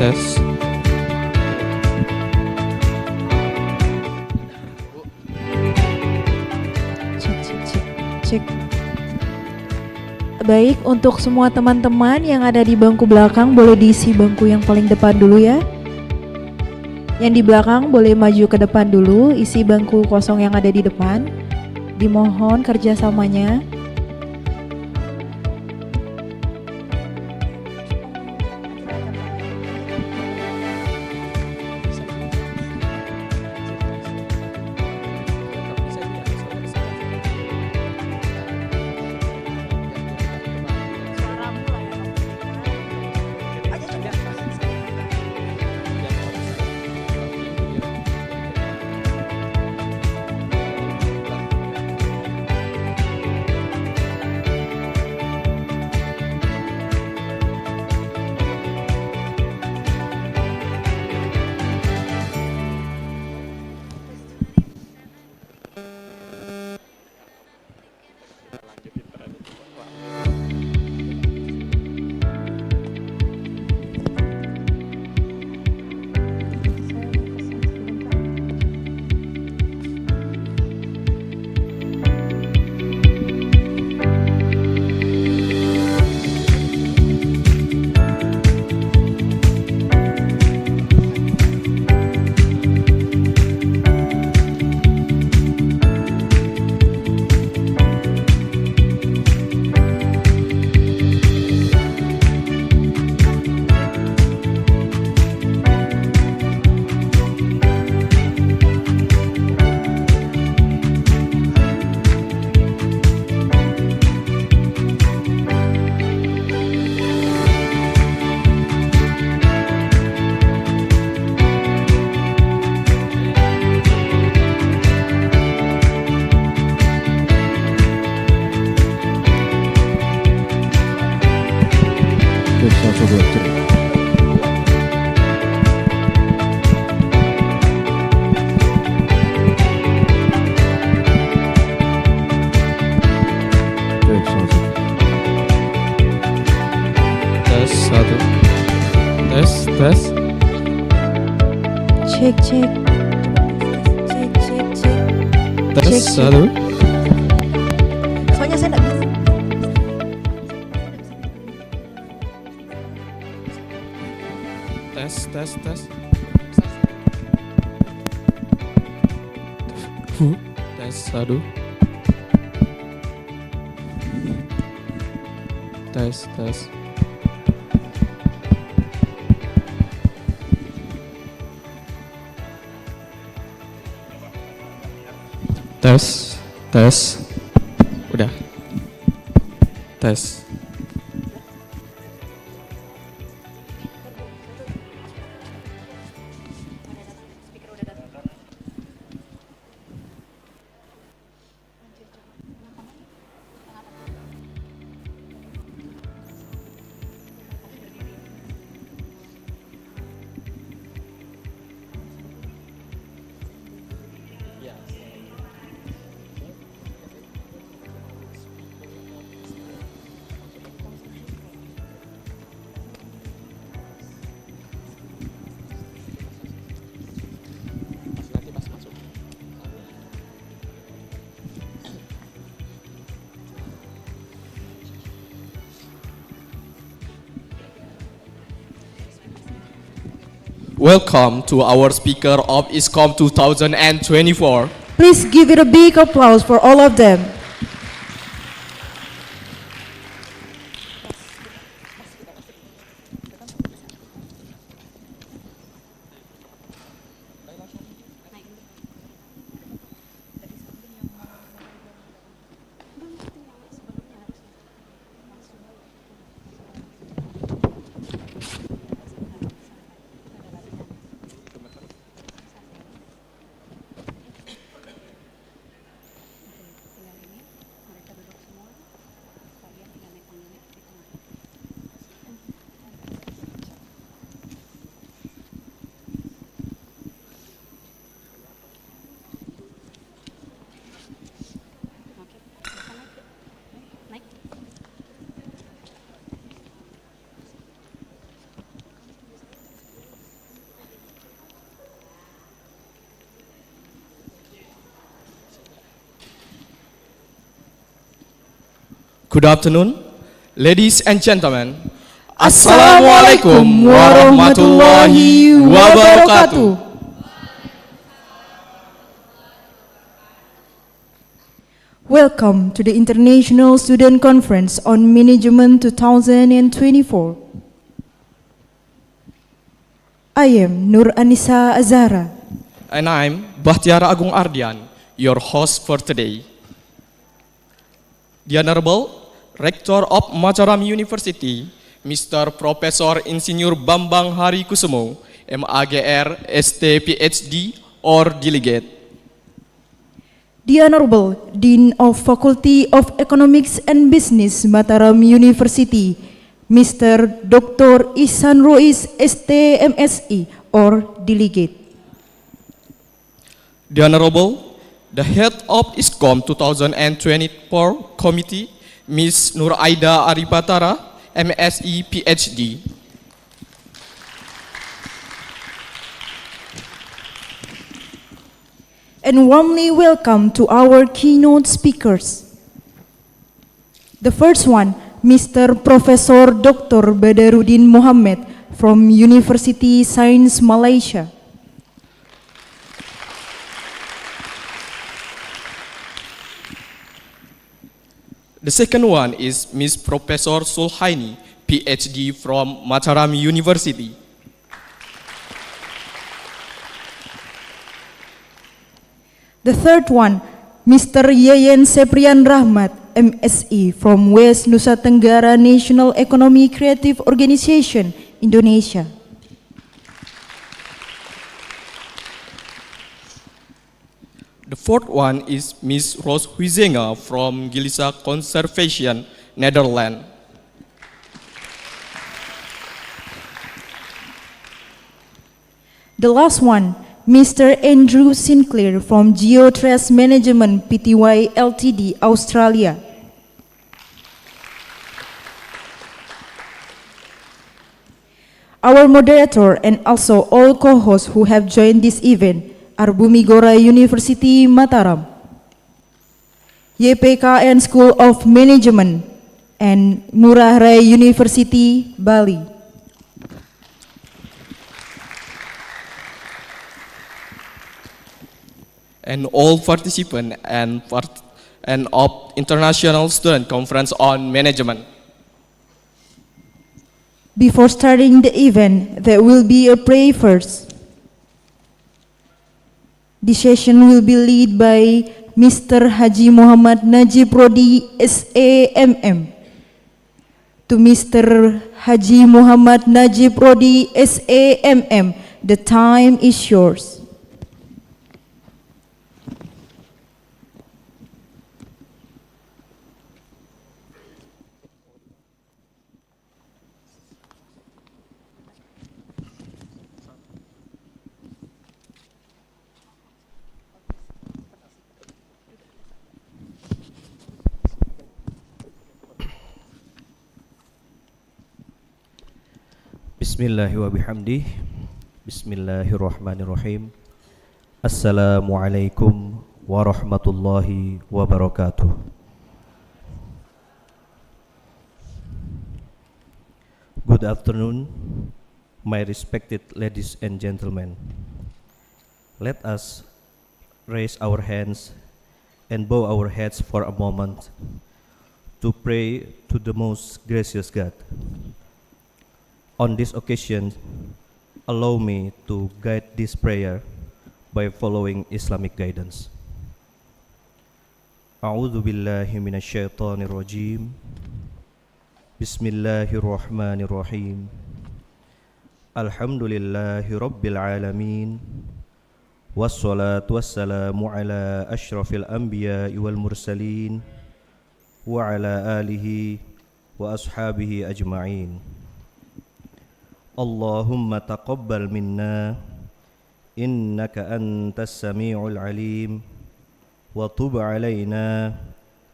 tes. Cek, cek, cek, cek. Baik, untuk semua teman-teman yang ada di bangku belakang boleh diisi bangku yang paling depan dulu ya. Yang di belakang boleh maju ke depan dulu, isi bangku kosong yang ada di depan. Dimohon kerjasamanya. Tes satu. Tes. Cek, cek. Cek, cek, cek. Tes Cek, cek. satu. Soalnya saya enggak bisa. Tes. Tes satu. Tes. Tes. Udah. Tes. Welcome to our speaker of Iscom 2024. Please give it a big applause for all of them. Good afternoon, ladies and gentlemen. Assalamualaikum warahmatullahi wabarakatuh. Welcome to the International Student Conference on Management 2024. I am Nur Anissa Azhara. And I'm Bahtiara Agung Ardian, your host for today. The Honorable Rector of Mataram University, Mr. Professor Insinyur Bambang Hari Kusumo, MAGR, ST, PhD, or Delegate. The Honorable Dean of Faculty of Economics and Business, Mataram University, Mr. Dr. Ihsan Ruiz, ST, MSI, or Delegate. The Honorable, the Head of Iscom 2024 Committee, Ms. Nur Aida Aripatara, MSI, PhD. And warmly welcome to our keynote speakers. The first one, Mr. Professor Dr. Badarudin Mohammed from University Science Malaysia. The second one is Ms. Professor Sulhaini, PhD from Mataram University. The third one, Mr. Yeyen Seprian Rahmat, MSI from West Nusa Tenggara National Economy Creative Organization, Indonesia. The fourth one is Ms. Roos Huizenga from Gilisa Conservation, Netherlands. The last one, Mr. Andrew Sinclair from Geotrace Management Pty Ltd, Australia. Our moderator and also all co-hosts who have joined this event are Bumigora University Mataram, YPKN School of Management, and Ngurah Rai University, Bali. And all participants and of International Student Conference on Management. Before starting the event, there will be a prayer first. The session will be led by Mr. Haji Muhammad Najib Rodi, SAMM. To Mr. Haji Muhammad Najib Rodi, SAMM, the time is yours. Bismillahi wa bihamdih. Bismillahirrahmanirrahim. Assalamualaikum warahmatullahi wabarakatuh. Good afternoon, my respected ladies and gentlemen. Let us raise our hands and bow our heads for a moment to pray to the most gracious God. On this occasion, allow me to guide this prayer by following Islamic guidance. A'udzu billahi minasy syaithanir rajim. Bismillahirrahmanirrahim. Alhamdulillahi rabbil alamin. Wassalatu wassalamu ala asyrafil anbiya'i wal mursalin wa ala alihi wa ashabihi ajma'in. Allahumma taqabbal minna innaka antas sami'ul alim wa tub alaina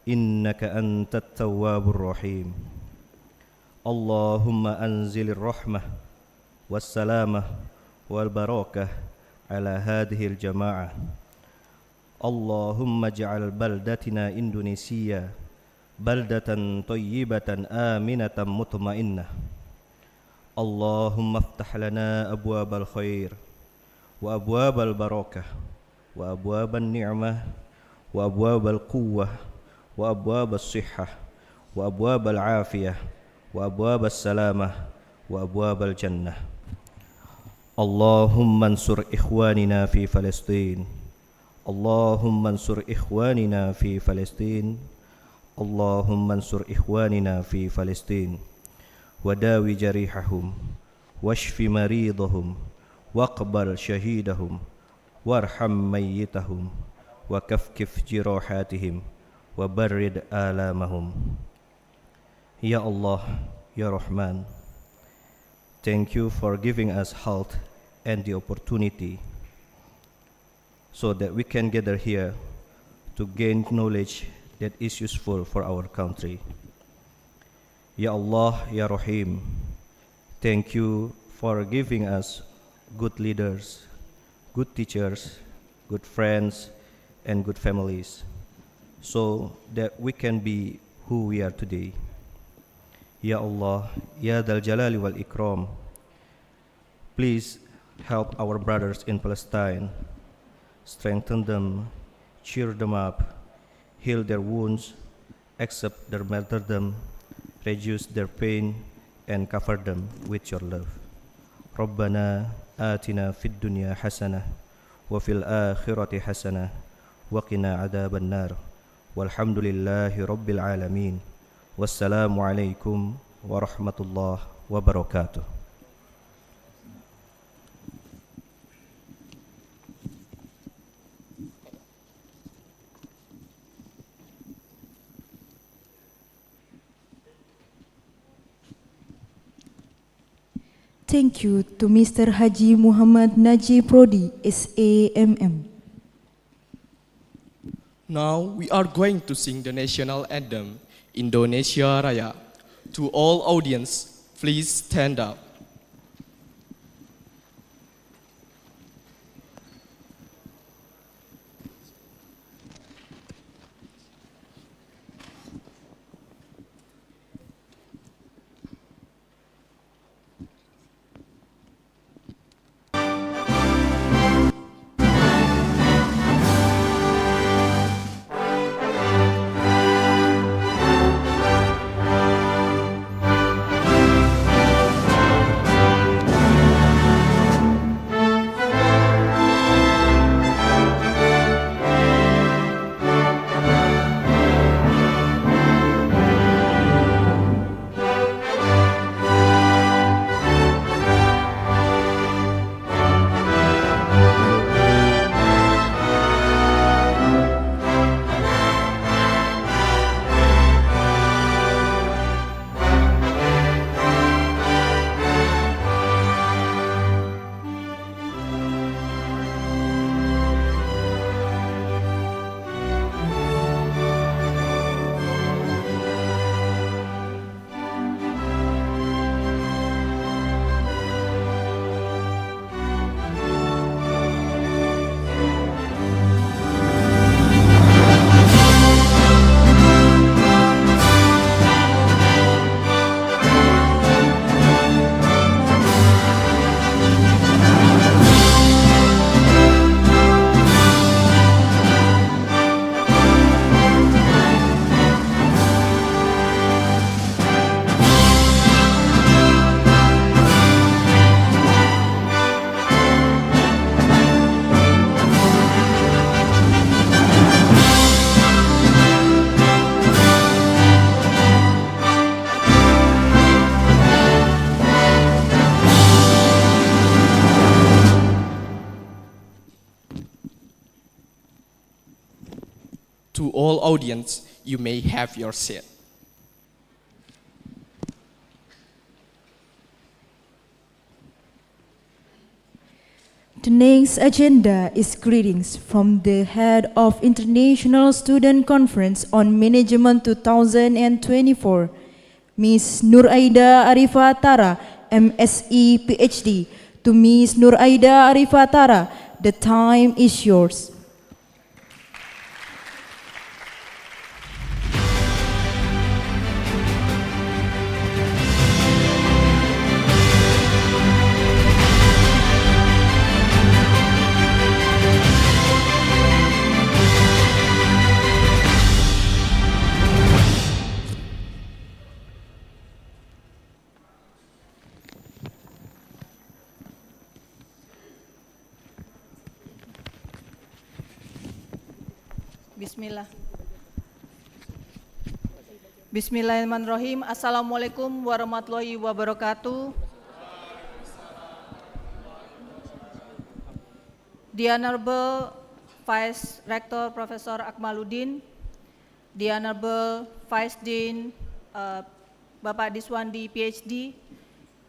innaka antat tawwabur rahim. Allahumma anzilir rahmah wassalamah wal barakah ala hadhil jama'ah. Allahumma ja'al baldatina Indonesia baldatan thayyibatan aminatan mutmainnah. Allahumma aftah lana abwabal khair wa abwabal barakah wa abwaban ni'mah wa abwabal quwwah wa abwabas sihhah wa abwabal afiyah wa abwabas salamah wa abwabal jannah. Allahumma ansur ikhwanina fi Palestin. Allahumma ansur ikhwanina fi Palestin. Allahumma ansur ikhwanina fi Palestin. Wadawi jarihahum washfi maridahum waqbal syahidahum warham mayyitahum wa kafkif jirahatihim wa barrid alamahum. Ya Allah, Ya Rahman, thank you for giving us health and the opportunity so that we can gather here to gain knowledge that is useful for our country. Ya Allah, Ya Rahim, thank you for giving us good leaders, good teachers, good friends, and good families, so that we can be who we are today. Ya Allah, Ya Dal Jalali wal Ikram, please help our brothers in Palestine, strengthen them, cheer them up, heal their wounds, accept their martyrdom, reduce their pain, and cover them with your love. Rabbana atina fid dunya hasanah wa fil akhirati hasanah wa qina adzaban nar. Walhamdulillahi rabbil alamin. Wassalamu alaikum warahmatullahi wabarakatuh. Thank you to Mr. Haji Muhammad Najib Prodi, SAMM. Now we are going to sing the national anthem, Indonesia Raya. To all audience, please stand up. To all audience, you may have your seat. The next agenda is greetings from the head of International Student Conference on Management 2024, Ms. Nuraida Arifah Tara, MSc PhD. To Ms. Nuraida Arifah Tara, the time is yours. Bismillah. Bismillahirrahmanirrahim. Assalamualaikum warahmatullahi wabarakatuh. The Honorable Vice Rector Professor Akmaluddin, the Honorable Vice Dean Bapak Diswandi PhD,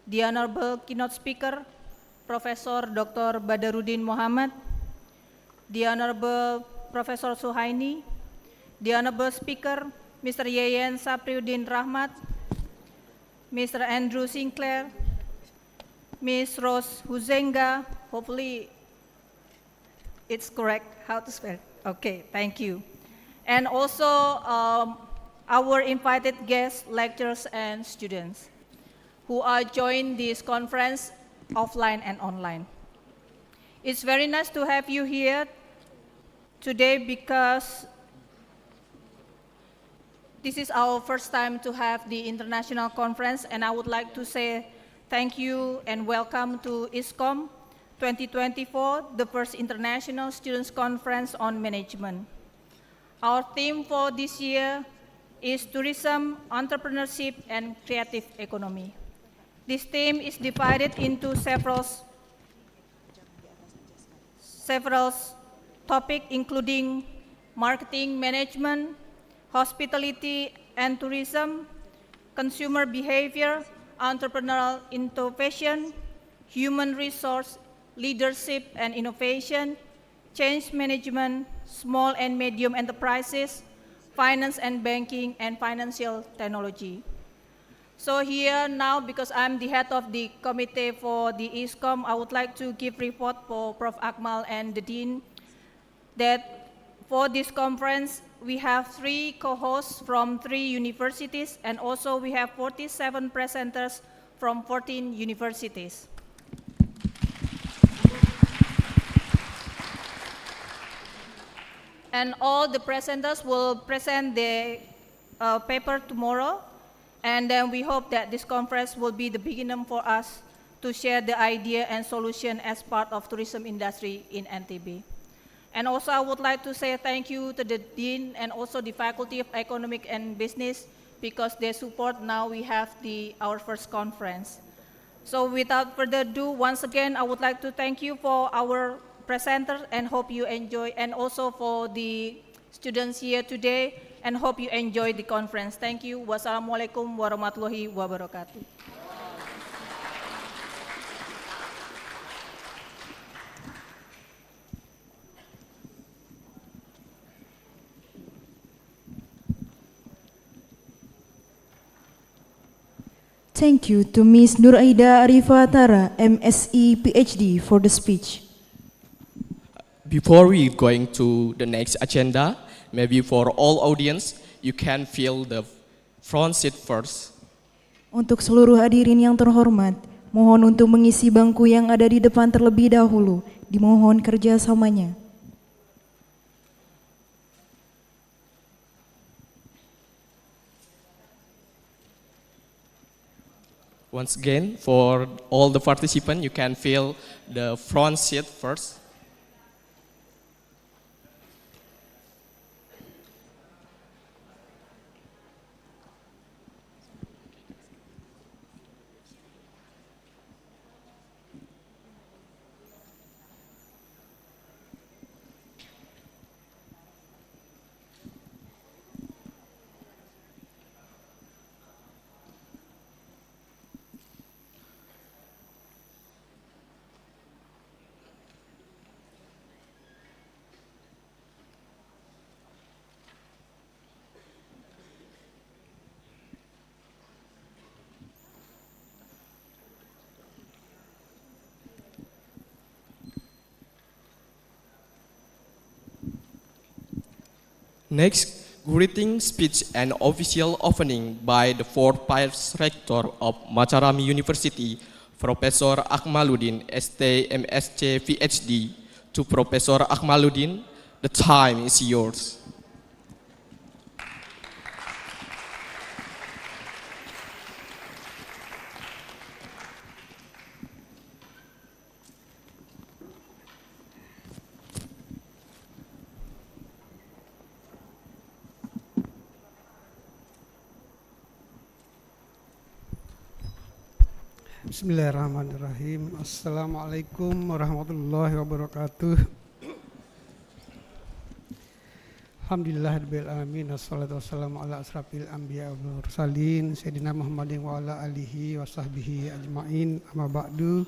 the Honorable Keynote Speaker Profesor Dr. Badarudin Muhammad, the Honorable Professor Suhaini, the Honorable Speaker Mr. Yeyen Sapriuddin Rahmat, Mr. Andrew Sinclair, Ms. Rose Huzenga, hopefully it's correct how to spell. Okay, thank you. And also our invited guests, lecturers, and students who are joining this conference offline and online. It's very nice to have you here today because this is our first time to have the international conference, and I would like to say thank you and welcome to Iscom 2024, the first International Students Conference on Management. Our theme for this year is Tourism, Entrepreneurship, and Creative Economy. This theme is divided into several topics, including marketing management, hospitality and tourism, consumer behavior, entrepreneurial innovation, human resource, leadership and innovation, change management, small and medium enterprises, finance and banking, and financial technology. So here now, because I'm the head of the committee for the Iscom, I would like to give report for Prof. Akmal and the Dean that for this conference, we have 3 co-hosts from 3 universities, and also we have 47 presenters from 14 universities. And all the presenters will present the paper tomorrow, and then we hope that this conference will be the beginning for us to share the idea and solution as part of tourism industry in NTB. And also I would like to say thank you to the Dean and also the Faculty of Economic and Business, because their support now we have our first conference. So without further ado, once again, I would like to thank you for our presenters and hope you enjoy, and also for the students here today, and hope you enjoy the conference. Thank you. Wassalamualaikum warahmatullahi wabarakatuh. Thank you to Ms. Nuraida Arifatara, MSc PhD, for the speech. Before we going to the next agenda, maybe for all audience, you can fill the front seat first. Untuk seluruh hadirin yang terhormat, mohon untuk mengisi bangku yang ada di depan terlebih dahulu. Dimohon kerjasamanya. Once again, for all the participants, you can fill the front seat first. Next, greeting speech and official opening by the 4th Vice Rector of Mataram University, Professor Akmaluddin, ST MSc PhD. To Professor Akmaluddin, the time is yours. Bismillahirrahmanirrahim. Assalamualaikum warahmatullahi wabarakatuh. Alhamdulillahirabbil alamin. Wassalatu wassalamu ala asrafil anbiya wal mursalin sayyidina Muhammadin wa ala alihi wa sahbihi ajmain. Amma ba'du.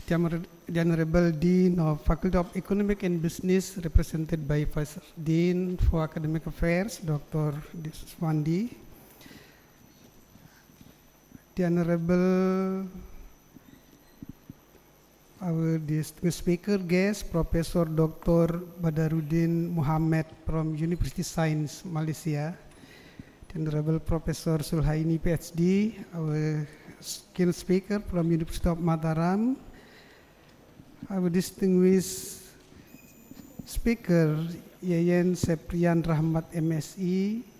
The Honorable Dean of Faculty of Economic and Business, represented by Vice Dean for Academic Affairs, Dr. Swandi. The Honorable, our distinguished speaker guest, Professor Dr. Badaruddin Muhammad from University Science, Malaysia. The Honorable Professor Sulhaini, PhD, our skilled speaker from University of Mataram. Our distinguished speaker, Yayan Seprian Rahmat, MSc,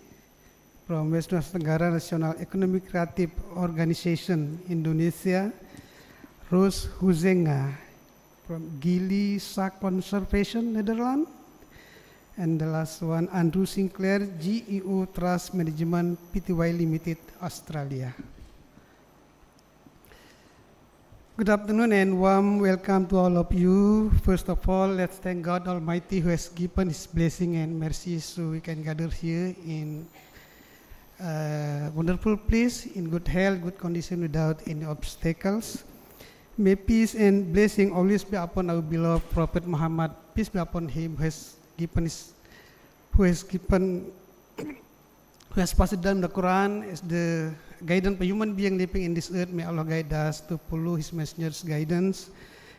from West Nusa Tenggara National Economic Creative Organization, Indonesia. Roos Huizenga from Gili Sac Conservation, Netherlands. And the last one, Andrew Sinclair, GEO Trust Management Pty Limited, Australia. Good afternoon and warm welcome to all of you. First of all, let's thank God Almighty who has given His blessing and mercy so we can gather here in wonderful place, in good health, good condition, without any obstacles. May peace and blessing always be upon our beloved Prophet Muhammad. Peace be upon him who has passed down the Quran as the guidance for human being living in this earth. May Allah guide us to follow His Messenger's guidance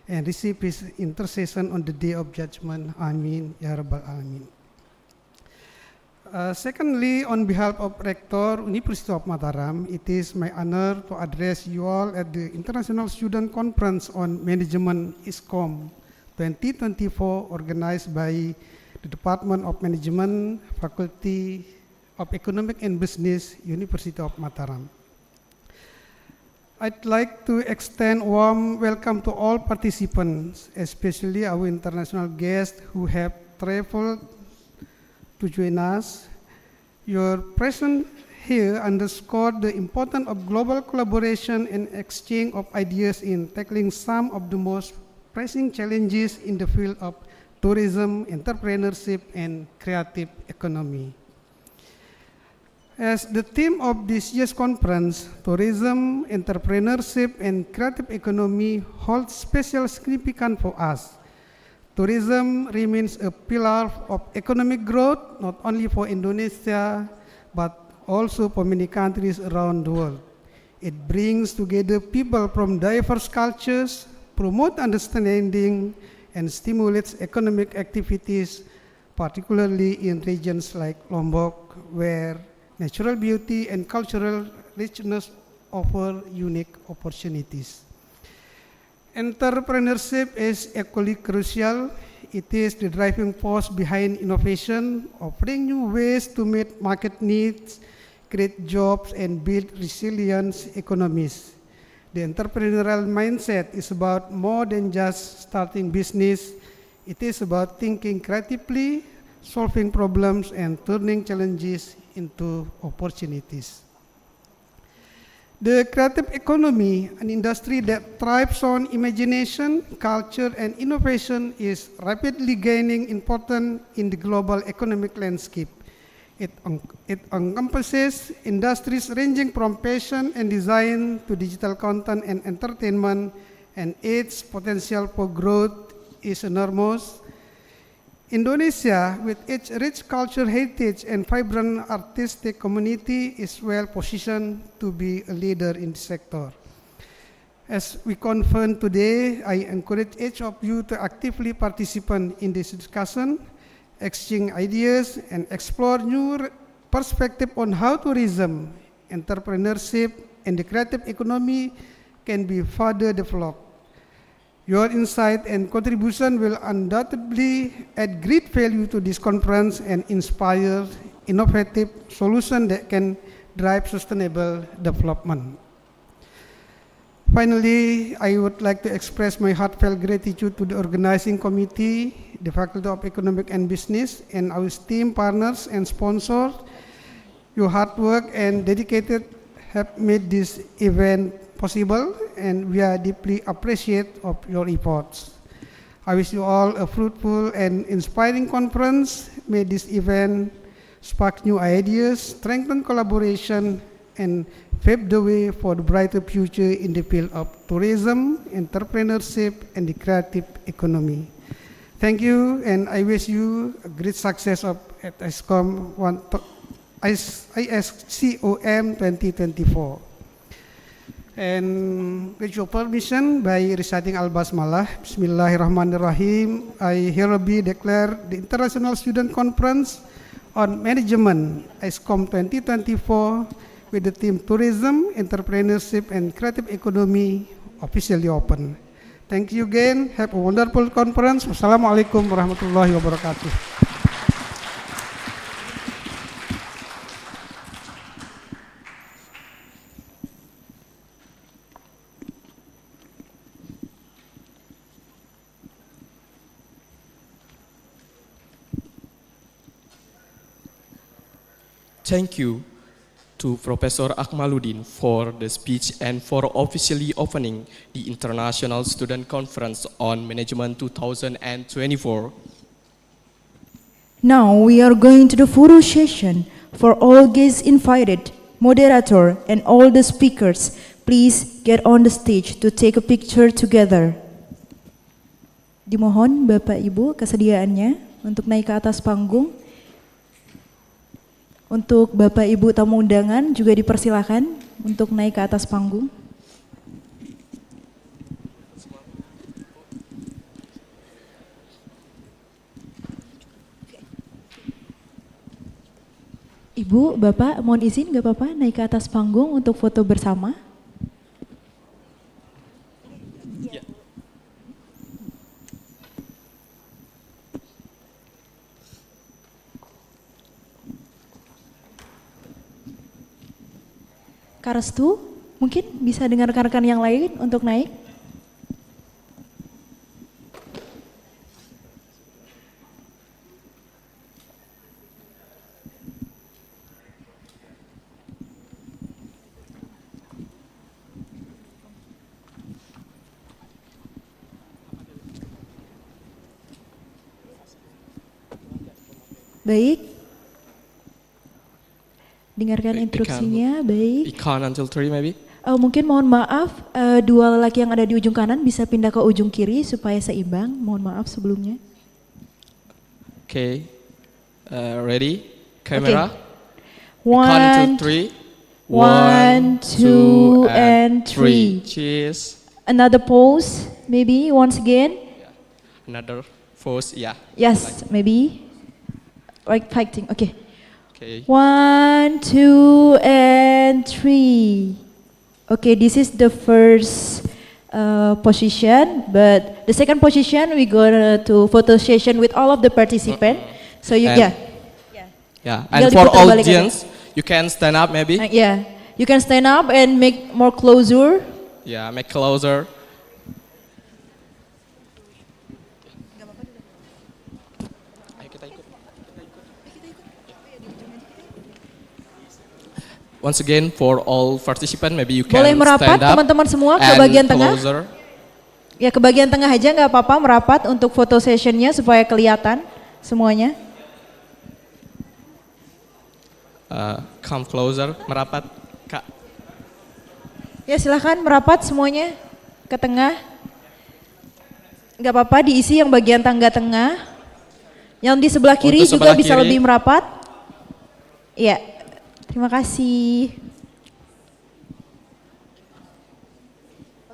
and receive His intercession on the day of judgment. Amin. Ya Rabbal Alamin. Secondly, on behalf of Rector University of Mataram, it is my honor to address you all at the International Student Conference on Management Iscom 2024, organized by the Department of Management, Faculty of Economic and Business, University of Mataram. I'd like to extend a warm welcome to all participants, especially our international guests who have traveled to join us. Your presence here underscored the importance of global collaboration and exchange of ideas in tackling some of the most pressing challenges in the field of tourism, entrepreneurship, and creative economy. As the theme of this year's conference, tourism, entrepreneurship, and creative economy holds special significance for us. Tourism remains a pillar of economic growth, not only for Indonesia, but also for many countries around the world. It brings together people from diverse cultures, promotes understanding, and stimulates economic activities, particularly in regions like Lombok, where natural beauty and cultural richness offer unique opportunities. Entrepreneurship is equally crucial. It is the driving force behind innovation, offering new ways to meet market needs, create jobs, and build resilient economies. The entrepreneurial mindset is about more than just starting business. It is about thinking creatively, solving problems, and turning challenges into opportunities. The creative economy, an industry that thrives on imagination, culture, and innovation, is rapidly gaining importance in the global economic landscape. It encompasses industries ranging from fashion and design to digital content and entertainment, and its potential for growth is enormous. Indonesia, with its rich cultural heritage and vibrant artistic community, is well positioned to be a leader in the sector. As we confirm today, I encourage each of you to actively participate in this discussion, exchange ideas, and explore new perspectives on how tourism, entrepreneurship, and the creative economy can be further developed. Your insight and contribution will undoubtedly add great value to this conference and inspire innovative solutions that can drive sustainable development. Finally, I would like to express my heartfelt gratitude to the organizing committee, the Faculty of Economic and Business, and our esteemed partners and sponsors. Your hard work and dedicated have made this event possible, and we are deeply appreciate of your efforts. I wish you all a fruitful and inspiring conference. May this event spark new ideas, strengthen collaboration, and pave the way for the brighter future in the field of tourism, entrepreneurship, and the creative economy. Thank you, and I wish you a great success at Iscom ISCOM 2024. And with your permission, by reciting Al-Basmalah, Bismillahirrahmanirrahim, I hereby declare the International Student Conference on Management ISCOM 2024 with the theme Tourism, Entrepreneurship, and Creative Economy officially open. Thank you again. Have a wonderful conference. Wassalamualaikum warahmatullahi wabarakatuh. Thank you to Professor Akmaluddin for the speech and for officially opening the International Student Conference on Management 2024. Now we are going to the photo session. For all guests invited, moderator, and all the speakers, please get on the stage to take a picture together. Dimohon Bapak Ibu kesediaannya untuk naik ke atas panggung. Untuk Bapak Ibu tamu undangan juga dipersilakan untuk naik ke atas panggung. Ibu, Bapak, mohon izin nggak apa-apa naik ke atas panggung untuk foto bersama. Karestu, mungkin bisa dengan rekan-rekan yang lain untuk naik. Baik. Dengarkan instruksinya, baik. Icon until 3 maybe. Mungkin mohon maaf, dua lelaki yang ada di ujung kanan bisa pindah ke ujung kiri supaya seimbang. Mohon maaf sebelumnya. Okay, ready? Camera. Okay. One, 3. 1, 2, and 3. Cheers. Another pose, maybe once again. Another pose, yeah. Yes, maybe. Like fighting. Okay. Okay. 1, 2, and 3. Okay, this is the first position, but the second position we go to photo session with all of the participants. So you, And- Yeah, and for audience, you can stand up maybe. yeah, you can stand up and make more closer. Yeah, make closer. Ayo kita ikut. Once again, for all participants, maybe you can Boleh merapat stand up teman-teman semua ke and bagian tengah. closer. Ya, ke bagian tengah aja nggak apa-apa, merapat untuk foto sessionnya supaya kelihatan semuanya. Come closer, merapat, Kak. Ya silahkan merapat semuanya ke tengah. Nggak apa-apa, diisi yang bagian tangga tengah. Yang di sebelah kiri Untuk juga sebelah bisa kiri. lebih merapat. Iya, terima kasih.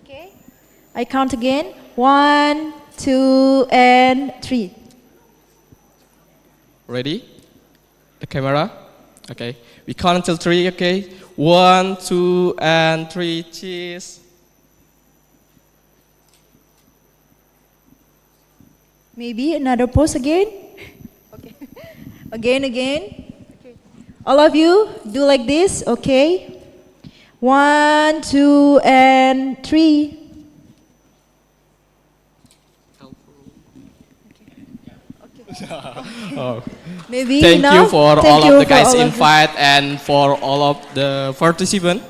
Oke, I count again. 1, 2, and 3. Ready? The camera? Okay. We count until 3, okay? 1, 2, and 3. Cheers. Maybe another pose again. Okay. Again. Okay. All of you do like this, okay? 1, 2, and 3. Oh. Maybe Thank you enough. for Thank all you of the for guys all of you. invite and for all of the participants.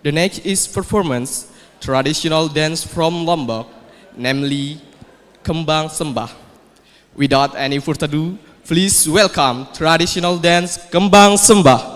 The next is performance, traditional dance from Lombok, namely Kembang Sembah. Without any further ado, please welcome traditional dance Kembang Sembah.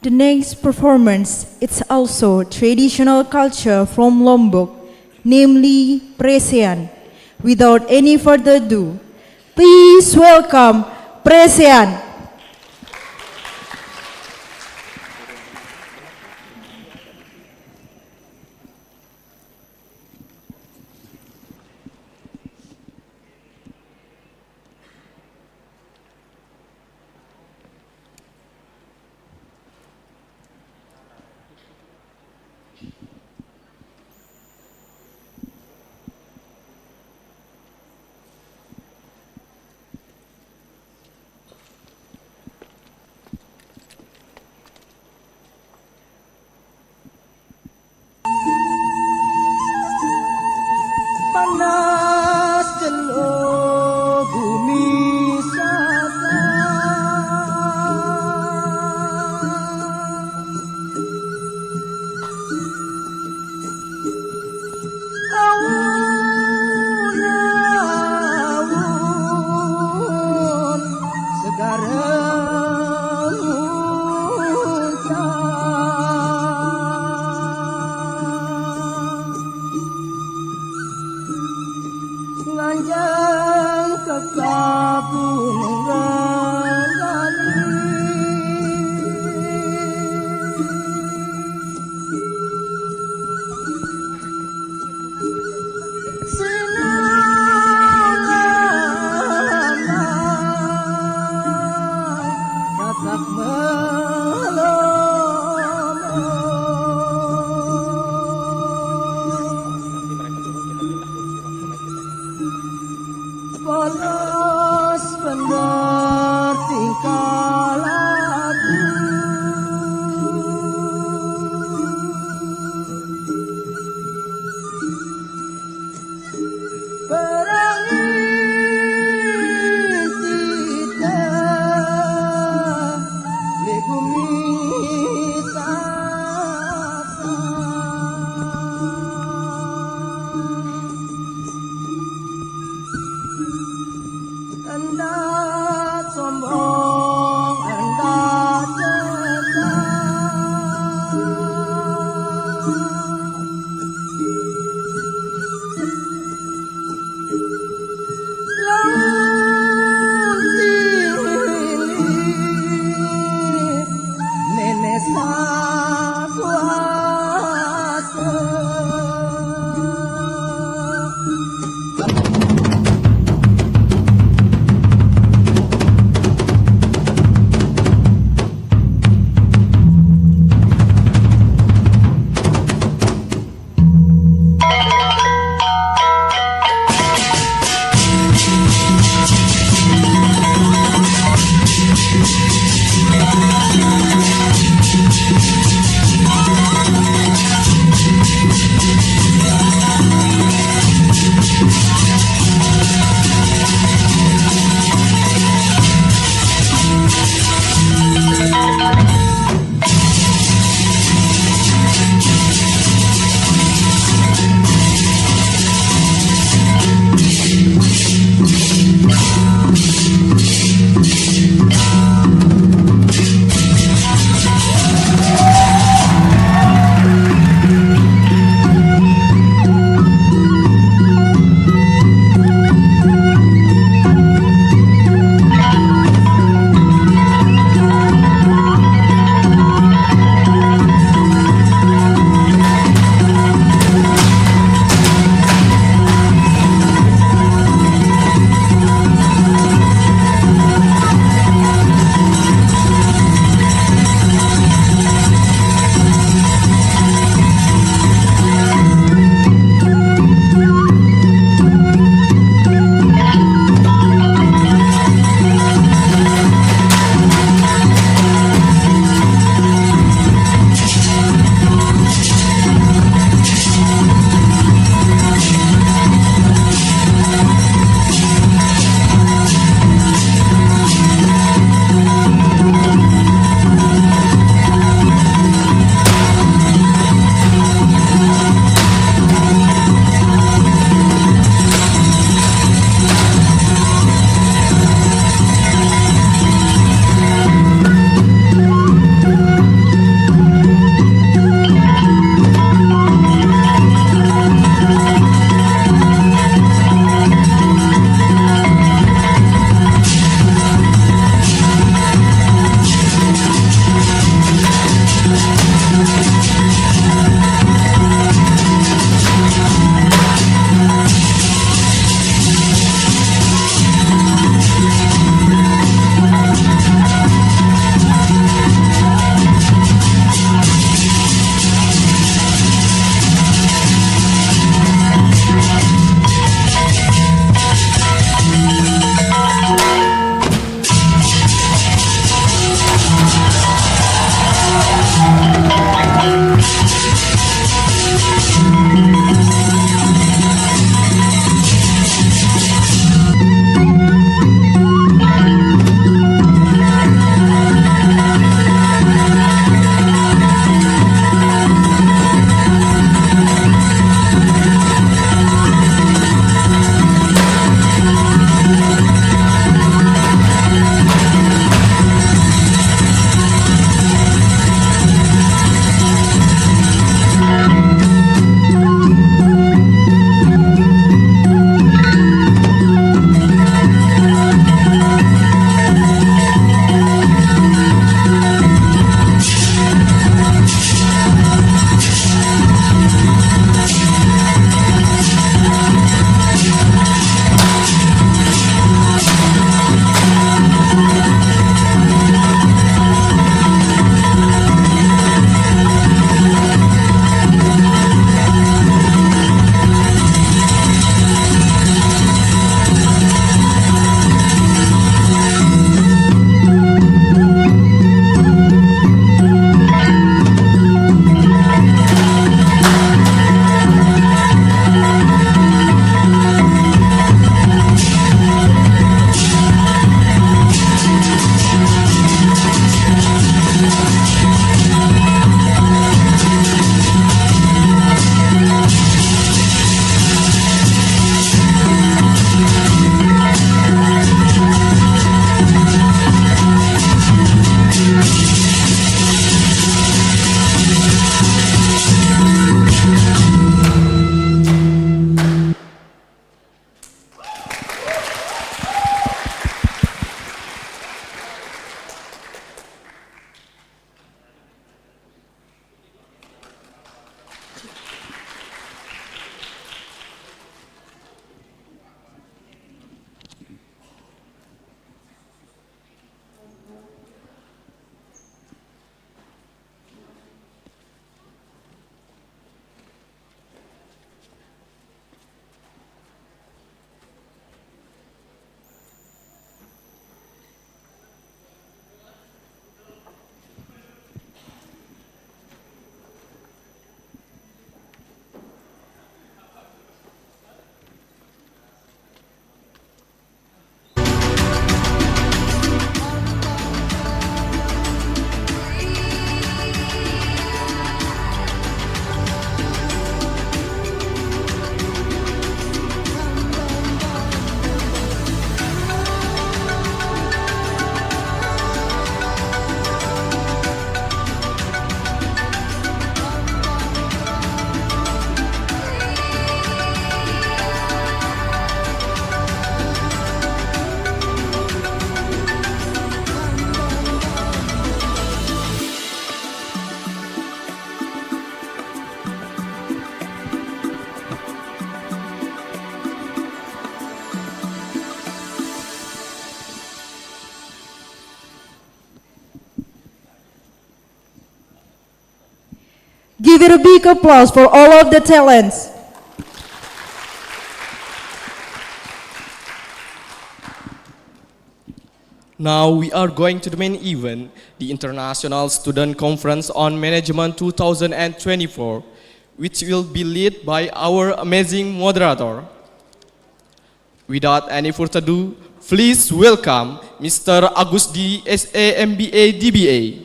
The next performance, it's also traditional culture from Lombok, namely Presean. Without any further ado, please welcome Presean. Panas jelo bumi sasa Awun-awun segar Nganjang kekabung randani Sinalana Kasak melono Polos bener tingkah laku Perangi sida Di bumi sasa Hendak sombong, hendak cekap Laun silih nenek sakuasa give it a big applause for all of the talents. Now we are going to the main event, the International Student Conference on Management 2024, which will be led by our amazing moderator. Without any further ado, please welcome Mr. Agus D. SA MBA DBA.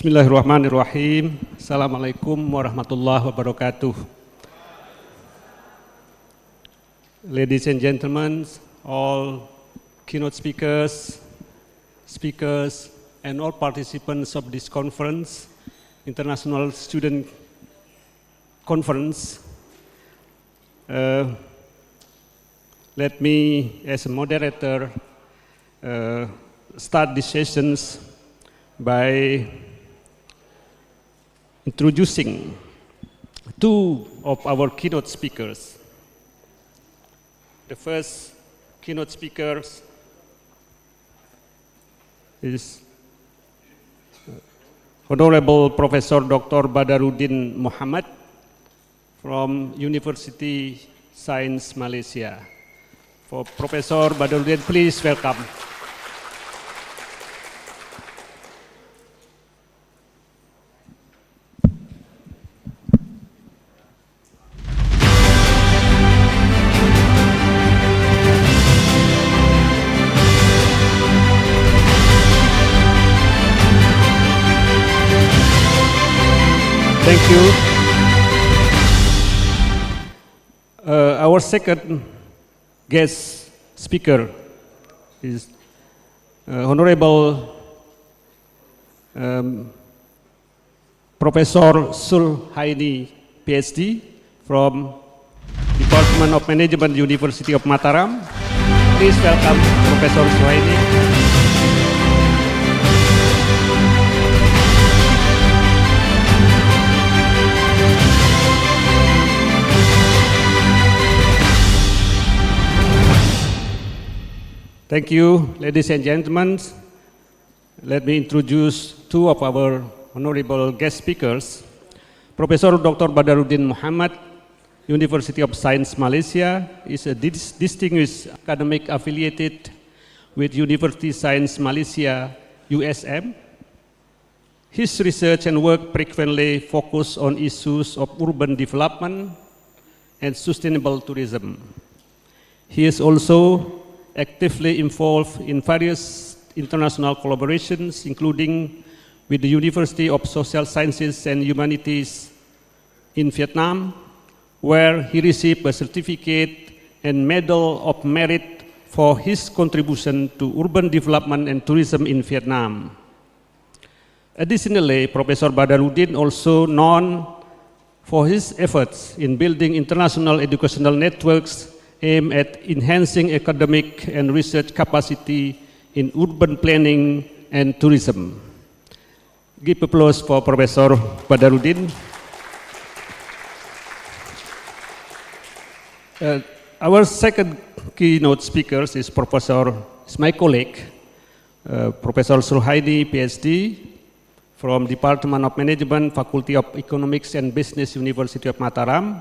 Bismillahirrahmanirrahim. Assalamualaikum warahmatullahi wabarakatuh. Ladies and gentlemen, all keynote speakers, and all participants of this conference, International Student Conference. Let me, as a moderator, start these sessions by introducing two of our keynote speakers. The first keynote speaker is Honorable Professor Dr. Badaruddin Muhammad from University Science Malaysia. For Professor Badaruddin, please welcome. Thank you. Our second guest speaker is Honorable Professor Sulhaini, PhD, from Department of Management, University of Mataram. Please welcome Professor Sulhaini. Thank you, ladies and gentlemen. Let me introduce two of our honorable guest speakers. Professor Dr. Badaruddin Muhammad, University of Science Malaysia, is a distinguished academic affiliated with University Science Malaysia, USM. His research and work frequently focus on issues of urban development and sustainable tourism. He is also actively involved in various international collaborations, including with the University of Social Sciences and Humanities in Vietnam, where he received a certificate and Medal of Merit for his contribution to urban development and tourism in Vietnam. Additionally, Professor Badaruddin also known for his efforts in building international educational networks aimed at enhancing academic and research capacity in urban planning and tourism. Give applause for Professor Badaruddin. Our second keynote speaker is my colleague, Professor Sulhaini, PhD, from Department of Management, Faculty of Economics and Business, University of Mataram.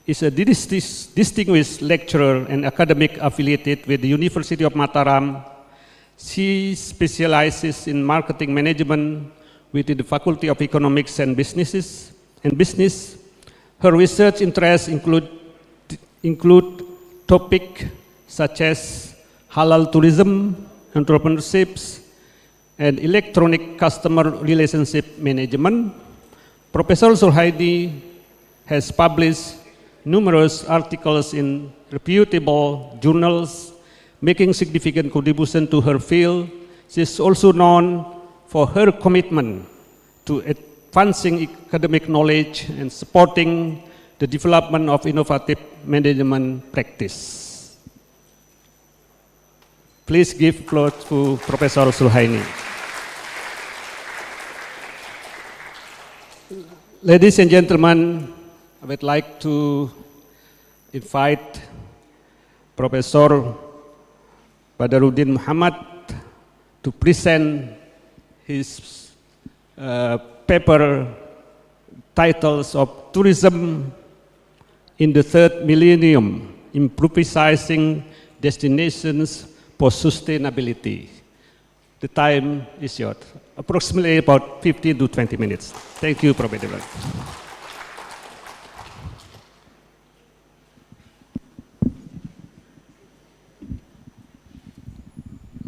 Is a distinguished lecturer and academic affiliated with the University of Mataram. She specializes in marketing management within the Faculty of Economics and Business. Her research interests include topics such as halal tourism, entrepreneurships, and electronic customer relationship management. Professor Sulhaini has published numerous articles in reputable journals, making significant contribution to her field. She is also known for her commitment to advancing academic knowledge and supporting the development of innovative management practice. Please give floor to Professor Sulhaini. Ladies and gentlemen, I would like to invite Professor Badaruddin Muhammad to present his paper titles of Tourism in the Third Millennium, Improvising Destinations for Sustainability. The time is yours, approximately about 15 to 20 minutes. Thank you, Professor.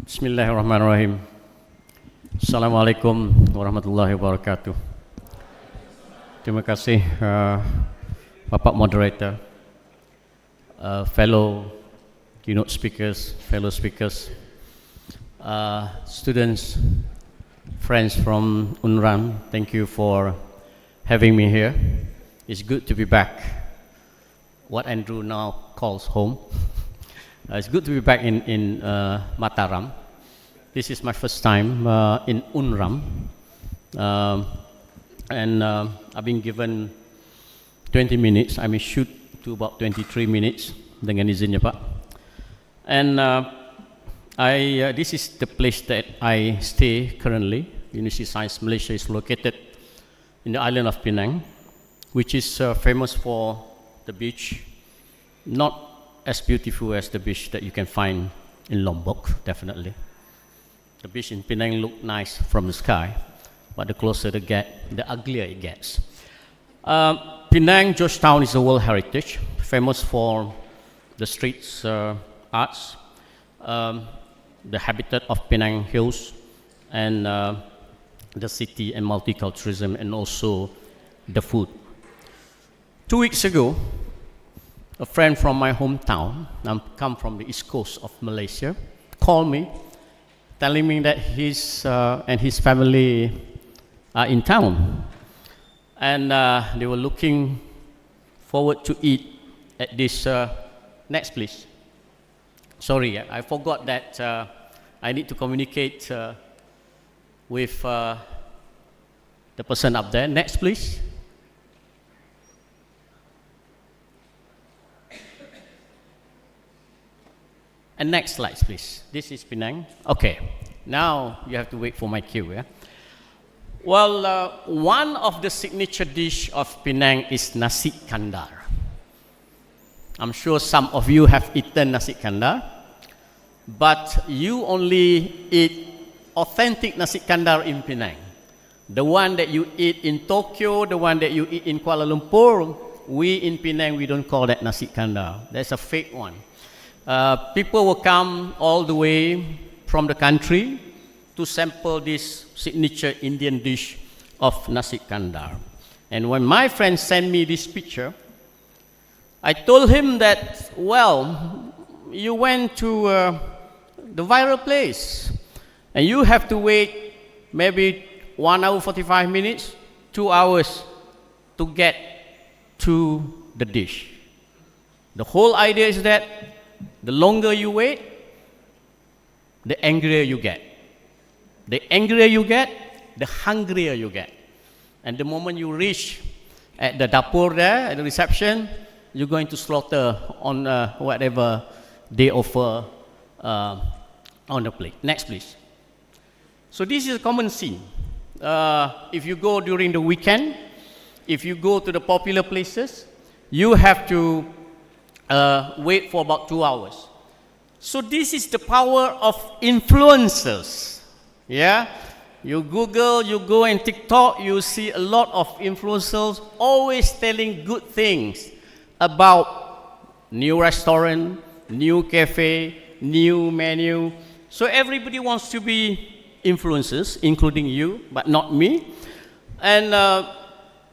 Bismillahirrahmanirrahim. Assalamualaikum warahmatullahi wabarakatuh. Terima kasih Bapak Moderator, fellow keynote speakers, fellow speakers, students, friends from UNRAN. Thank you for having me here. It's good to be back. What Andrew now calls home. It's good to be back in Mataram. This is my first time in UNRAM, and I've been given 20 minutes. I may shoot to about 23 minutes dengan izinnya Pak. And this is the place that I stay currently. University Science Malaysia is located in the island of Penang, which is famous for the beach, not as beautiful as the beach that you can find in Lombok, definitely. The beach in Penang look nice from the sky, but the closer they get, the uglier it gets. Penang, Georgetown is a World Heritage, famous for the streets arts, the habitat of Penang Hills, and the city and multiculturalism, and also the food. 2 weeks ago, a friend from my hometown, come from the east coast of Malaysia, called me, telling me that his and his family are in town, and they were looking forward to eat at this next place. Sorry, I forgot that I need to communicate with the person up there. Next, please. And next slide, please. This is Penang. Okay, now you have to wait for my cue. Yeah? Well, one of the signature dish of Penang is nasi kandar. I'm sure some of you have eaten nasi kandar, but you only eat authentic nasi kandar in Penang. The one that you eat in Tokyo, the one that you eat in Kuala Lumpur, we in Penang, we don't call that nasi kandar. That's a fake one. People will come all the way from the country to sample this signature Indian dish of nasi kandar. And when my friend sent me this picture, I told him that, well, you went to the viral place, and you have to wait maybe 1 hour 45 minutes, 2 hours to get to the dish. The whole idea is that the longer you wait, the angrier you get. The angrier you get, the hungrier you get. And the moment you reach at the dapur there, at the reception, you're going to slaughter on whatever they offer on the plate. Next, please. So this is a common scene. If you go during the weekend, if you go to the popular places, you have to wait for about 2 hours. So this is the power of influencers. Yeah, you Google, you go in TikTok, you see a lot of influencers always telling good things about new restaurant, new cafe, new menu. So everybody wants to be influencers, including you, but not me. And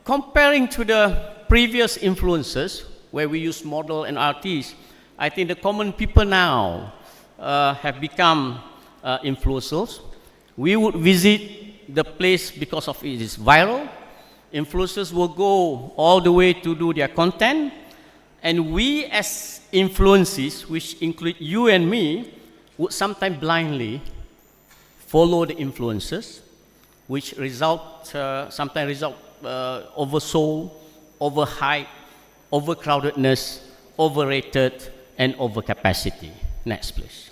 comparing to the previous influencers, where we use model and artists, I think the common people now have become influencers. We would visit the place because of it is viral, Influencers will go all the way to do their content, and we as influences, which include you and me, would sometimes blindly follow the influencers, which sometimes result oversold, overhyped, overcrowdedness, overrated, and overcapacity. Next, please.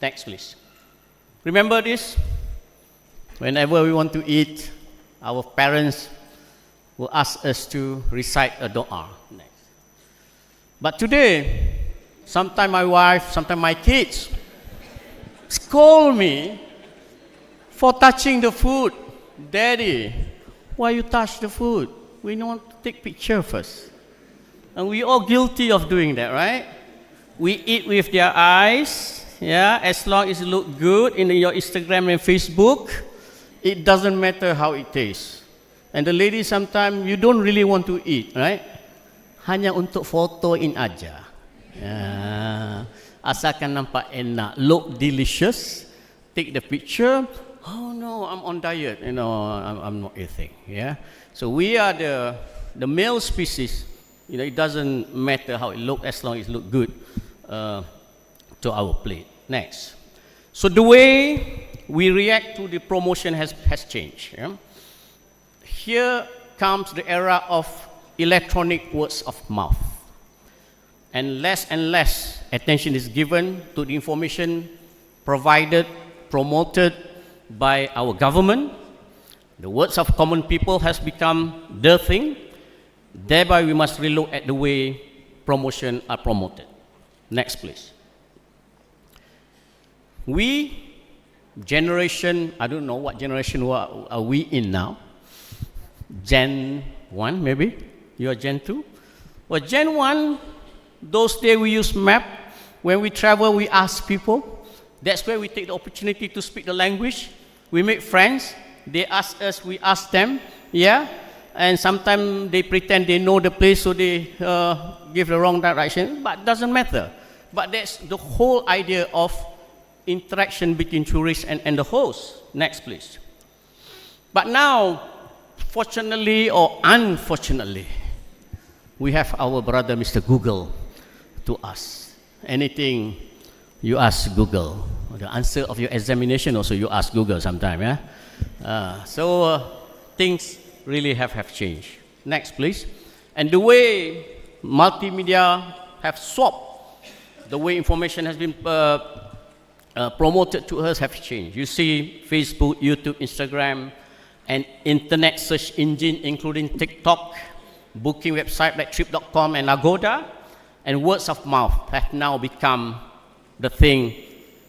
Next, please. Remember this? Whenever we want to eat, our parents will ask us to recite a dua. Next. But today, sometimes my wife, sometimes my kids scold me for touching the food. Daddy, why you touch the food? We want to take picture first. And we all guilty of doing that, right? We eat with their eyes, yeah, as long as it look good in your Instagram and Facebook, it doesn't matter how it tastes. And the ladies sometimes, you don't really want to eat, right? Hanya untuk fotoin aja. Yeah. Asalkan nampak enak, look delicious, take the picture. Oh no, I'm on diet, I'm not eating. Yeah. So we are the male species. It doesn't matter how it looks as long as it looks good to our plate. Next. So the way we react to the promotion has changed. Yeah? Here comes the era of electronic words of mouth. And less attention is given to the information provided, promoted by our government. The words of common people has become the thing. Thereby, we must relook at the way promotion are promoted. Next, please. We, generation, I don't know what generation are we in now. Gen 1, maybe? You are Gen 2? Well, Gen 1, those days we use map. When we travel, we ask people. That's where we take the opportunity to speak the language. We make friends. They ask us, we ask them. Yeah? And sometimes they pretend they know the place, so they give the wrong direction. But it doesn't matter. But that's the whole idea of interaction between tourists and the host. Next, please. But now, fortunately or unfortunately, we have our brother Mr. Google to ask. Anything you ask Google. The answer of your examination also you ask Google sometime. Yeah? So things really have changed. Next, please. And the way multimedia have swapped, the way information has been promoted to us have changed. You see Facebook, YouTube, Instagram, and internet search engine including TikTok, booking website like trip.com and Agoda, and words of mouth have now become the thing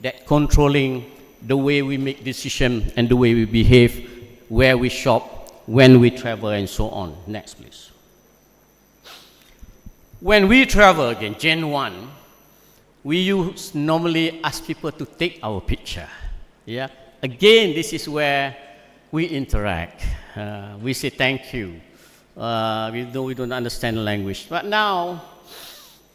that controlling the way we make decisions and the way we behave, where we shop, when we travel, and so on. Next, please. When we travel, again, Gen 1, we normally ask people to take our picture. Yeah. Again, this is where we interact. We say thank you. Though we don't understand the language. But now,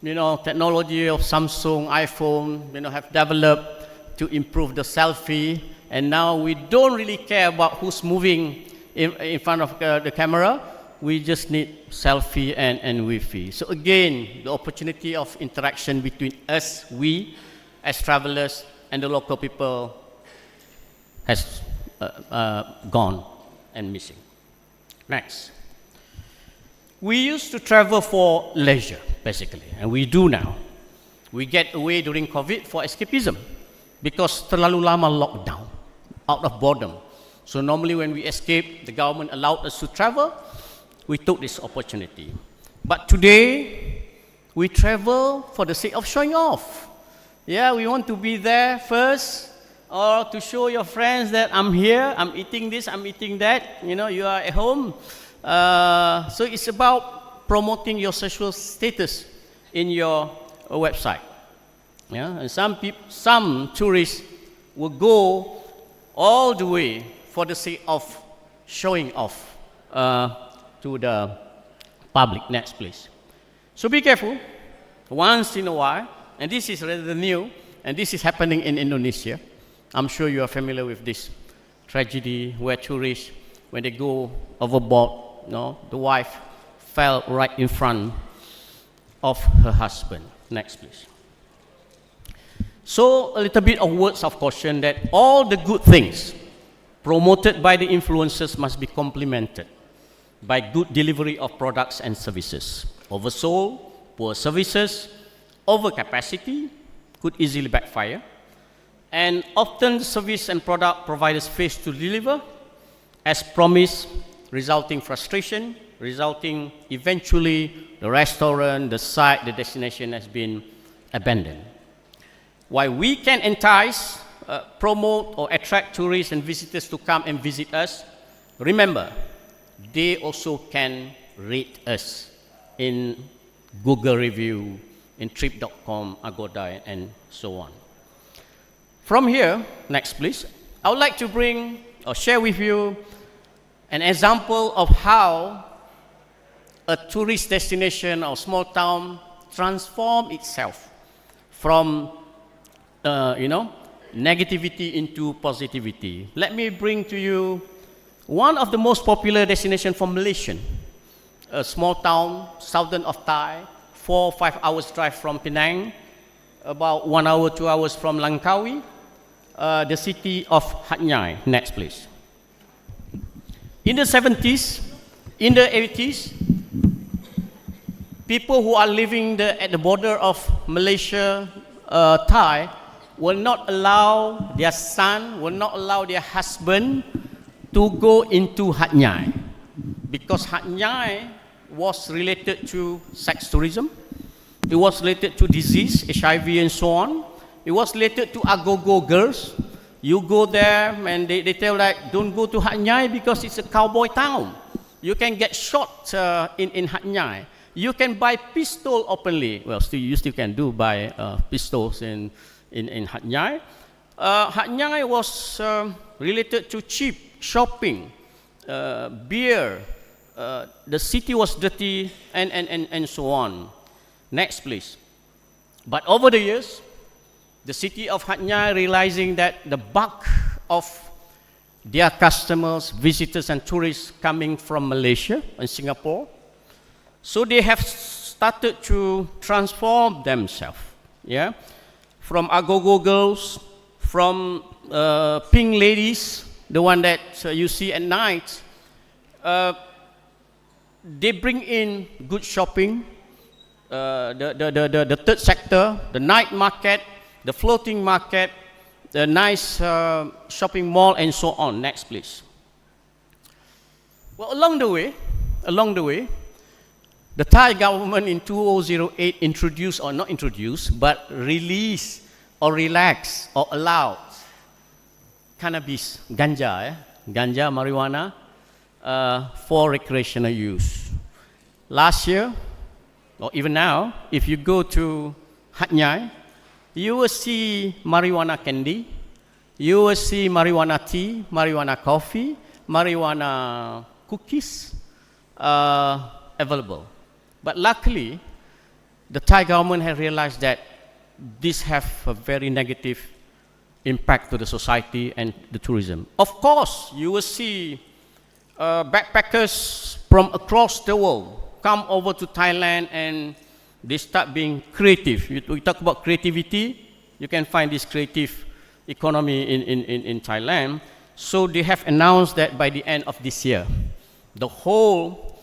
technology of Samsung, iPhone, have developed to improve the selfie. And now we don't really care about who's moving in front of the camera. We just need selfie and Wi-Fi. So again, the opportunity of interaction between us, we, as travelers, and the local people has gone and missing. Next. We used to travel for leisure, basically, and we do now. We get away during COVID for escapism because terlalu lama lockdown, out of boredom. So normally when we escape, the government allowed us to travel. We took this opportunity. But today, we travel for the sake of showing off. Yeah, we want to be there first, or to show your friends that I'm here, I'm eating this, I'm eating that, you are at home. So it's about promoting your social status in your website. Yeah? And some tourists will go all the way for the sake of showing off to the public. Next, please. So be careful. Once in a while, and this is rather new, and this is happening in Indonesia. I'm sure you are familiar with this tragedy where tourists, when they go overboard, the wife fell right in front of her husband. Next, please. So, a little bit of words of caution that all the good things promoted by the influencers must be complemented by good delivery of products and services. Oversold, poor services, overcapacity could easily backfire, and often service and product providers fail to deliver as promised, resulting frustration, resulting eventually the restaurant, the site, the destination has been abandoned. While we can entice, promote or attract tourists and visitors to come and visit us, remember, they also can rate us in Google review, in trip.com, Agoda, and so on. From here, next please, I would like to bring or share with you an example of how a tourist destination or small town transforms itself from negativity into positivity. Let me bring to you one of the most popular destinations for Malaysian, a small town, southern of Thai, 4 or 5 hours drive from Penang, about 1 hour, 2 hours from Langkawi, the city of Hat Yai. Next, please. In the 70s, in the 80s, people who are living at the border of Malaysia, Thai, will not allow their son, will not allow their husband to go into Hat Yai, because Hat Yai was related to sex tourism, it was related to disease, HIV and so on, it was related to agogo girls. You go there and they tell like, don't go to Hat Yai because it's a cowboy town. You can get shot in Hat Yai. You can buy pistol openly. Well, you still can buy pistols in Hat Yai. Hat Yai was related to cheap shopping, beer. The city was dirty and so on. Next, please. But over the years, the city of Hat Yai, realizing that the bulk of their customers, visitors and tourists coming from Malaysia and Singapore, so they have started to transform themselves, from agogo girls, from pink ladies, the one that you see at night. They bring in good shopping, the third sector, the night market, the floating market, the nice shopping mall, and so on. Next, please. Well, along the way, the Thai government in 2008 introduced, or not introduced, but released or relaxed or allowed cannabis, ganja, marijuana, for recreational use. Last year, or even now, if you go to Hat Yai, you will see marijuana candy, you will see marijuana tea, marijuana coffee, marijuana cookies available. But luckily, the Thai government has realized that this has a very negative impact to the society and the tourism. Of course, you will see backpackers from across the world come over to Thailand and they start being creative. We talk about creativity, you can find this creative economy in Thailand. So they have announced that by the end of this year, the whole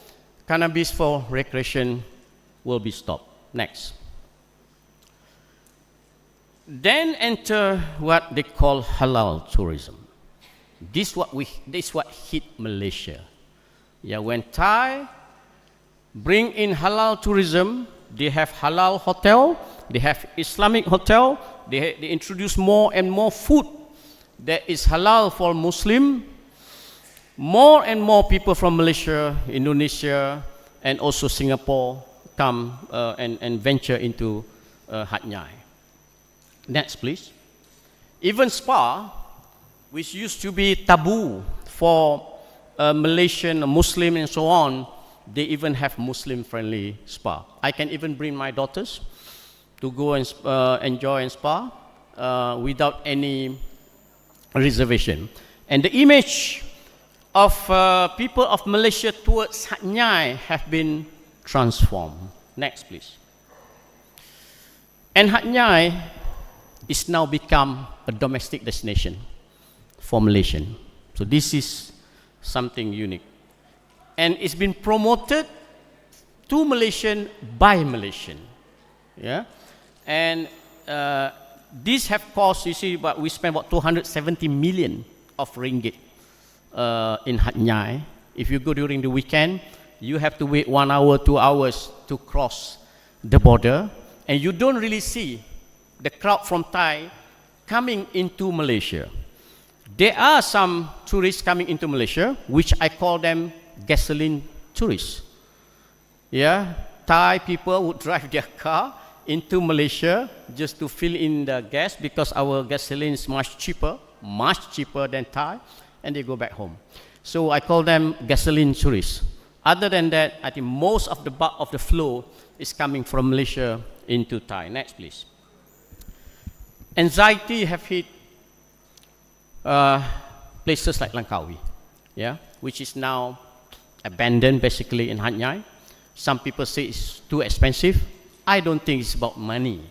cannabis for recreation will be stopped. Next. Then enter what they call halal tourism. This what hit Malaysia. When Thai bring in halal tourism, they have halal hotel, they have Islamic hotel, they introduce more and more food that is halal for Muslim. More and more people from Malaysia, Indonesia, and also Singapore come and venture into Hat Yai. Next, please. Even spa, which used to be taboo for Malaysian, Muslim, and so on, they even have Muslim-friendly spa. I can even bring my daughters to go and enjoy in spa without any reservation. And the image of people of Malaysia towards Hat Yai have been transformed. Next, please. And Hat Yai is now become a domestic destination for Malaysian. So this is something unique. And it's been promoted to Malaysian by Malaysian. Yeah? And these have cost, you see, we spend about 270 million of ringgit in Hat Yai. If you go during the weekend, you have to wait 1 hour, 2 hours to cross the border, and you don't really see the crowd from Thai coming into Malaysia. There are some tourists coming into Malaysia, which I call them gasoline tourists. Yeah, Thai people would drive their car into Malaysia just to fill in the gas because our gasoline is much cheaper than Thai, and they go back home. So I call them gasoline tourists. Other than that, I think most of the bulk of the flow is coming from Malaysia into Thai. Next, please. Anxiety have hit places like Langkawi, yeah, which is now abandoned basically in Hat Yai. Some people say it's too expensive. I don't think it's about money.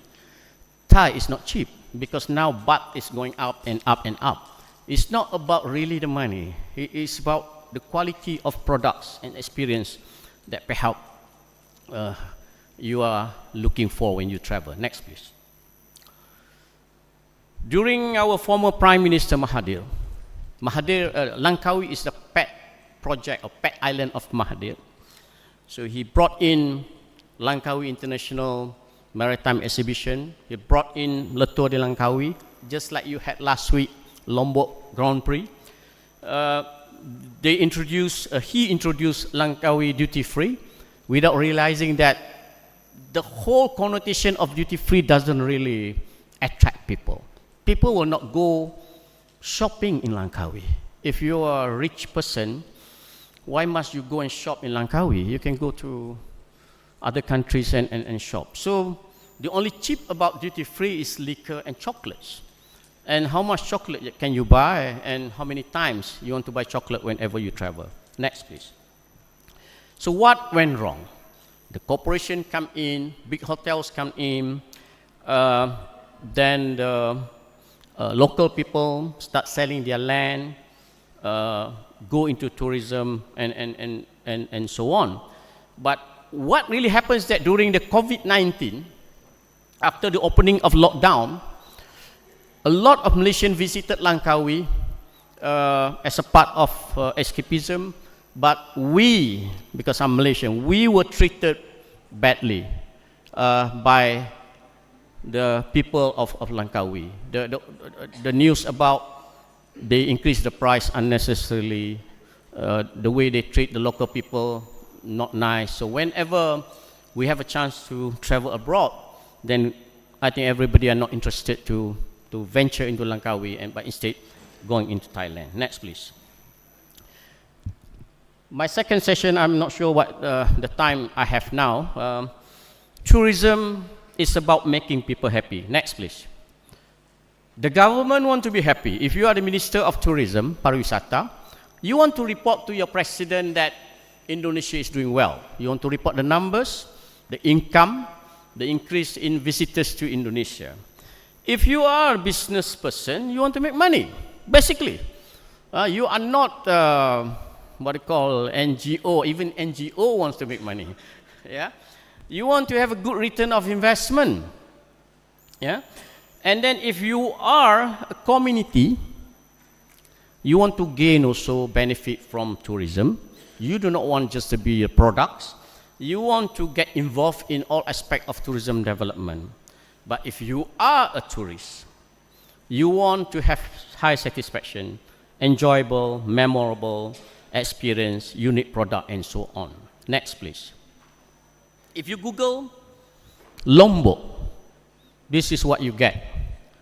Thai is not cheap because now baht is going up and up and up. It's not about really the money. It is about the quality of products and experience that perhaps you are looking for when you travel. Next, please. During our former Prime Minister Mahathir, Langkawi is the pet project or pet island of Mahathir. So he brought in Langkawi International Maritime Exhibition. He brought in Le Tour de Langkawi, just like you had last week, Lombok Grand Prix. He introduced Langkawi duty free without realizing that the whole connotation of duty free doesn't really attract people. People will not go shopping in Langkawi. If you are a rich person, why must you go and shop in Langkawi? You can go to other countries and shop. So the only cheap about duty free is liquor and chocolates. And how much chocolate can you buy, and how many times you want to buy chocolate whenever you travel. Next, please. So what went wrong? The corporation come in, big hotels come in, then the local people start selling their land, go into tourism and so on. But what really happens that during the COVID-19, after the opening of lockdown, a lot of Malaysians visited Langkawi as a part of escapism, but we, because I'm Malaysian, we were treated badly by the people of Langkawi. The news about they increase the price unnecessarily, the way they treat the local people, not nice. So whenever we have a chance to travel abroad, then I think everybody are not interested to venture into Langkawi, but instead going into Thailand. Next, please. My second session, I'm not sure what the time I have now. Tourism is about making people happy. Next, please. The government want to be happy. If you are the Minister of Tourism, Pariwisata, you want to report to your president that Indonesia is doing well. You want to report the numbers, the income, the increase in visitors to Indonesia. If you are a business person, you want to make money, basically. You are not what you call NGO. Even NGO wants to make money. Yeah, you want to have a good return of investment. Yeah, and then if you are a community, you want to gain also benefit from tourism. You do not want just to be a product. You want to get involved in all aspects of tourism development. But if you are a tourist, you want to have high satisfaction, enjoyable, memorable experience, unique product, and so on. Next, please. If you Google Lombok, this is what you get.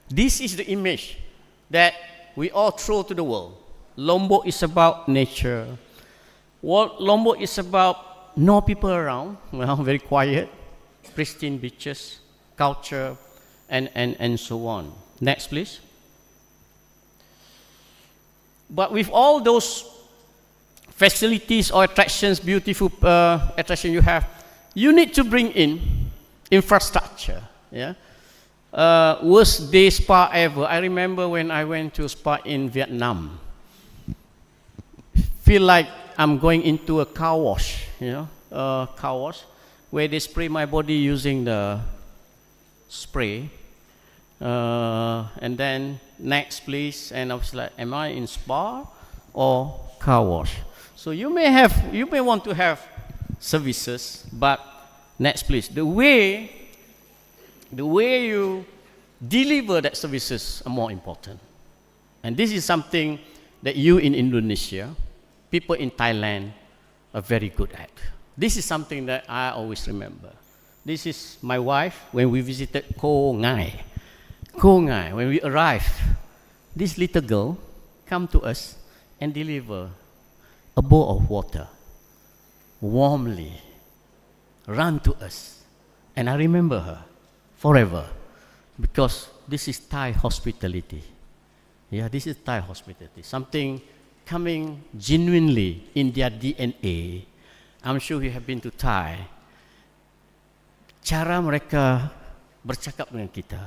This is the image that we all throw to the world. Lombok is about nature. Lombok is about no people around, well, very quiet, pristine beaches, culture, and so on. Next, please. But with all those facilities or attractions, beautiful attraction you have, you need to bring in infrastructure. Yeah. Worst day spa ever. I remember when I went to a spa in Vietnam. Feel like I'm going into a car wash, car wash, where they spray my body using the spray. And then next please, and I was like, am I in spa or car wash? So you may want to have services, but next please, the way you deliver that services are more important. And this is something that you in Indonesia, people in Thailand are very good at. This is something that I always remember. This is my wife when we visited Koh Ngai. Koh Ngai, when we arrived, this little girl come to us and deliver a bowl of water, warmly, run to us. And I remember her forever, because this is Thai hospitality. Yeah, this is Thai hospitality. Something coming genuinely in their DNA. I'm sure you have been to Thai. Cara mereka bercakap dengan kita,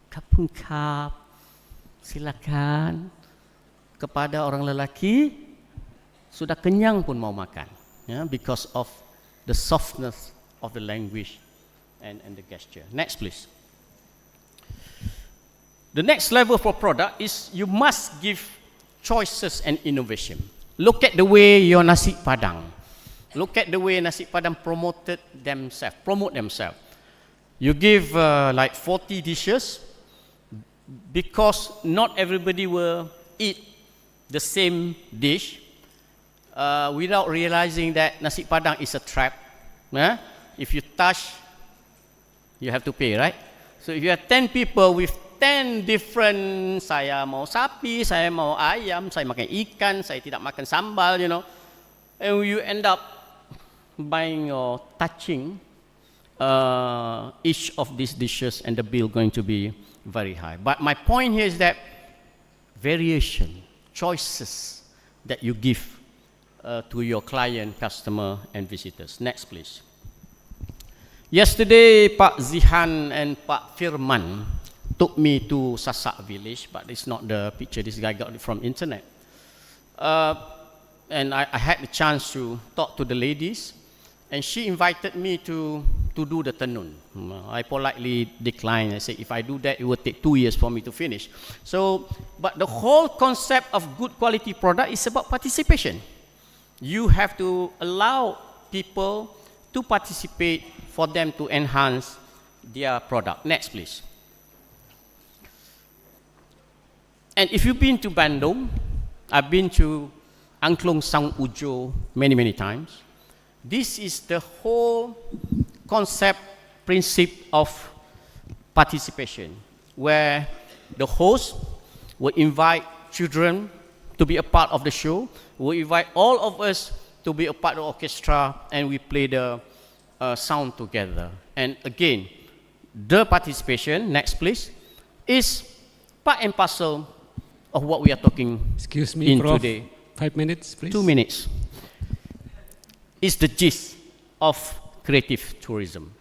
kapun kap, silakan. Kepada orang lelaki, sudah kenyang pun mau makan. Yeah, because of the softness of the language and the gesture. Next, please. The next level for product is you must give choices and innovation. Look at the way your nasi padang. Look at the way nasi padang promote themselves. You give like 40 dishes, because not everybody will eat the same dish without realizing that nasi padang is a trap. If you touch, you have to pay, right? So if you have 10 people with 10 different, saya mau sapi, saya mau ayam, saya makan ikan, saya tidak makan sambal, and you end up buying or touching each of these dishes, and the bill going to be very high. But my point here is that variation, choices that you give to your client, customer, and visitors. Next, please. Yesterday, Pak Zihan and Pak Firman took me to Sasak village, but it's not the picture. This guy got it from internet. And I had the chance to talk to the ladies, and she invited me to do the tenun. I politely declined. I said, if I do that, it will take 2 years for me to finish. So, but the whole concept of good quality product is about participation. You have to allow people to participate for them to enhance their product. Next, please. And if you've been to Bandung, I've been to Angklung Sang Ujo many times. This is the whole concept, principle of participation, where the host will invite children to be a part of the show, will invite all of us to be a part of the orchestra, and we play the sound together. And again, the participation, next please, is part and parcel of what we are talking Excuse me, in Prof. today. 5 minutes, please. 2 minutes. Is the gist of creative tourism.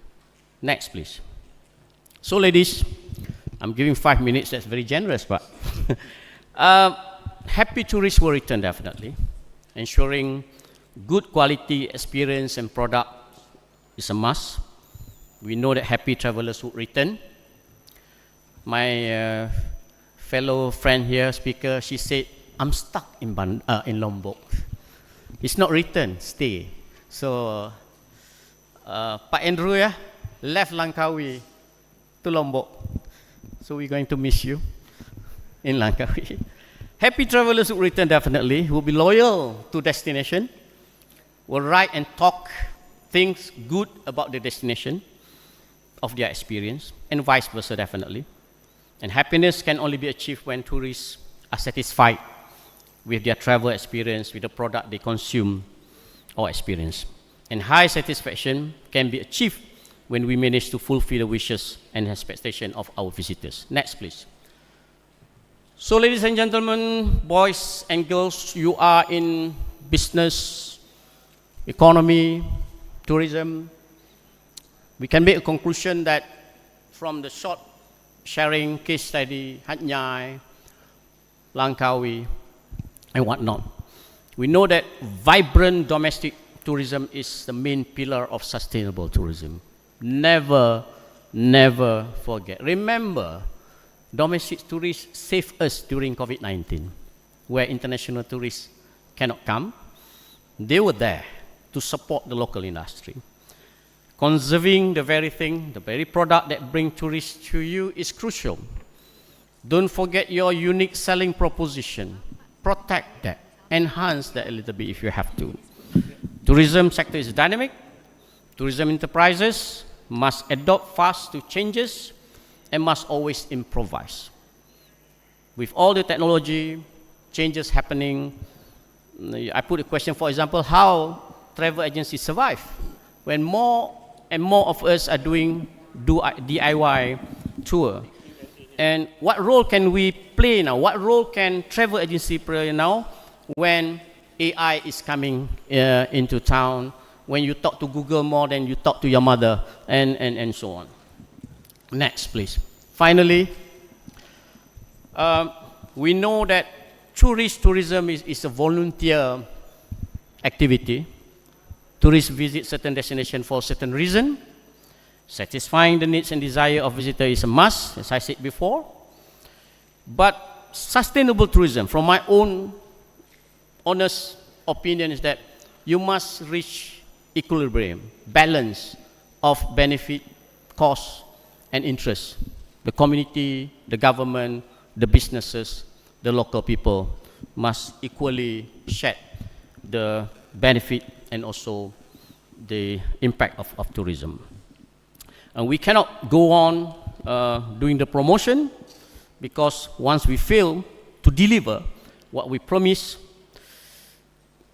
Next, please. So, ladies, I'm giving 5 minutes. That's very generous, but happy tourists will return definitely. Ensuring good quality experience and product is a must. We know that happy travelers will return. My fellow friend here, speaker, she said, I'm stuck in Lombok. It's not return, stay. So, Pak Andrew left Langkawi to Lombok. So we're going to miss you in Langkawi. Happy travelers will return definitely, will be loyal to destination, will write and talk things good about the destination of their experience, and vice versa definitely. And happiness can only be achieved when tourists are satisfied with their travel experience, with the product they consume or experience. And high satisfaction can be achieved when we manage to fulfill the wishes and expectations of our visitors. Next, please. So, ladies and gentlemen, boys and girls, you are in business, economy, tourism. We can make a conclusion that from the short sharing case study, Hat Nhai, Langkawi, and whatnot, we know that vibrant domestic tourism is the main pillar of sustainable tourism. Never, never forget. Remember, domestic tourists saved us during COVID-19, where international tourists cannot come. They were there to support the local industry. Conserving the very thing, the very product that brings tourists to you is crucial. Don't forget your unique selling proposition. Protect that. Enhance that a little bit if you have to. Tourism sector is dynamic. Tourism enterprises must adapt fast to changes and must always improvise. With all the technology, changes happening, I put a question, for example, how travel agencies survive when more and more of us are doing DIY tour. And what role can we play now? What role can travel agency play now when AI is coming into town, when you talk to Google more than you talk to your mother, and so on. Next, please. Finally, we know that tourism is a volunteer activity. Tourists visit certain destinations for a certain reason. Satisfying the needs and desire of visitors is a must, as I said before. But sustainable tourism, from my own honest opinion, is that you must reach equilibrium, balance of benefit, cost, and interest. The community, the government, the businesses, the local people must equally share the benefit and also the impact of tourism. And we cannot go on doing the promotion, because once we fail to deliver what we promise,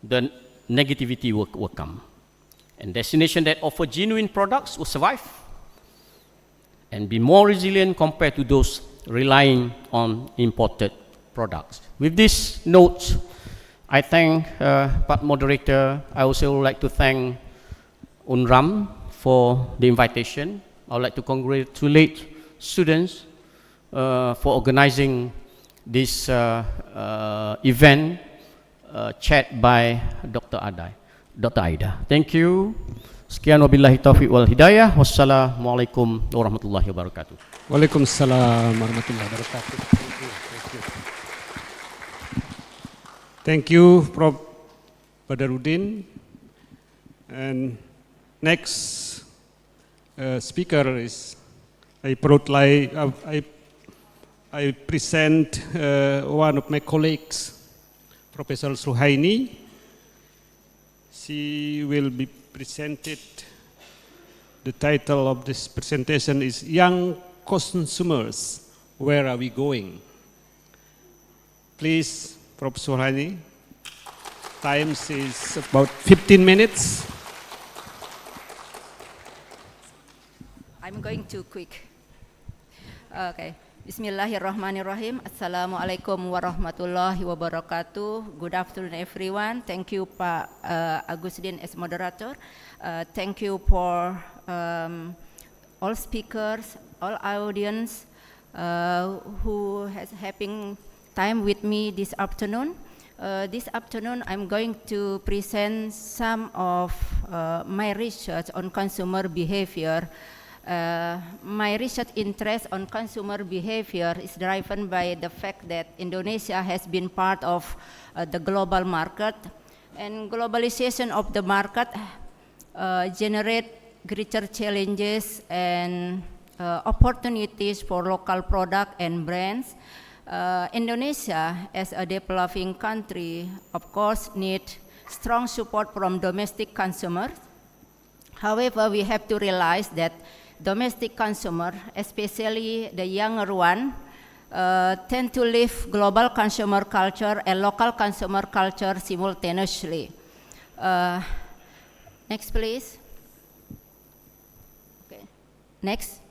the negativity will come. And destinations that offer genuine products will survive and be more resilient compared to those relying on imported products. With this note, I thank Pak Moderator. I also would like to thank UNRAM for the invitation. I would like to congratulate students for organizing this event chaired by Dr. Aida. Thank you. Sekian wabillahi taufiq wal hidayah. Wassalamualaikum warahmatullahi wabarakatuh. Waalaikumsalam warahmatullahi wabarakatuh. Thank you, Prof. Badarudin. And next speaker is, I present one of my colleagues, Professor Suhaini. She will be presented. The title of this presentation is Young Consumers, Where Are We Going? Please, Professor Suhaini. Time is about 15 minutes. I'm going too quick. Okay. Bismillahirrahmanirrahim. Assalamualaikum warahmatullahi wabarakatuh. Good afternoon, everyone. Thank you, Pak Agustin, as moderator. Thank you for all speakers, all audience who has having time with me this afternoon. This afternoon, I'm going to present some of my research on consumer behavior. My research interest on consumer behavior is driven by the fact that Indonesia has been part of the global market, and globalization of the market generate greater challenges and opportunities for local product and brands. Indonesia, as a developing country, of course, need strong support from domestic consumers. However, we have to realize that domestic consumer, especially the younger one, tend to live global consumer culture and local consumer culture simultaneously. Next, please. Okay. Next.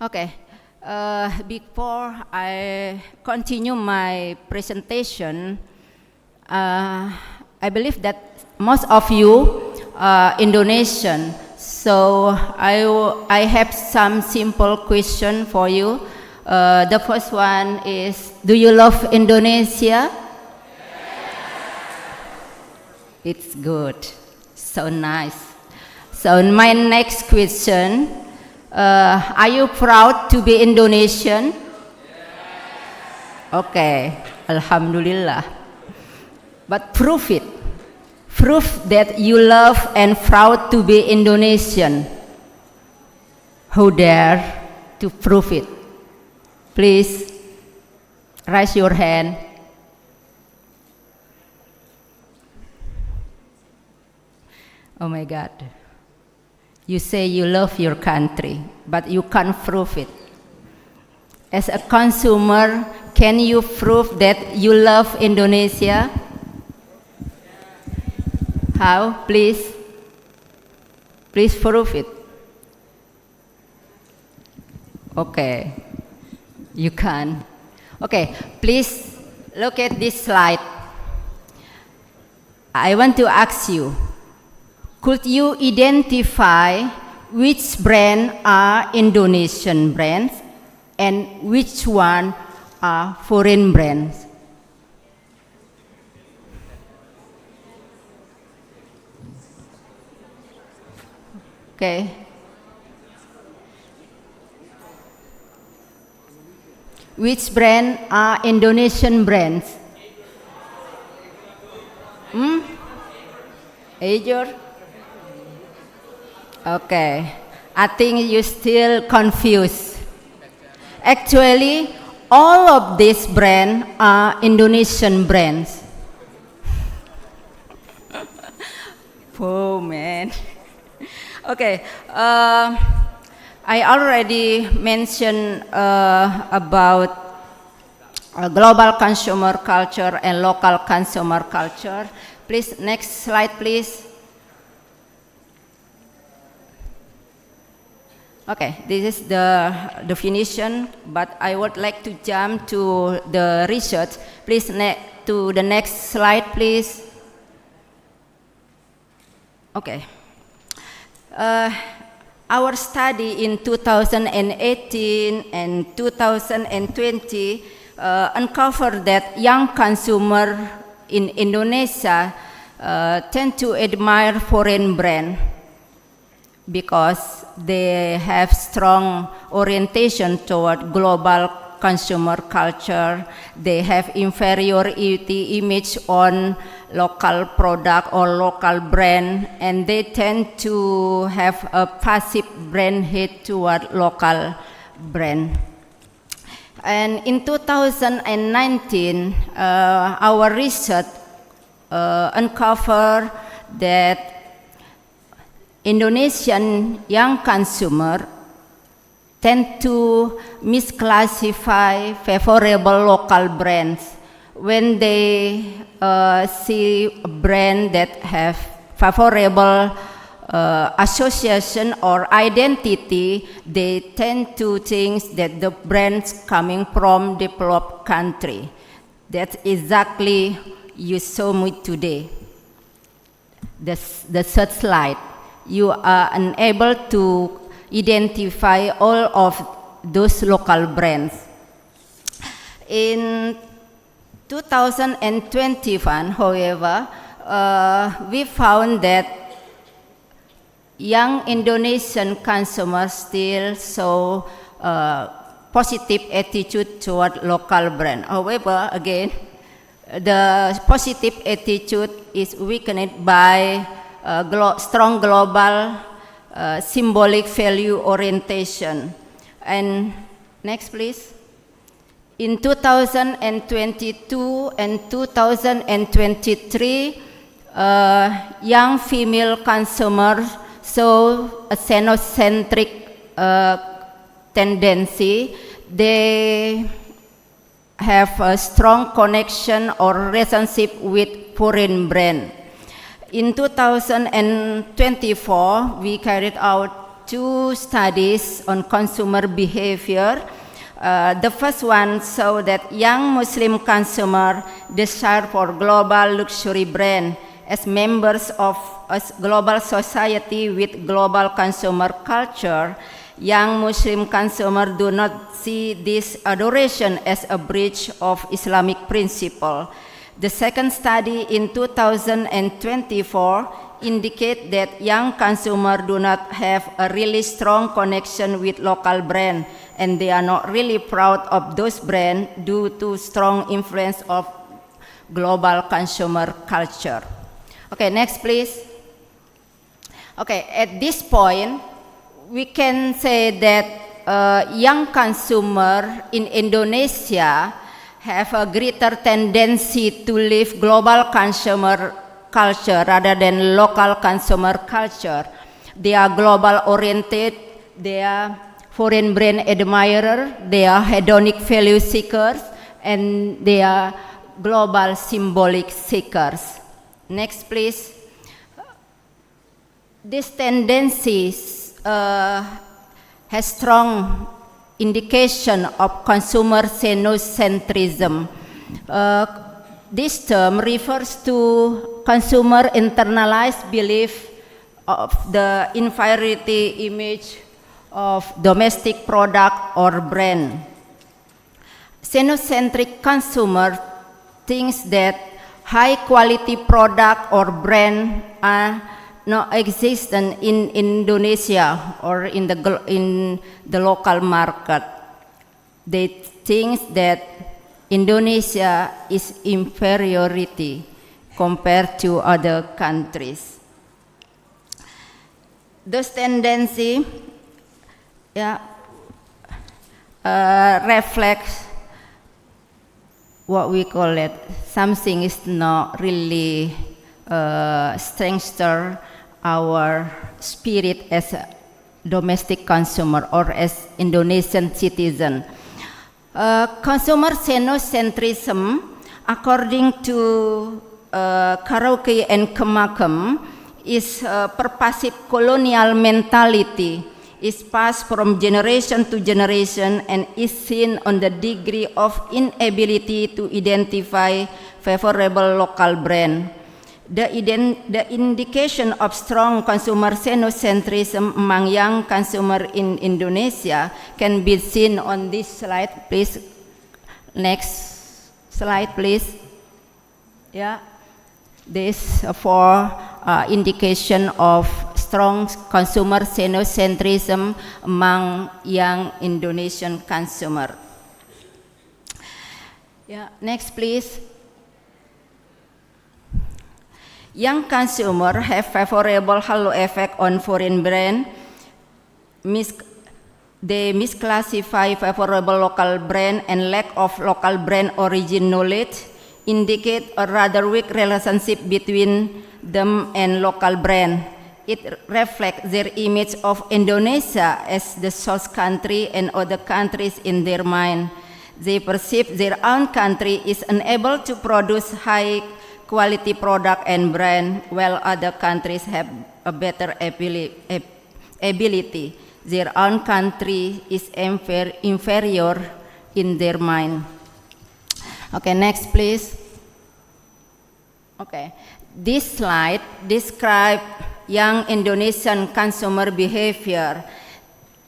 Okay. Before I continue my presentation, I believe that most of you are Indonesian. So I have some simple question for you. The first one is, do you love Indonesia? It's good. So nice. So my next question, are you proud to be Indonesian? Okay, Alhamdulillah. But prove it. Prove that you love and proud to be Indonesian. Who dare to prove it? Please raise your hand. Oh my God. You say you love your country, but you can't prove it. As a consumer, can you prove that you love Indonesia? How? Please. Please prove it. Okay. You can. Okay, please look at this slide. I want to ask you, could you identify which brand are Indonesian brands and which one are foreign brands? Okay. Which brand are Indonesian brands? Azure? Okay. I think you still confused. Actually, all of these brands are Indonesian brands. Oh man. Okay. I already mentioned about global consumer culture and local consumer culture. Please, next slide, please. Okay, this is the definition, but I would like to jump to the research. Please, to the next slide, please. Okay. Our study in 2018 and 2020 uncovered that young consumers in Indonesia tend to admire foreign brands because they have strong orientation toward global consumer culture. They have inferiority image on local product or local brand, and they tend to have a passive brand hate toward local brand. And in 2019, our research uncovered that Indonesian young consumer tend to misclassify favorable local brands. When they see a brand that have favorable association or identity, they tend to think that the brands coming from developed country. That's exactly you saw me today. The third slide. You are unable to identify all of those local brands. In 2021, however, we found that young Indonesian consumers still show positive attitude toward local brand. However, again, the positive attitude is weakened by strong global symbolic value orientation. And next, please. In 2022 and 2023, young female consumers show a xenocentric tendency. They have a strong connection or relationship with foreign brand. In 2024, we carried out 2 studies on consumer behavior. The first one show that young Muslim consumer desire for global luxury brand. As members of a global society with global consumer culture, young Muslim consumer do not see this adoration as a breach of Islamic principle. The second study in 2024 indicate that young consumer do not have a really strong connection with local brand, and they are not really proud of those brands due to strong influence of global consumer culture. Okay, next please. Okay, at this point, we can say that young consumer in Indonesia have a greater tendency to live global consumer culture rather than local consumer culture. They are global oriented, they are foreign brand admirer, they are hedonic value seekers, and they are global symbolic seekers. Next, please. These tendencies has strong indication of consumer xenocentrism. This term refers to consumer internalized belief of the inferiority image of domestic product or brand. Xenocentric consumer thinks that high quality product or brand are not existent in Indonesia or in the local market. They think that Indonesia is inferiority compared to other countries. Those tendency reflects what we call it, something is not really strengthen our spirit as a domestic consumer or as Indonesian citizen. Consumer xenocentrism, according to Karaoke and Kemakam, is pervasive colonial mentality, is passed from generation to generation and is seen on the degree of inability to identify favorable local brand. The indication of strong consumer xenocentrism among young consumer in Indonesia can be seen on this slide, please. Next slide, please. Yeah, this for indication of strong consumer xenocentrism among young Indonesian consumer. Yeah, next please. Young consumer have favorable halo effect on foreign brand. They misclassify favorable local brand and lack of local brand origin knowledge indicate a rather weak relationship between them and local brand. It reflects their image of Indonesia as the source country and other countries in their mind. They perceive their own country is unable to produce high quality product and brand, while other countries have a better ability. Their own country is inferior in their mind. Okay, next please. Okay, this slide describes young Indonesian consumer behavior.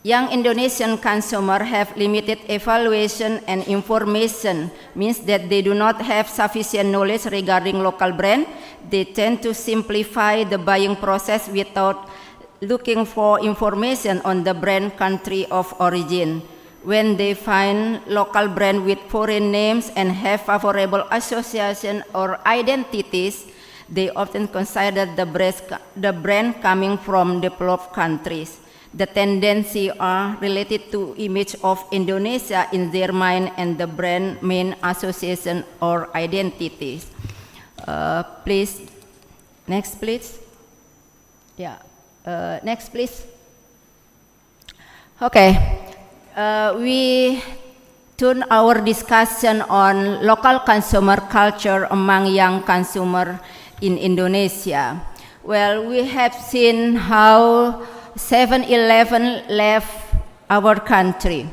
Young Indonesian consumer have limited evaluation and information, means that they do not have sufficient knowledge regarding local brand. They tend to simplify the buying process without looking for information on the brand country of origin. When they find local brand with foreign names and have favorable association or identities, they often consider the brand coming from developed countries. The tendency are related to image of Indonesia in their mind and the brand main association or identities. Please, next please. Yeah, next please. Okay, we turn our discussion on local consumer culture among young consumer in Indonesia. Well, we have seen how 7-Eleven left our country.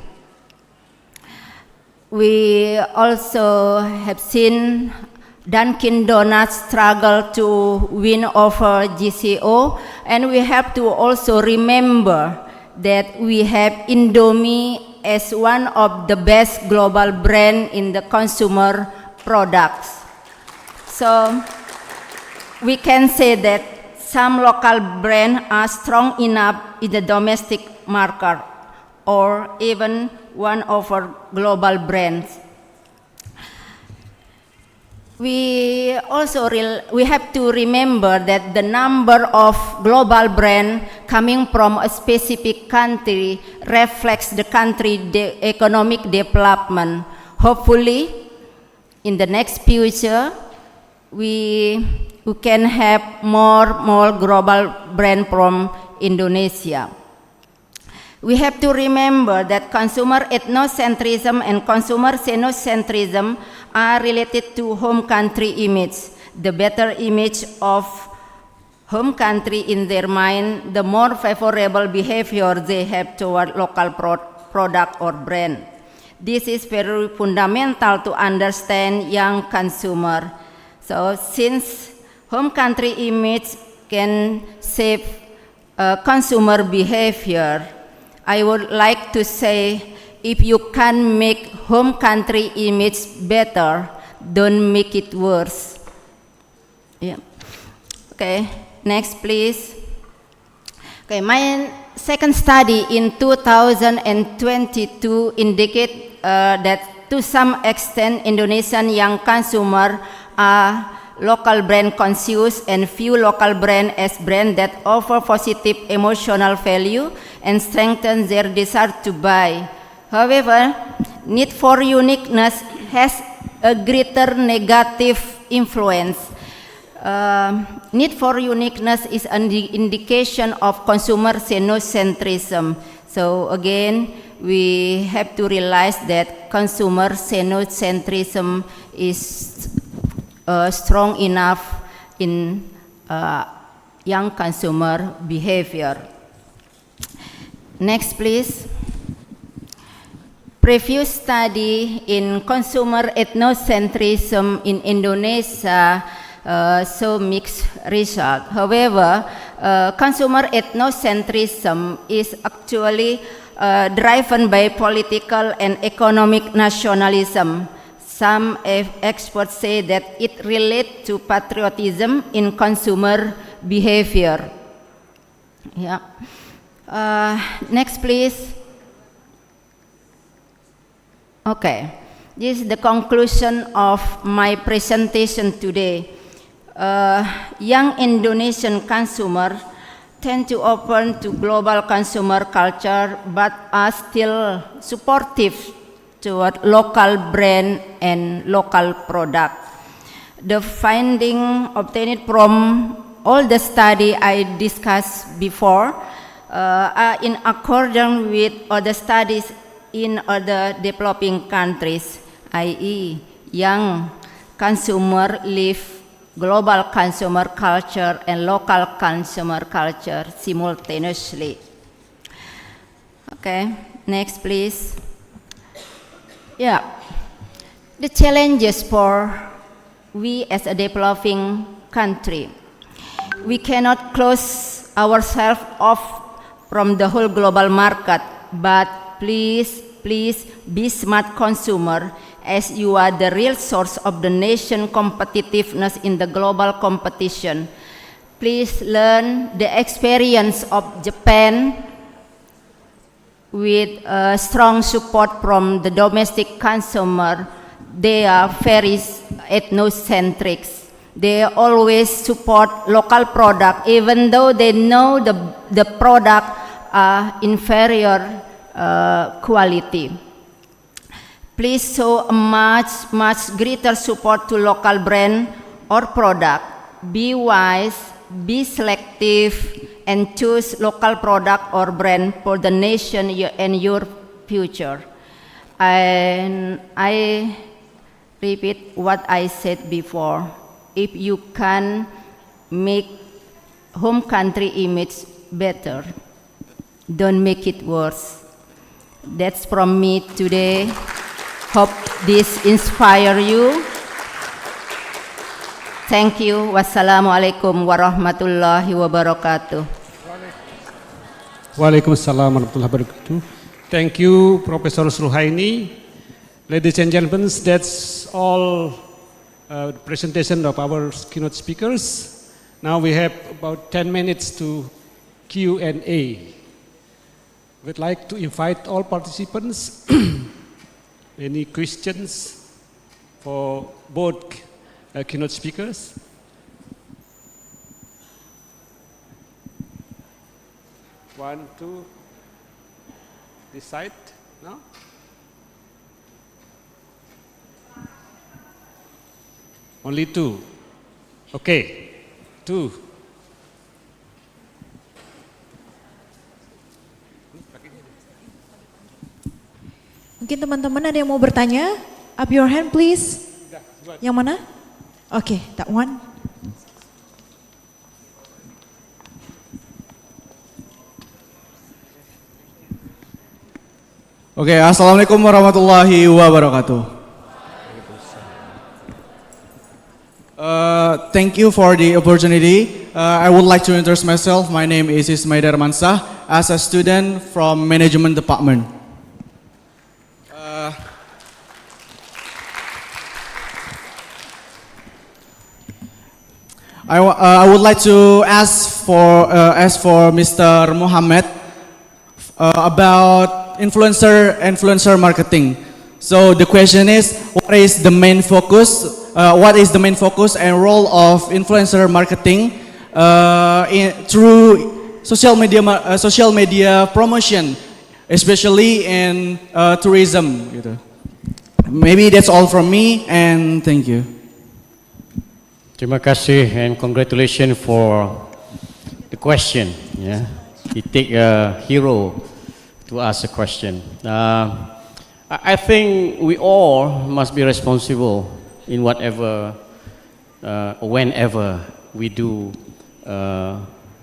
We also have seen Dunkin' Donuts struggle to win over GCO, and we have to also remember that we have Indomie as one of the best global brand in the consumer products. So we can say that some local brands are strong enough in the domestic market or even one of our global brands. We have to remember that the number of global brands coming from a specific country reflects the country economic development. Hopefully, in the next future, we can have more global brands from Indonesia. We have to remember that consumer ethnocentrism and consumer xenocentrism are related to home country image. The better image of home country in their mind, the more favorable behavior they have toward local product or brand. This is very fundamental to understand young consumer. So since home country image can shape consumer behavior, I would like to say, if you can make home country image better, don't make it worse. Yeah. Okay, next please. Okay, my second study in 2022 indicate that to some extent Indonesian young consumer are local brand conscious and view local brand as brand that offer positive emotional value and strengthen their desire to buy. However, need for uniqueness has a greater negative influence. Need for uniqueness is an indication of consumer xenocentrism. So again, we have to realize that consumer xenocentrism is strong enough in young consumer behavior. Next, please. Previous study in consumer ethnocentrism in Indonesia show mixed result. However, consumer ethnocentrism is actually driven by political and economic nationalism. Some experts say that it relates to patriotism in consumer behavior. Yeah. Next, please. Okay, this is the conclusion of my presentation today. Young Indonesian consumer tend to open to global consumer culture, but are still supportive toward local brand and local product. The finding obtained from all the study I discussed before are in accordance with other studies in other developing countries, i.e. young consumer live global consumer culture and local consumer culture simultaneously. Okay, next please. Yeah, the challenges for we as a developing country. We cannot close ourselves off from the whole global market, but please be smart consumer, as you are the real source of the nation competitiveness in the global competition. Please learn the experience of Japan with strong support from the domestic consumer. They are very ethnocentric. They always support local product, even though they know the product are inferior quality. Please show a much greater support to local brand or product. Be wise, be selective, and choose local product or brand for the nation and your future. And I repeat what I said before. If you can make home country image better, don't make it worse. That's from me today. Hope this inspire you. Thank you. Wassalamualaikum warahmatullahi wabarakatuh. Waalaikumsalam warahmatullahi wabarakatuh. Thank you, Professor Suhaini. Ladies and gentlemen, that's all presentation of our keynote speakers. Now we have about 10 minutes to Q&A. We'd like to invite all participants. Any questions for both keynote speakers? One, two, this side, no? Only two. Okay, two. Mungkin teman-teman ada yang mau bertanya? Up your hand please. Yang mana? Oke, that one. Oke, assalamualaikum warahmatullahi wabarakatuh. Thank you for the opportunity. I would like to introduce myself. My name is Mataram as a student from Management Department. I would like to ask for Mr. Muhammad about influencer marketing. So the question is, what is the main focus? What is the main focus and role of influencer marketing through social media promotion, especially in tourism? Gitu. Maybe that's all from me, and thank you. Terima kasih and congratulations for the question. Yeah, it take a hero to ask a question. I think we all must be responsible in whatever, whenever we do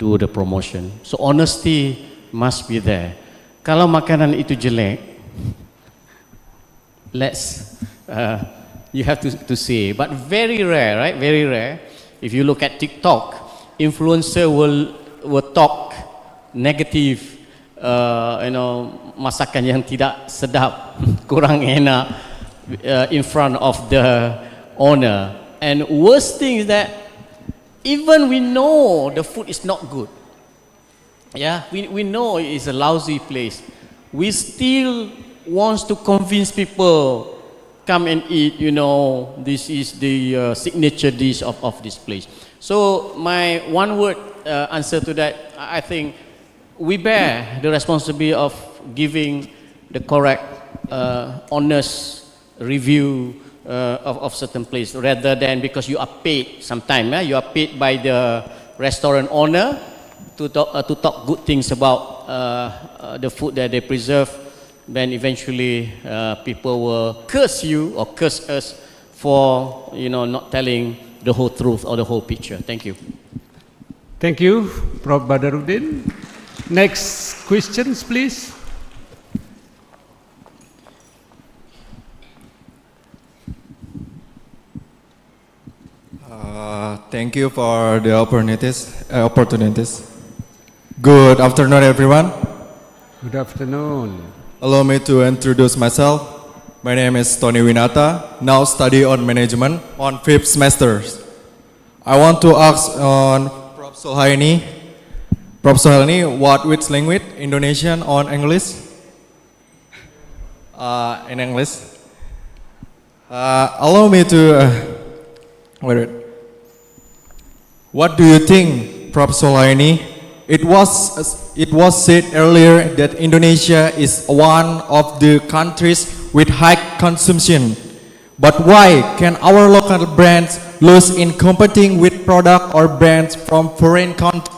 the promotion. So honesty must be there. Kalau makanan itu jelek, you have to say, but very rare, right? Very rare. If you look at TikTok, influencer will talk negative, masakan yang tidak sedap, kurang enak, in front of the owner. And worst thing is that even we know the food is not good. Yeah, we know it is a lousy place. We still want to convince people, come and eat, this is the signature dish of this place. So my one word answer to that, I think we bear the responsibility of giving the correct, honest review of certain place, rather than because you are paid sometime, you are paid by the restaurant owner to talk good things about the food that they preserve. Then eventually people will curse you or curse us for not telling the whole truth or the whole picture. Thank you. Thank you, Prof. Badaruddin. Next questions, please. Thank you for the opportunities. Good afternoon, everyone. Good afternoon. Allow me to introduce myself. My name is Tony Winata, now study on management on 5th semester. I want to ask on Prof. Suhaini, which language? Indonesian or English? In English. Allow me to, what do you think, Prof. Suhaini? It was said earlier that Indonesia is one of the countries with high consumption. But why can our local brands lose in competing with product or brands from foreign countries?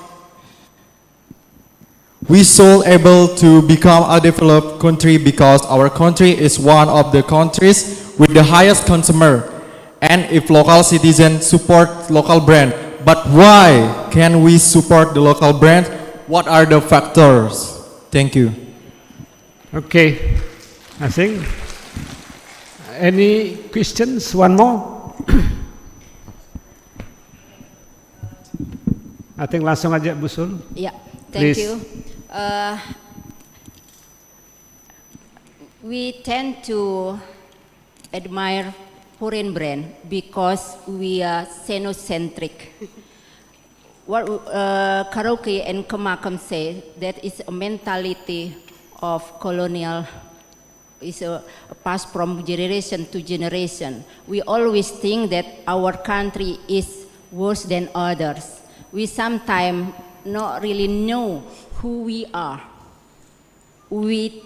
We should able to become a developed country because our country is one of the countries with the highest consumer. And if local citizens support local brand, but why can we support the local brand? What are the factors? Thank you. Okay, I think Any questions? One more? I think langsung aja Bu Sul. Yeah, thank Please. you. We tend to admire foreign brand because we are xenocentric. What Karaoke and Kemakam say, that is a mentality of colonial, is a passed from generation to generation. We always think that our country is worse than others. We sometimes not really know who we are. We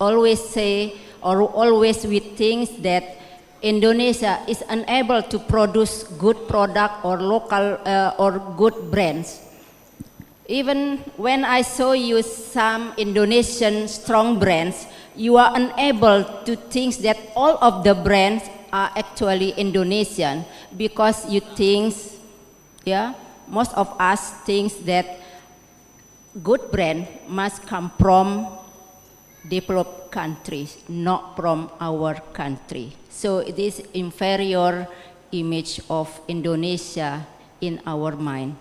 always say, or always we think that Indonesia is unable to produce good product or local or good brands. Even when I show you some Indonesian strong brands, you are unable to think that all of the brands are actually Indonesian, because you think, yeah, most of us think that good brand must come from developed countries, not from our country. So it is inferior image of Indonesia in our mind.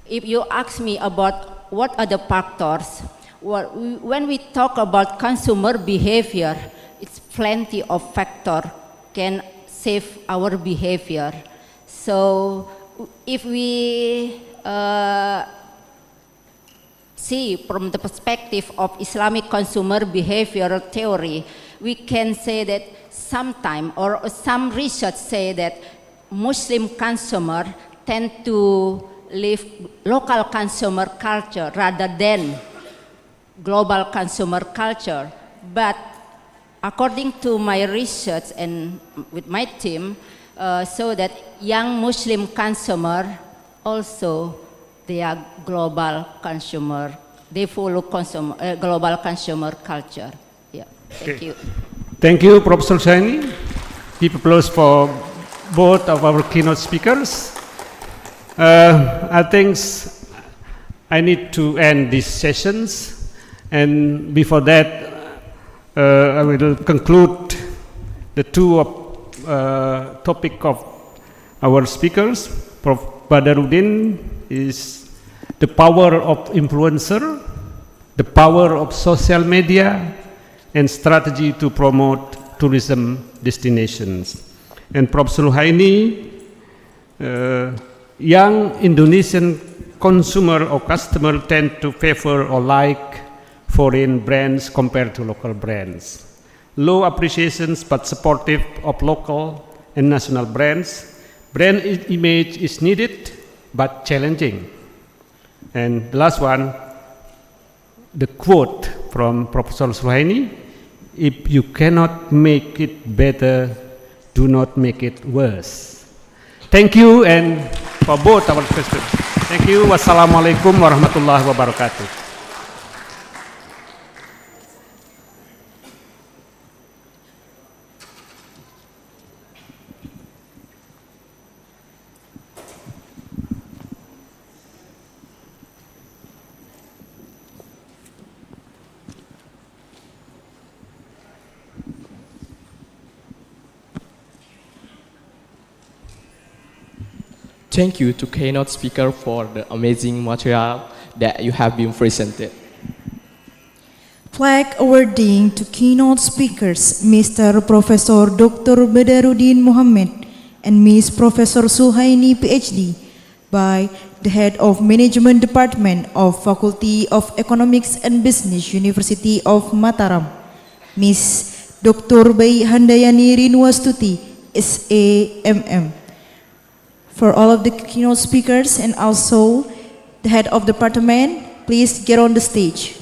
If you ask me about what are the factors, when we talk about consumer behavior, it's plenty of factors can shape our behavior. So if we see from the perspective of Islamic consumer behavioral theory, we can say that sometime, or some research say that Muslim consumer tend to live local consumer culture rather than global consumer culture. But according to my research and with my team, so that young Muslim consumer also, they are global consumer. They follow global consumer culture. Yeah. Thank you. Thank you, Professor Shani. Keep applause for both of our keynote speakers. I think I need to end these sessions, and before that, I will conclude the two topic of our speakers. Prof. Badaruddin is the power of influencer, the power of social media, and strategy to promote tourism destinations. And Prof. Sulhaini, young Indonesian consumer or customer tend to favor or like foreign brands compared to local brands. Low appreciations but supportive of local and national brands. Brand image is needed but challenging. And the last one, the quote from Professor Sulhaini: if you cannot make it better, do not make it worse. Thank you, and for both our questions. Thank you. Wassalamualaikum warahmatullahi wabarakatuh. Thank you to keynote speaker for the amazing material that you have been presented. Flag awarding to keynote speakers Mr. Professor Dr. Badaruddin Muhammad and Ms. Professor Sulhaini PhD by the Head of Management Department of Faculty of Economics and Business, University of Mataram, Ms. Dr. Bayi Handayani Rinwastuti, SAMM. For all of the keynote speakers and also the head of department, please get on the stage.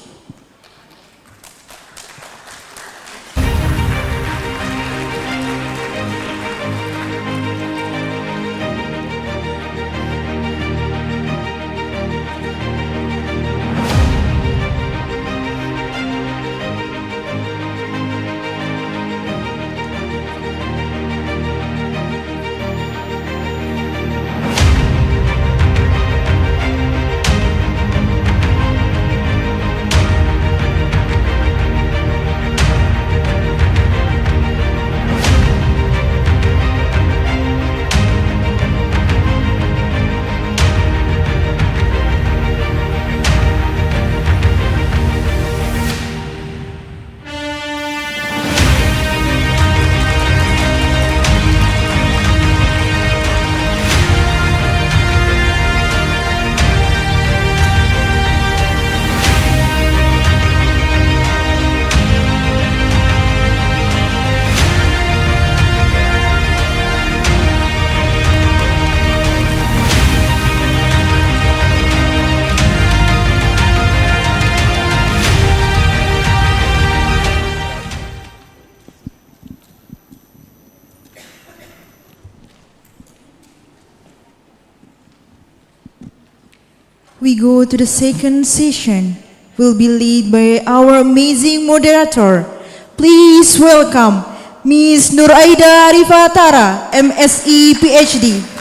We go to the second session. Will be led by our amazing moderator. Please welcome Miss Nuraida Rifatara, MSc PhD.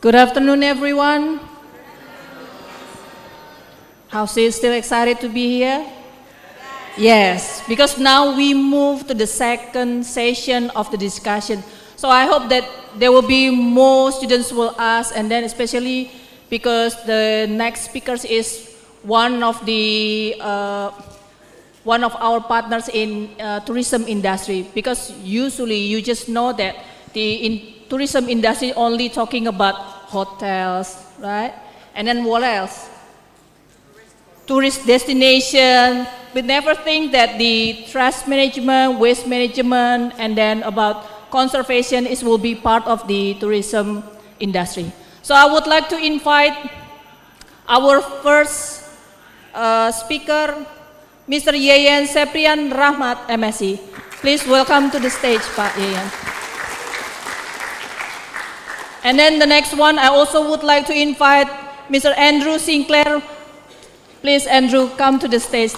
Good afternoon, everyone. How's it? Still excited to be here? Yes, because now we move to the second session of the discussion. So I hope that there will be more students who will ask, and then especially because the next speakers is one of our partners in tourism industry. Because usually you just know that the tourism industry only talking about hotels, right? And then what else? Tourist destination. We never think that the trash management, waste management, and then about conservation will be part of the tourism industry. So I would like to invite our first speaker, Mr. Yeyen Seprian Rahmat, MSc. Please welcome to the stage, Pak Yeyen. And then the next one, I also would like to invite Mr. Andrew Sinclair. Please, Andrew, come to the stage.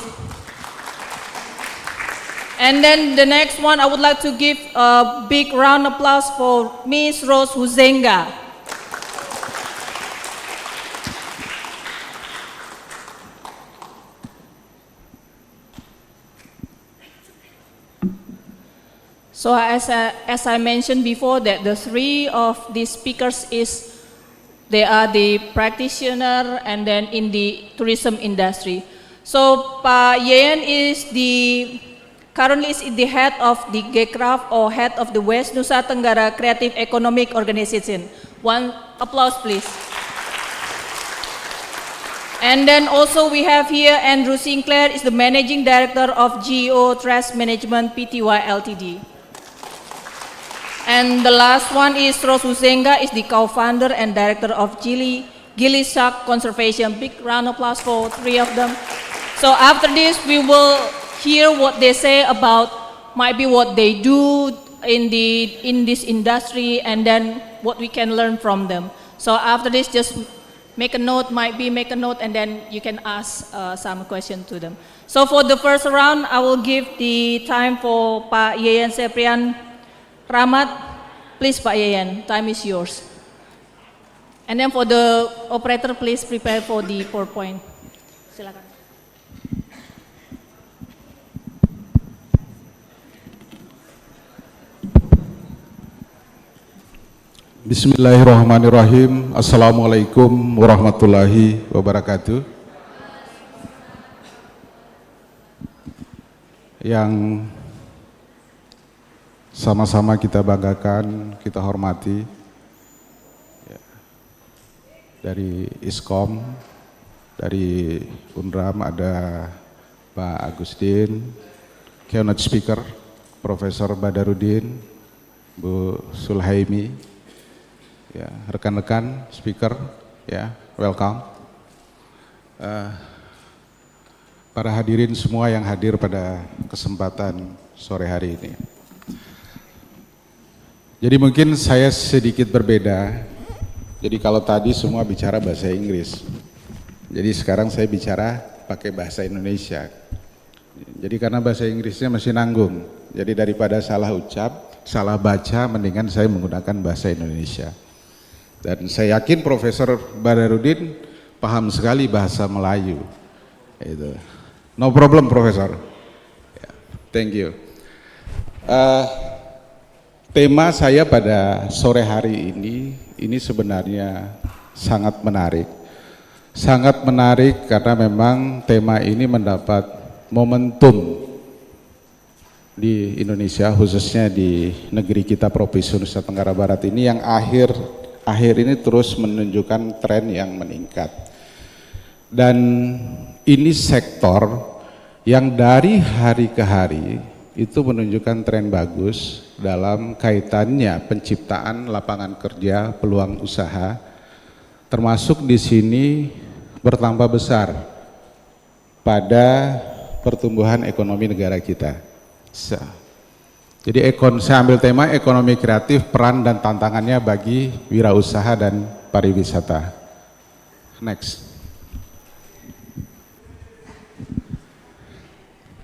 And then the next one, I would like to give a big round of applause for Miss Rose Huzenga. So as I mentioned before, that the three of these speakers they are the practitioner and then in the tourism industry. So Pak Yeyen is currently the head of the GECRAF, or head of the West Nusa Tenggara Creative Economic Organization. One applause, please. And then also we have here Andrew Sinclair is the managing director of GEO Trash Management Pty Ltd. And the last one is Rose Huzenga, is the co-founder and director of Gili Shark Conservation. Big round of applause for three of them. So after this, we will hear what they say about might be what they do in this industry, and then what we can learn from them. So after this, just make a note, and then you can ask some question to them. So for the first round, I will give the time for Pak Yeyen Seprian Rahmat. Please, Pak Yeyen, time is yours. And then for the operator, please prepare for the PowerPoint. Silakan. Bismillahirrahmanirrahim. Assalamualaikum warahmatullahi wabarakatuh. Yang sama-sama kita banggakan, kita hormati, ya, dari Iscom, dari Unram ada Pak Agustin, keynote speaker Profesor Badarudin, Bu Sulhaimi, ya, rekan-rekan speaker, ya, welcome. Para hadirin semua yang hadir pada kesempatan sore hari ini. Jadi mungkin saya sedikit berbeda. Jadi kalau tadi semua bicara bahasa Inggris, jadi sekarang saya bicara pakai bahasa Indonesia. Jadi karena bahasa Inggrisnya masih nanggung, jadi daripada salah ucap, salah baca, mendingan saya menggunakan bahasa Indonesia. Dan saya yakin Profesor Badarudin paham sekali bahasa Melayu. Itu. No problem, Profesor. Thank you. Tema saya pada sore hari ini sebenarnya sangat menarik. Sangat menarik karena memang tema ini mendapat momentum di Indonesia, khususnya di negeri kita Provinsi Nusa Tenggara Barat ini, yang akhir ini terus menunjukkan tren yang meningkat. Dan ini sektor yang dari hari ke hari itu menunjukkan tren bagus dalam kaitannya penciptaan lapangan kerja, peluang usaha, termasuk di sini bertambah besar pada pertumbuhan ekonomi negara kita. Jadi saya ambil tema ekonomi kreatif, peran dan tantangannya bagi wirausaha dan pariwisata. Next.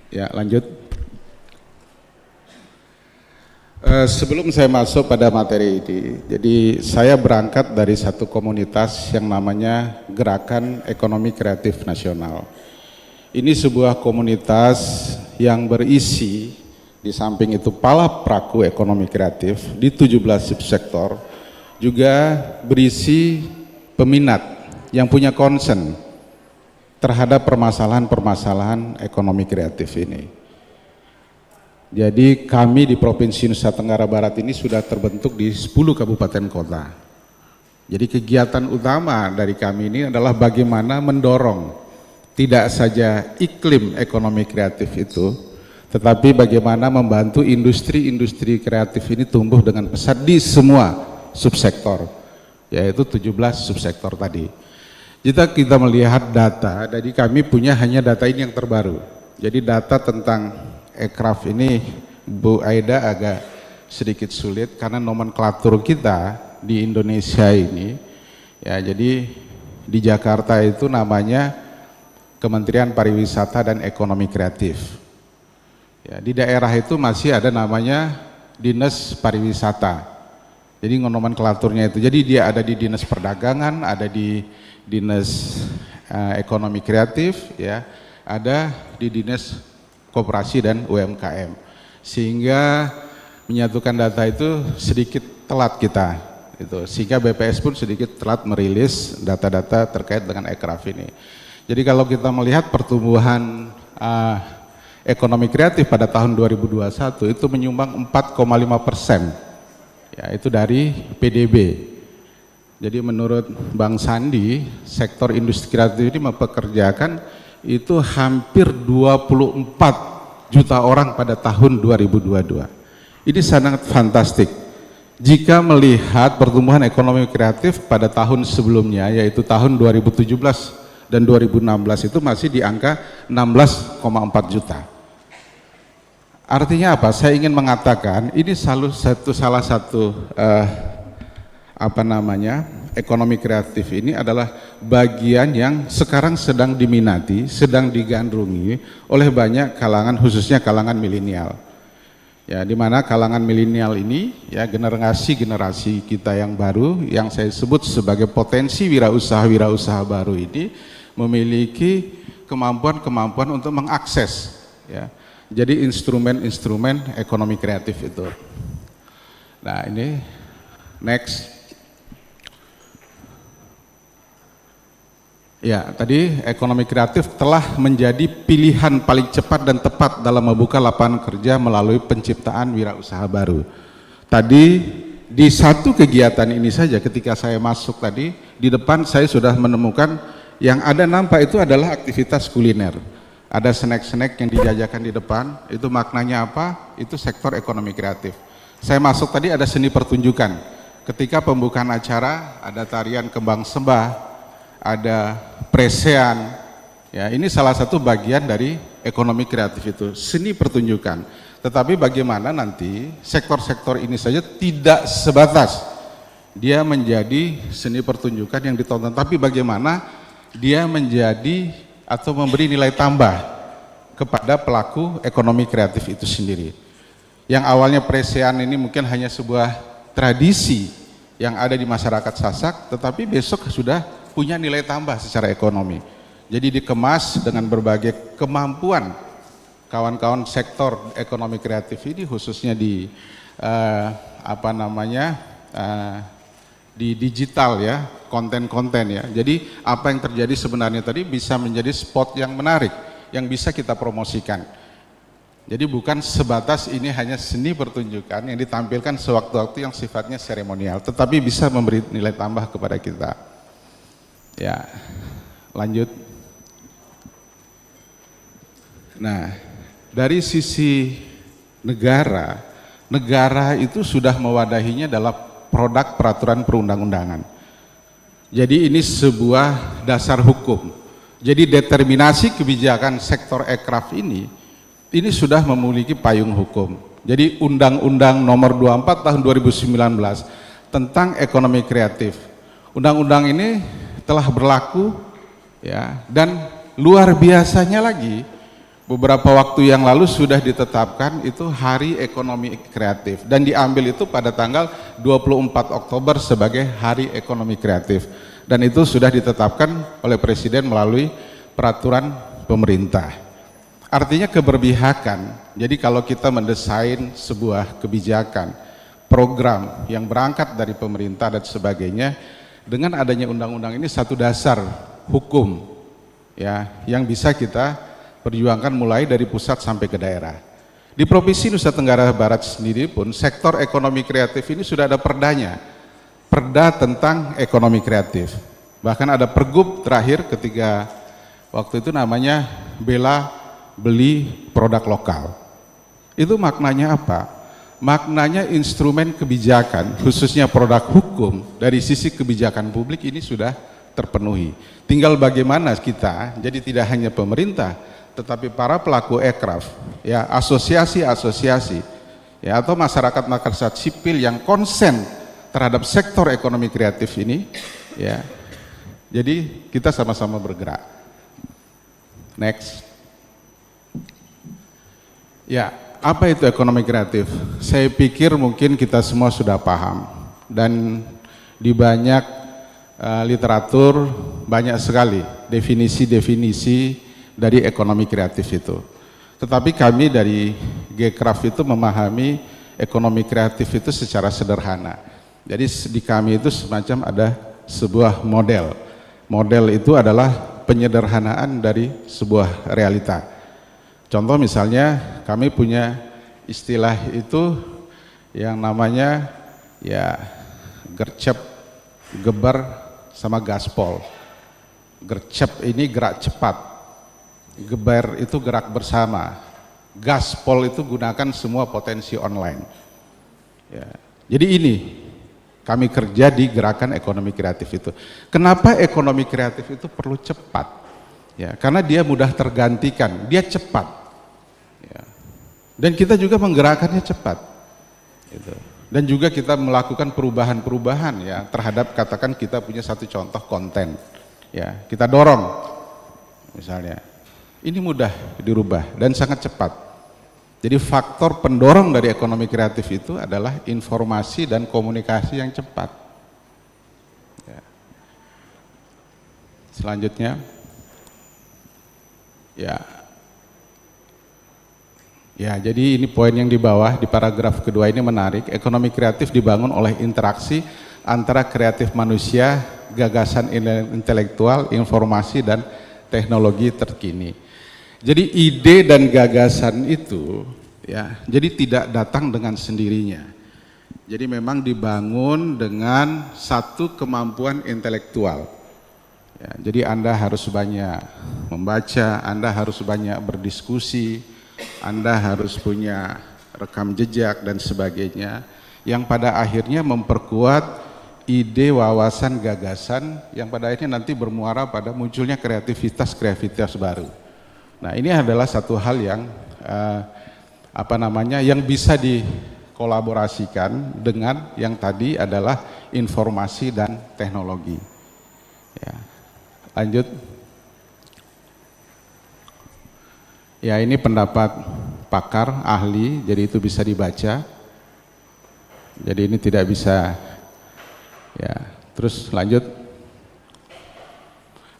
Ya, lanjut. Sebelum saya masuk pada materi ini, jadi saya berangkat dari satu komunitas yang namanya Gerakan Ekonomi Kreatif Nasional. Ini sebuah komunitas yang berisi di samping itu palapraku ekonomi kreatif di 17 subsektor, juga berisi peminat yang punya concern terhadap permasalahan-permasalahan ekonomi kreatif ini. Jadi kami di Provinsi Nusa Tenggara Barat ini sudah terbentuk di 10 kabupaten kota. Jadi kegiatan utama dari kami ini adalah bagaimana mendorong tidak saja iklim ekonomi kreatif itu, tetapi bagaimana membantu industri-industri kreatif ini tumbuh dengan pesat di semua subsektor, yaitu 17 subsektor tadi. Jika kita melihat data, jadi kami punya hanya data ini yang terbaru. Jadi data tentang aircraft ini, Bu Aida, agak sedikit sulit karena nomenklatur kita di Indonesia ini, ya jadi di Jakarta itu namanya Kementerian Pariwisata dan Ekonomi Kreatif. Ya, di daerah itu masih ada namanya Dinas Pariwisata. Jadi nomenklaturnya itu. Jadi dia ada di Dinas Perdagangan, ada di Dinas Ekonomi Kreatif, ya, ada di Dinas Koperasi dan UMKM. Sehingga menyatukan data itu sedikit telat kita. Itu. Sehingga BPS pun sedikit telat merilis data-data terkait dengan aircraft ini. Jadi kalau kita melihat pertumbuhan ekonomi kreatif pada tahun 2021 itu menyumbang 4,5%, ya itu dari PDB. Jadi menurut Bang Sandi, sektor industri kreatif ini mempekerjakan itu hampir 24 juta orang pada tahun 2022. Ini sangat fantastik. Jika melihat pertumbuhan ekonomi kreatif pada tahun sebelumnya, yaitu tahun 2017 dan 2016 itu masih di angka 16,4 juta. Artinya apa? Saya ingin mengatakan ini salah satu ekonomi kreatif ini adalah bagian yang sekarang sedang diminati, sedang digandrungi oleh banyak kalangan, khususnya kalangan milenial. Ya, di mana kalangan milenial ini, ya generasi kita yang baru, yang saya sebut sebagai potensi wirausaha baru ini, memiliki kemampuan untuk mengakses, ya. Jadi instrumen ekonomi kreatif itu. Nah ini next. Ya, tadi ekonomi kreatif telah menjadi pilihan paling cepat dan tepat dalam membuka lapangan kerja melalui penciptaan wirausaha baru. Tadi di satu kegiatan ini saja ketika saya masuk tadi, di depan saya sudah menemukan yang ada nampak itu adalah aktivitas kuliner. Ada snack-snack yang dijajakan di depan, itu maknanya apa? Itu sektor ekonomi kreatif. Saya masuk tadi ada seni pertunjukan. Ketika pembukaan acara, ada tarian kembang sembah, ada presean. Ya, ini salah satu bagian dari ekonomi kreatif itu, seni pertunjukan. Tetapi bagaimana nanti sektor-sektor ini saja tidak sebatas dia menjadi seni pertunjukan yang ditonton, tapi bagaimana dia menjadi atau memberi nilai tambah kepada pelaku ekonomi kreatif itu sendiri. Yang awalnya presean ini mungkin hanya sebuah tradisi yang ada di masyarakat Sasak, tetapi besok sudah punya nilai tambah secara ekonomi. Jadi dikemas dengan berbagai kemampuan kawan-kawan sektor ekonomi kreatif ini, khususnya di di digital, ya, konten-konten, ya. Jadi apa yang terjadi sebenarnya tadi bisa menjadi spot yang menarik yang bisa kita promosikan. Jadi bukan sebatas ini hanya seni pertunjukan yang ditampilkan sewaktu-waktu yang sifatnya seremonial, tetapi bisa memberi nilai tambah kepada kita. Ya, lanjut. Nah, dari sisi negara itu sudah mewadahinya dalam produk peraturan perundang-undangan. Jadi ini sebuah dasar hukum. Jadi determinasi kebijakan sektor aircraft ini sudah memiliki payung hukum. Jadi Undang-Undang Nomor 24 Tahun 2019 tentang ekonomi kreatif. Undang-undang ini telah berlaku ya, dan luar biasanya lagi beberapa waktu yang lalu sudah ditetapkan itu Hari Ekonomi Kreatif dan diambil itu pada tanggal 24 Oktober sebagai Hari Ekonomi Kreatif, dan itu sudah ditetapkan oleh Presiden melalui peraturan pemerintah. Artinya keberpihakan. Jadi kalau kita mendesain sebuah kebijakan, program yang berangkat dari pemerintah dan sebagainya, dengan adanya undang-undang ini satu dasar hukum ya yang bisa kita perjuangkan mulai dari pusat sampai ke daerah. Di Provinsi Nusa Tenggara Barat sendiri pun sektor ekonomi kreatif ini sudah ada perdanya, perda tentang ekonomi kreatif. Bahkan ada pergub terakhir ketika waktu itu namanya bela beli produk lokal. Itu maknanya apa? Maknanya instrumen kebijakan, khususnya produk hukum dari sisi kebijakan publik ini sudah terpenuhi. Tinggal bagaimana kita, jadi tidak hanya pemerintah, tetapi para pelaku aircraft, ya asosiasi-asosiasi, ya atau masyarakat sipil yang konsen terhadap sektor ekonomi kreatif ini, ya. Jadi kita sama-sama bergerak. Next. Ya. Apa itu ekonomi kreatif? Saya pikir mungkin kita semua sudah paham, dan di banyak literatur banyak sekali definisi-definisi dari ekonomi kreatif itu. Tetapi kami dari G-Craft itu memahami ekonomi kreatif itu secara sederhana. Jadi di kami itu semacam ada sebuah model. Model itu adalah penyederhanaan dari sebuah realita. Contoh misalnya kami punya istilah itu yang namanya ya gercep, geber, sama gaspol. Gercep ini gerak cepat, geber itu gerak bersama, gaspol itu gunakan semua potensi online. Ya. Jadi ini kami kerja di gerakan ekonomi kreatif itu. Kenapa ekonomi kreatif itu perlu cepat? Ya, karena dia mudah tergantikan, dia cepat. Ya. Dan kita juga menggerakkannya cepat. Gitu. Dan juga kita melakukan perubahan-perubahan ya terhadap, katakan kita punya satu contoh konten. Ya, kita dorong misalnya. Ini mudah dirubah dan sangat cepat. Jadi faktor pendorong dari ekonomi kreatif itu adalah informasi dan komunikasi yang cepat. Ya. Selanjutnya, ya, jadi ini poin yang di bawah di paragraf kedua ini menarik. Ekonomi kreatif dibangun oleh interaksi antara kreatif manusia, gagasan intelektual, informasi dan teknologi terkini. Jadi ide dan gagasan itu ya, jadi tidak datang dengan sendirinya. Jadi memang dibangun dengan satu kemampuan intelektual. Ya, jadi Anda harus banyak membaca, Anda harus banyak berdiskusi, Anda harus punya rekam jejak dan sebagainya, yang pada akhirnya memperkuat ide, wawasan, gagasan, yang pada akhirnya nanti bermuara pada munculnya kreativitas baru. Nah, ini adalah satu hal yang yang bisa dikolaborasikan dengan yang tadi adalah informasi dan teknologi. Ya. Lanjut. Ya, ini pendapat pakar, ahli, jadi itu bisa dibaca. Jadi ini tidak bisa, ya. Terus lanjut.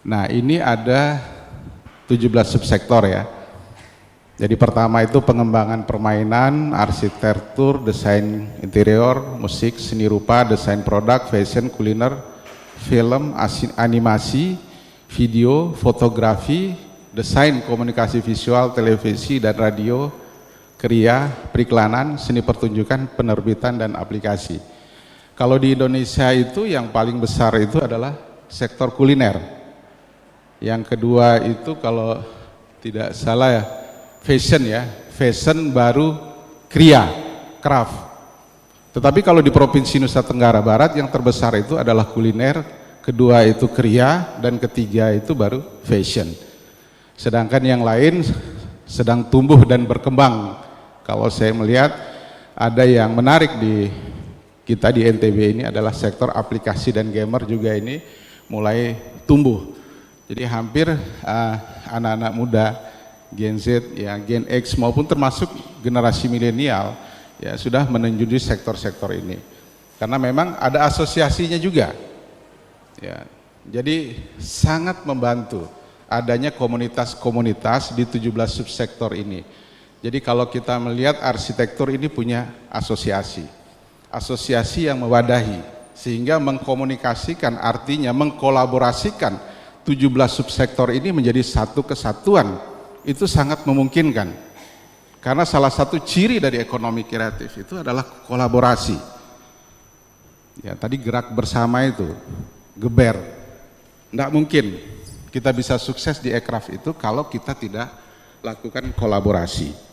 Nah, ini ada 17 subsektor ya. Jadi pertama itu pengembangan permainan, arsitektur, desain interior, musik, seni rupa, desain produk, fashion, kuliner, film, animasi, video, fotografi, desain komunikasi visual, televisi dan radio, kriya, periklanan, seni pertunjukan, penerbitan dan aplikasi. Kalau di Indonesia itu yang paling besar itu adalah sektor kuliner. Yang kedua itu kalau tidak salah ya, fashion baru kriya, craft. Tetapi kalau di Provinsi Nusa Tenggara Barat yang terbesar itu adalah kuliner, kedua itu kriya, dan ketiga itu baru fashion. Sedangkan yang lain sedang tumbuh dan berkembang. Kalau saya melihat ada yang menarik di kita di NTB ini adalah sektor aplikasi dan gamer juga ini mulai tumbuh. Jadi hampir anak-anak muda Gen Z, ya Gen X maupun termasuk generasi milenial ya sudah menunjuki sektor-sektor ini. Karena memang ada asosiasinya juga. Ya. Jadi sangat membantu adanya komunitas-komunitas di 17 subsektor ini. Jadi kalau kita melihat arsitektur ini punya asosiasi. Asosiasi yang mewadahi sehingga mengkomunikasikan, artinya mengkolaborasikan 17 subsektor ini menjadi satu kesatuan, itu sangat memungkinkan. Karena salah satu ciri dari ekonomi kreatif itu adalah kolaborasi. Ya, tadi gerak bersama itu, geber. Tidak mungkin kita bisa sukses di ekraf itu kalau kita tidak lakukan kolaborasi.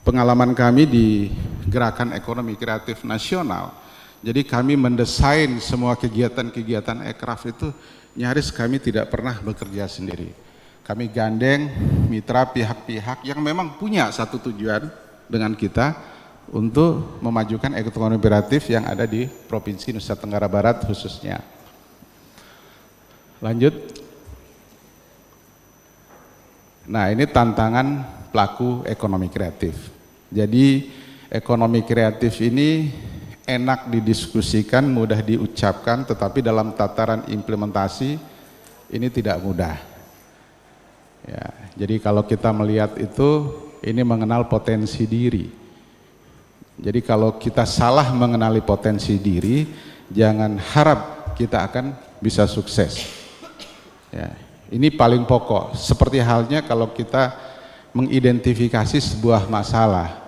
Pengalaman kami di Gerakan Ekonomi Kreatif Nasional, jadi kami mendesain semua kegiatan-kegiatan ekraf itu nyaris kami tidak pernah bekerja sendiri. Kami gandeng mitra pihak-pihak yang memang punya satu tujuan dengan kita untuk memajukan ekonomi kreatif yang ada di Provinsi Nusa Tenggara Barat khususnya. Lanjut. Nah, ini tantangan pelaku ekonomi kreatif. Jadi ekonomi kreatif ini enak didiskusikan, mudah diucapkan, tetapi dalam tataran implementasi ini tidak mudah. Ya, jadi kalau kita melihat itu, ini mengenal potensi diri. Jadi kalau kita salah mengenali potensi diri, jangan harap kita akan bisa sukses. Ya, ini paling pokok. Seperti halnya kalau kita mengidentifikasi sebuah masalah.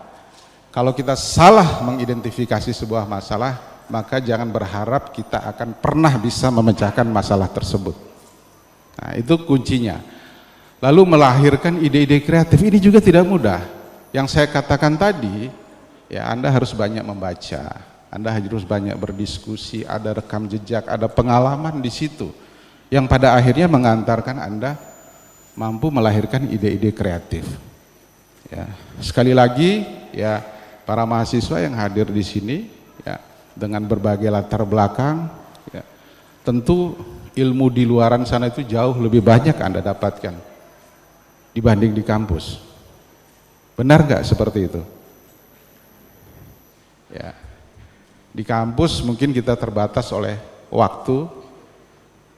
Kalau kita salah mengidentifikasi sebuah masalah, maka jangan berharap kita akan pernah bisa memecahkan masalah tersebut. Nah, itu kuncinya. Lalu melahirkan ide-ide kreatif ini juga tidak mudah. Yang saya katakan tadi, ya Anda harus banyak membaca, Anda harus banyak berdiskusi, ada rekam jejak, ada pengalaman di situ, yang pada akhirnya mengantarkan Anda mampu melahirkan ide-ide kreatif. Ya, sekali lagi, ya. Para mahasiswa yang hadir di sini ya, dengan berbagai latar belakang ya, tentu ilmu di luaran sana itu jauh lebih banyak Anda dapatkan dibanding di kampus. Benar nggak seperti itu? Ya. Di kampus mungkin kita terbatas oleh waktu,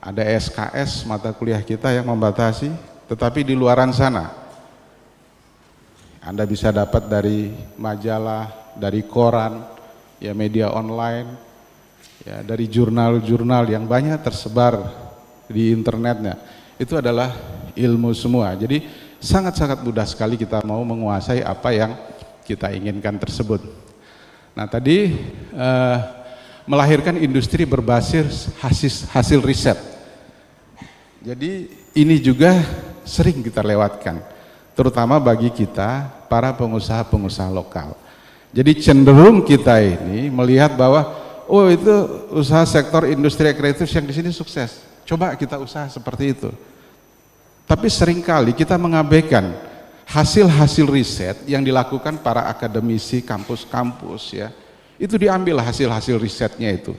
ada SKS mata kuliah kita yang membatasi, tetapi di luaran sana Anda bisa dapat dari majalah, dari koran, ya media online, ya dari jurnal-jurnal yang banyak tersebar di internetnya. Itu adalah ilmu semua. Jadi sangat-sangat mudah sekali kita mau menguasai apa yang kita inginkan tersebut. Nah tadi melahirkan industri berbasis hasil riset. Jadi ini juga sering kita lewatkan, terutama bagi kita para pengusaha-pengusaha lokal. Jadi cenderung kita ini melihat bahwa oh itu usaha sektor industri kreatif yang di sini sukses. Coba kita usaha seperti itu. Tapi seringkali kita mengabaikan hasil-hasil riset yang dilakukan para akademisi kampus-kampus ya. Itu diambil hasil-hasil risetnya itu.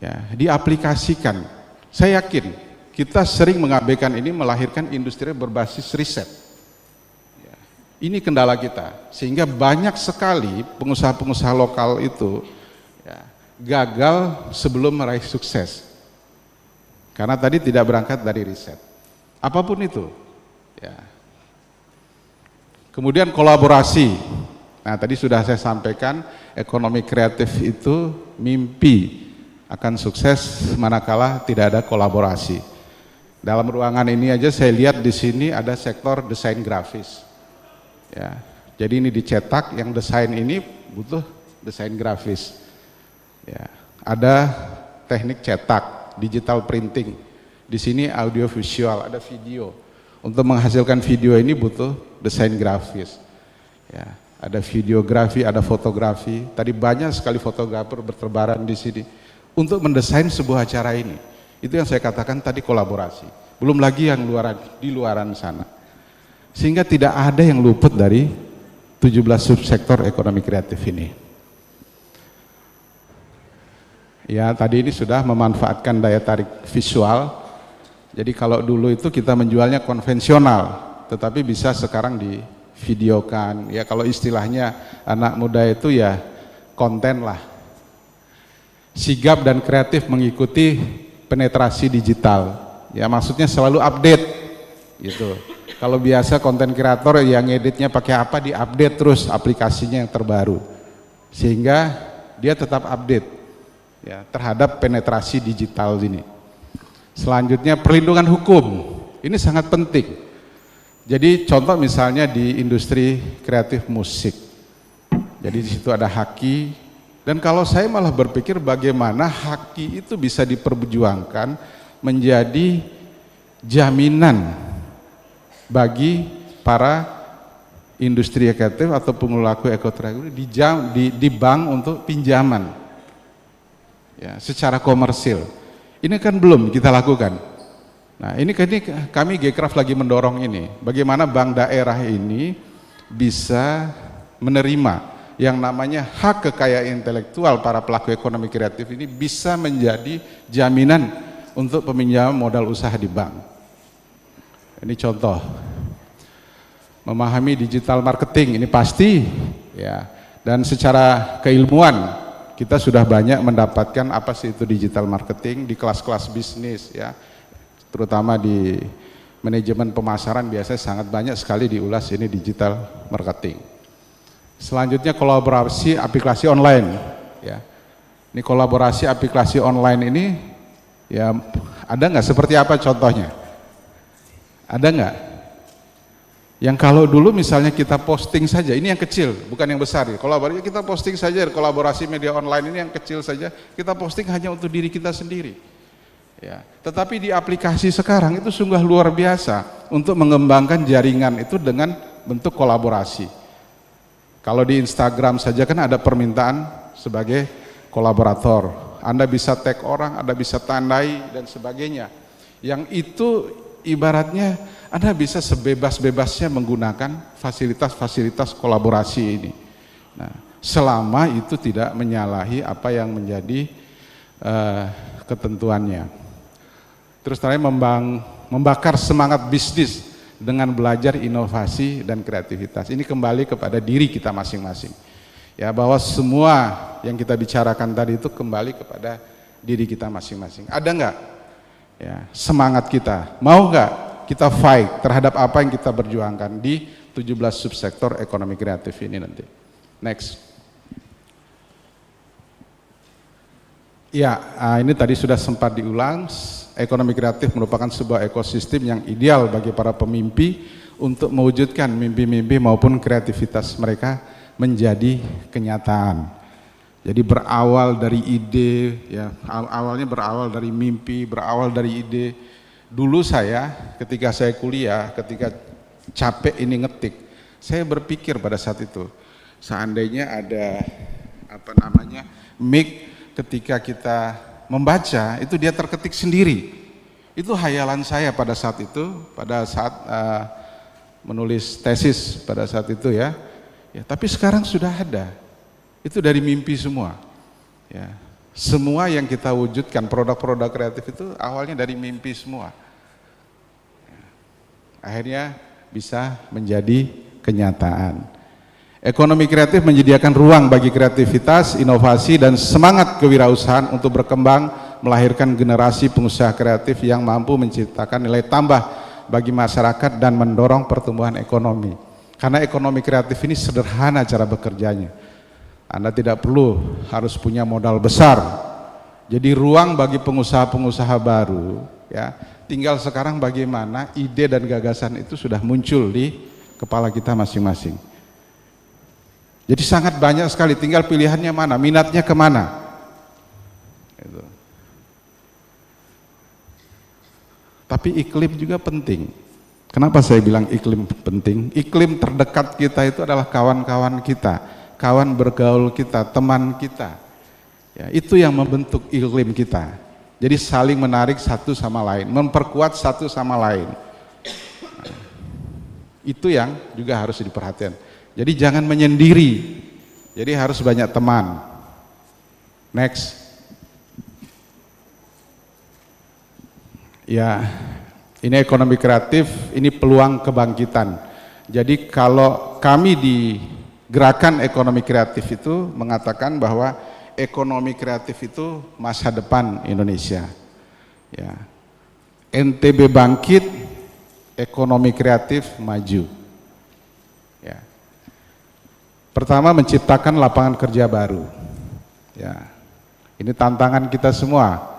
Ya, diaplikasikan. Saya yakin kita sering mengabaikan ini, melahirkan industri berbasis riset. Ini kendala kita, sehingga banyak sekali pengusaha-pengusaha lokal itu ya, gagal sebelum meraih sukses. Karena tadi tidak berangkat dari riset. Apapun itu. Ya. Kemudian kolaborasi. Nah tadi sudah saya sampaikan, ekonomi kreatif itu mimpi akan sukses manakala tidak ada kolaborasi. Dalam ruangan ini aja saya lihat di sini ada sektor desain grafis. Ya, jadi ini dicetak, yang desain ini butuh desain grafis. Ya, ada teknik cetak, digital printing. Di sini audio visual, ada video. Untuk menghasilkan video ini butuh desain grafis. Ya, ada videografi, ada fotografi. Tadi banyak sekali fotografer berterbaran di sini untuk mendesain sebuah acara ini. Itu yang saya katakan tadi kolaborasi. Belum lagi yang di luaran sana. Sehingga tidak ada yang luput dari 17 subsektor ekonomi kreatif ini. Ya, tadi ini sudah memanfaatkan daya tarik visual. Jadi kalau dulu itu kita menjualnya konvensional, tetapi bisa sekarang divideokan. Ya, kalau istilahnya anak muda itu ya konten lah. Sigap dan kreatif mengikuti penetrasi digital. Ya, maksudnya selalu update gitu. Kalau biasa konten kreator yang ngeditnya pakai apa, diupdate terus aplikasinya yang terbaru. Sehingga dia tetap update ya terhadap penetrasi digital ini. Selanjutnya perlindungan hukum. Ini sangat penting. Jadi contoh misalnya di industri kreatif musik. Jadi di situ ada haki, dan kalau saya malah berpikir bagaimana haki itu bisa diperjuangkan menjadi jaminan bagi para industri kreatif atau pelaku ekonomi di bank untuk pinjaman ya, secara komersil. Ini kan belum kita lakukan. Nah, ini kami Gcraft lagi mendorong ini, bagaimana bank daerah ini bisa menerima yang namanya hak kekayaan intelektual para pelaku ekonomi kreatif ini bisa menjadi jaminan untuk peminjaman modal usaha di bank. Ini contoh. Memahami digital marketing ini pasti ya, dan secara keilmuan kita sudah banyak mendapatkan apa sih itu digital marketing di kelas-kelas bisnis ya, terutama di manajemen pemasaran biasanya sangat banyak sekali diulas ini digital marketing. Selanjutnya kolaborasi aplikasi online ya. Ini kolaborasi aplikasi online ini ya, ada nggak seperti apa contohnya? Ada nggak? Yang kalau dulu misalnya kita posting saja, ini yang kecil, bukan yang besar. Kolaborasi kita posting saja, kolaborasi media online ini yang kecil saja, kita posting hanya untuk diri kita sendiri. Ya. Tetapi di aplikasi sekarang itu sungguh luar biasa untuk mengembangkan jaringan itu dengan bentuk kolaborasi. Kalau di Instagram saja kan ada permintaan sebagai kolaborator. Anda bisa tag orang, Anda bisa tandai dan sebagainya. Yang itu ibaratnya Anda bisa sebebas-bebasnya menggunakan fasilitas-fasilitas kolaborasi ini. Nah, selama itu tidak menyalahi apa yang menjadi ketentuannya. Terus tadi membakar semangat bisnis dengan belajar inovasi dan kreativitas. Ini kembali kepada diri kita masing-masing. Ya, bahwa semua yang kita bicarakan tadi itu kembali kepada diri kita masing-masing. Ada enggak ya semangat kita? Mau enggak kita fight terhadap apa yang kita berjuangkan di 17 subsektor ekonomi kreatif ini nanti? Next. Ya, ini tadi sudah sempat diulang. Ekonomi kreatif merupakan sebuah ekosistem yang ideal bagi para pemimpi untuk mewujudkan mimpi-mimpi maupun kreativitas mereka menjadi kenyataan. Jadi berawal dari ide, ya awalnya berawal dari mimpi, berawal dari ide. Dulu saya, ketika saya kuliah, ketika capek ini ngetik, saya berpikir pada saat itu, seandainya ada mic ketika kita membaca, itu dia terketik sendiri. Itu hayalan saya pada saat itu, pada saat menulis tesis pada saat itu ya. Ya, tapi sekarang sudah ada. Itu dari mimpi semua. Ya. Semua yang kita wujudkan, produk-produk kreatif itu awalnya dari mimpi semua. Akhirnya bisa menjadi kenyataan. Ekonomi kreatif menyediakan ruang bagi kreativitas, inovasi, dan semangat kewirausahaan untuk berkembang, melahirkan generasi pengusaha kreatif yang mampu menciptakan nilai tambah bagi masyarakat dan mendorong pertumbuhan ekonomi. Karena ekonomi kreatif ini sederhana cara bekerjanya. Anda tidak perlu harus punya modal besar. Jadi ruang bagi pengusaha-pengusaha baru, ya. Tinggal sekarang bagaimana ide dan gagasan itu sudah muncul di kepala kita masing-masing. Jadi sangat banyak sekali, tinggal pilihannya mana, minatnya kemana. Gitu. Tapi iklim juga penting. Kenapa saya bilang iklim penting? Iklim terdekat kita itu adalah kawan-kawan kita, kawan bergaul kita, teman kita. Ya, itu yang membentuk iklim kita. Jadi saling menarik satu sama lain, memperkuat satu sama lain. Nah, itu yang juga harus diperhatikan. Jadi jangan menyendiri. Jadi harus banyak teman. Next. Ya, ini ekonomi kreatif, ini peluang kebangkitan. Jadi kalau kami di gerakan ekonomi kreatif itu mengatakan bahwa ekonomi kreatif itu masa depan Indonesia. Ya. NTB bangkit, ekonomi kreatif maju. Ya. Pertama, menciptakan lapangan kerja baru. Ya. Ini tantangan kita semua.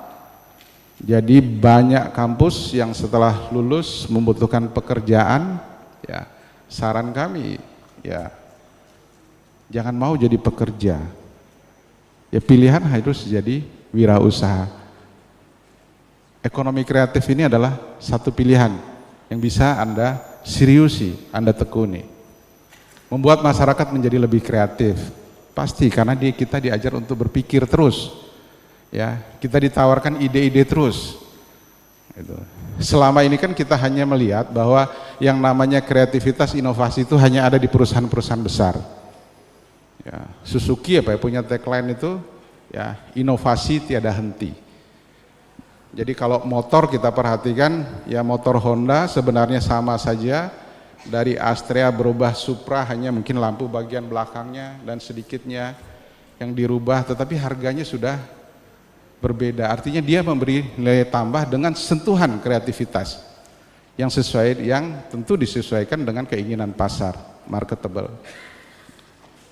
Jadi banyak kampus yang setelah lulus membutuhkan pekerjaan, ya saran kami, ya jangan mau jadi pekerja, ya pilihan harus jadi wirausaha. Ekonomi kreatif ini adalah satu pilihan yang bisa Anda seriusi, Anda tekuni. Membuat masyarakat menjadi lebih kreatif, pasti karena kita diajar untuk berpikir terus. Ya, kita ditawarkan ide-ide terus. Gitu. Selama ini kan kita hanya melihat bahwa yang namanya kreativitas, inovasi itu hanya ada di perusahaan-perusahaan besar. Ya, Suzuki apa ya, punya tagline itu, ya inovasi tiada henti. Jadi kalau motor kita perhatikan, ya motor Honda sebenarnya sama saja, dari Astrea berubah Supra hanya mungkin lampu bagian belakangnya dan sedikitnya yang dirubah, tetapi harganya sudah berbeda. Artinya dia memberi nilai tambah dengan sentuhan kreativitas yang sesuai, yang tentu disesuaikan dengan keinginan pasar, marketable.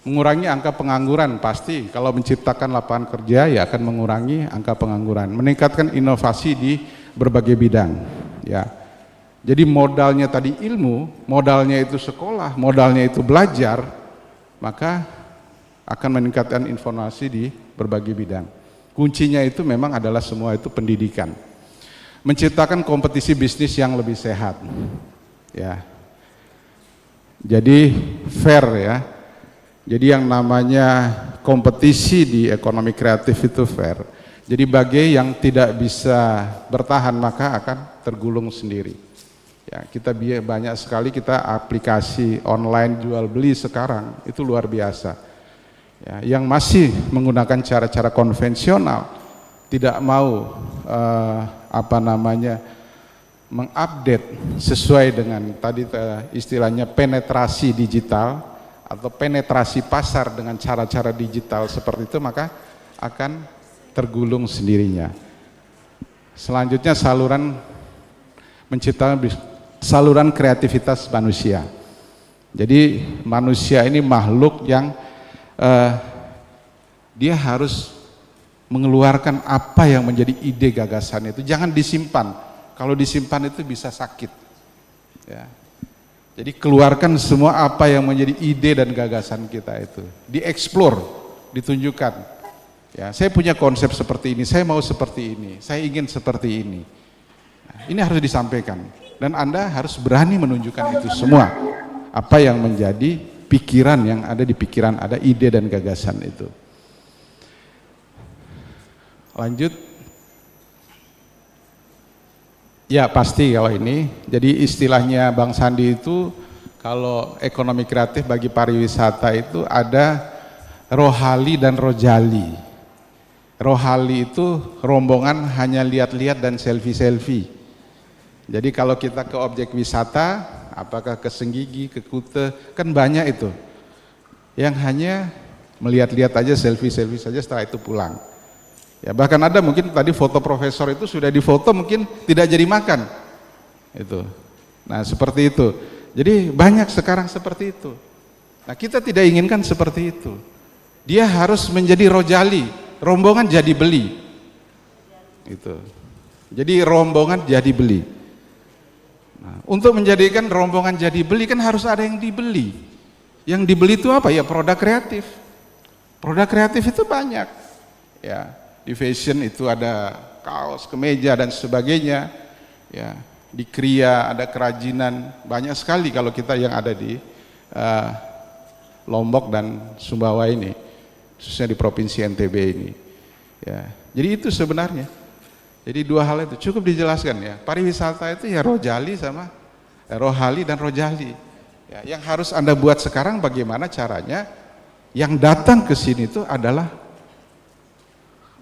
Mengurangi angka pengangguran pasti, kalau menciptakan lapangan kerja ya akan mengurangi angka pengangguran. Meningkatkan inovasi di berbagai bidang. Ya, jadi modalnya tadi ilmu, modalnya itu sekolah, modalnya itu belajar, maka akan meningkatkan informasi di berbagai bidang. Kuncinya itu memang adalah semua itu pendidikan. Menciptakan kompetisi bisnis yang lebih sehat. Ya. Jadi fair ya. Jadi yang namanya kompetisi di ekonomi kreatif itu fair. Jadi bagi yang tidak bisa bertahan maka akan tergulung sendiri. Ya, kita banyak sekali kita aplikasi online jual beli sekarang itu luar biasa. Ya, yang masih menggunakan cara-cara konvensional, tidak mau mengupdate sesuai dengan tadi istilahnya penetrasi digital atau penetrasi pasar dengan cara-cara digital seperti itu, maka akan tergulung sendirinya. Selanjutnya menciptakan saluran kreativitas manusia. Jadi manusia ini makhluk yang dia harus mengeluarkan apa yang menjadi ide gagasan itu, jangan disimpan. Kalau disimpan itu bisa sakit. Ya. Jadi keluarkan semua apa yang menjadi ide dan gagasan kita itu, dieksplor, ditunjukkan. Ya, saya punya konsep seperti ini, saya mau seperti ini, saya ingin seperti ini. Nah, ini harus disampaikan dan Anda harus berani menunjukkan itu semua. Apa yang menjadi pikiran yang ada di pikiran, ada ide dan gagasan itu. Lanjut. Ya pasti kalau ini, jadi istilahnya Bang Sandi itu kalau ekonomi kreatif bagi pariwisata itu ada rohali dan rojali. Rohali itu rombongan hanya lihat-lihat dan selfie-selfie. Jadi kalau kita ke objek wisata, apakah ke Senggigi, ke Kute, kan banyak itu yang hanya melihat-lihat aja, selfie-selfie saja, setelah itu pulang. Ya bahkan ada mungkin tadi foto profesor itu sudah difoto mungkin tidak jadi makan. Itu. Nah seperti itu. Jadi banyak sekarang seperti itu. Nah kita tidak inginkan seperti itu. Dia harus menjadi rojali, rombongan jadi beli. Itu. Jadi rombongan jadi beli. Nah, untuk menjadikan rombongan jadi beli kan harus ada yang dibeli. Yang dibeli itu apa ya? Produk kreatif. Produk kreatif itu banyak. Ya, di fashion itu ada kaos, kemeja dan sebagainya. Ya, di Kria, ada kerajinan, banyak sekali kalau kita yang ada di Lombok dan Sumbawa ini, khususnya di Provinsi NTB ini. Ya, jadi itu sebenarnya. Jadi dua hal itu cukup dijelaskan ya. Pariwisata itu ya Rojali sama Rohali dan Rojali. Ya, yang harus Anda buat sekarang bagaimana caranya yang datang ke sini itu adalah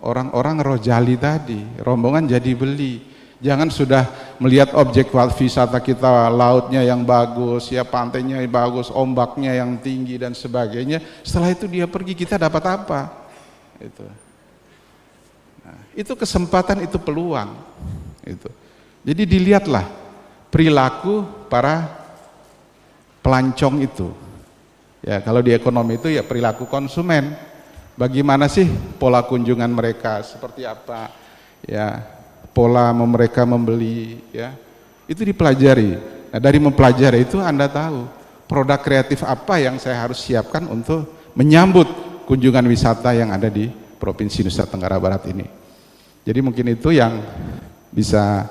orang-orang Rojali tadi, rombongan jadi beli. Jangan sudah melihat objek wisata kita, lautnya yang bagus, ya pantainya yang bagus, ombaknya yang tinggi dan sebagainya. Setelah itu dia pergi, kita dapat apa? Itu. Nah, itu kesempatan, itu peluang. Itu. Jadi dilihatlah perilaku para pelancong itu. Ya, kalau di ekonomi itu ya perilaku konsumen. Bagaimana sih pola kunjungan mereka, seperti apa? Ya, pola mereka membeli, ya. Itu dipelajari. Nah, dari mempelajari itu Anda tahu produk kreatif apa yang saya harus siapkan untuk menyambut kunjungan wisata yang ada di Provinsi Nusa Tenggara Barat ini. Jadi mungkin itu yang bisa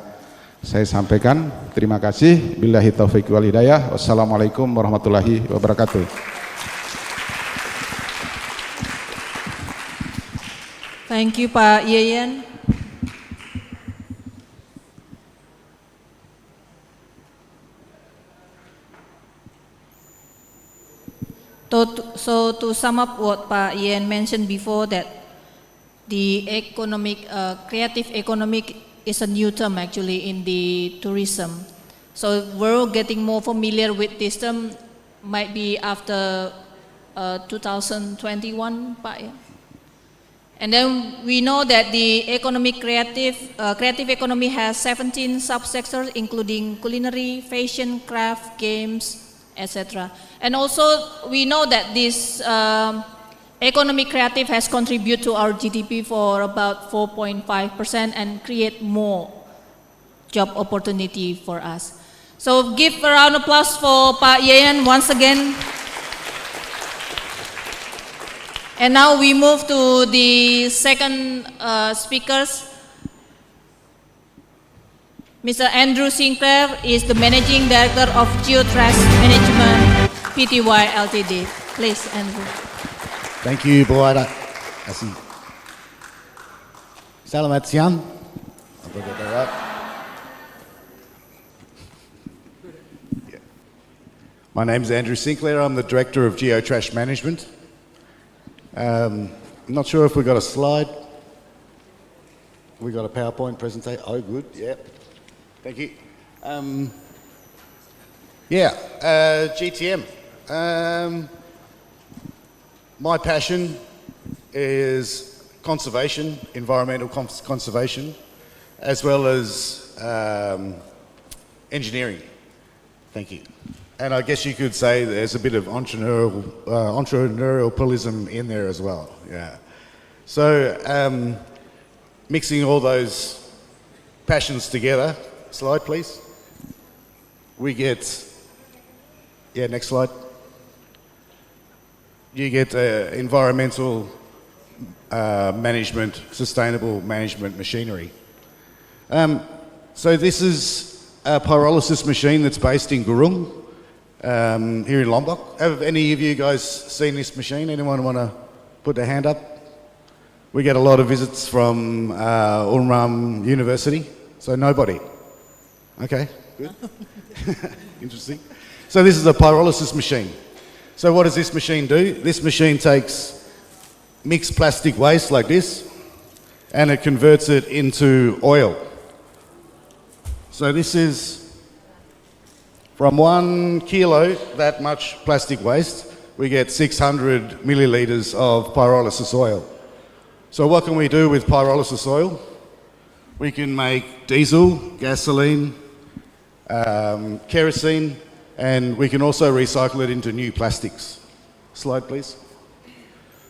saya sampaikan. Terima kasih. Billahi taufiq wal hidayah. Wassalamualaikum warahmatullahi wabarakatuh. Thank you, Pak Yeyen. So to sum up what Pak Yeyen mentioned before, that the creative economic is a new term actually in the tourism. So we're getting more familiar with this term, might be after 2021, Pak. Yeah? And then we know that the creative economy has 17 subsectors, including culinary, fashion, craft, games, etc. And also we know that this economic creative has contributed to our GDP for about 4.5% and create more job opportunity for us. So give a round of applause for Pak Yeyen once again. And now we move to the second speakers. Mr. Andrew Sinclair is the Managing Director of Geotrash Management Pty Ltd. Please, Andrew. Thank you, Buada. Selamat siang. I've got that right. Yeah. My name is Andrew Sinclair. I'm the Director of Geotrash Management. I'm not sure if we got a slide. We got a PowerPoint presentation. Oh, good. Yeah. Thank you. GTM. My passion is conservation, environmental conservation, as well as engineering. Thank you. And I guess you could say there's a bit of entrepreneurialism in there as well. Yeah. So mixing all those passions together. Slide, please. We get, next slide. You get environmental management, sustainable management machinery. So this is a pyrolysis machine that's based in Gurung. Here in Lombok. Have any of you guys seen this machine? Anyone want to put their hand up? We get a lot of visits from Ulram University, so nobody. Okay, good. Interesting. So this is a pyrolysis machine. So what does this machine do? This machine takes mixed plastic waste like this and it converts it into oil. So this is from 1 kilo, that much plastic waste, we get 600 millilitres of pyrolysis oil. So what can we do with pyrolysis oil? We can make diesel, gasoline, kerosene, and we can also recycle it into new plastics. Slide, please.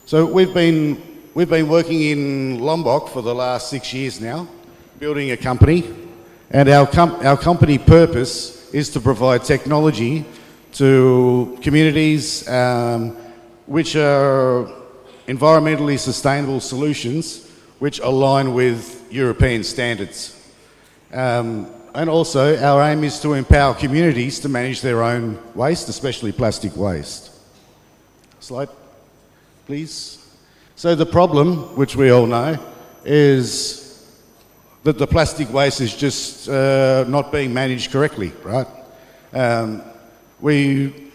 So we've been working in Lombok for the last 6 years now, building a company, and our company purpose is to provide technology to communities which are environmentally sustainable solutions which align with European standards. and also our aim is to empower communities to manage their own waste, especially plastic waste. Slide, please. So the problem, which we all know, is that the plastic waste is just not being managed correctly, right? Being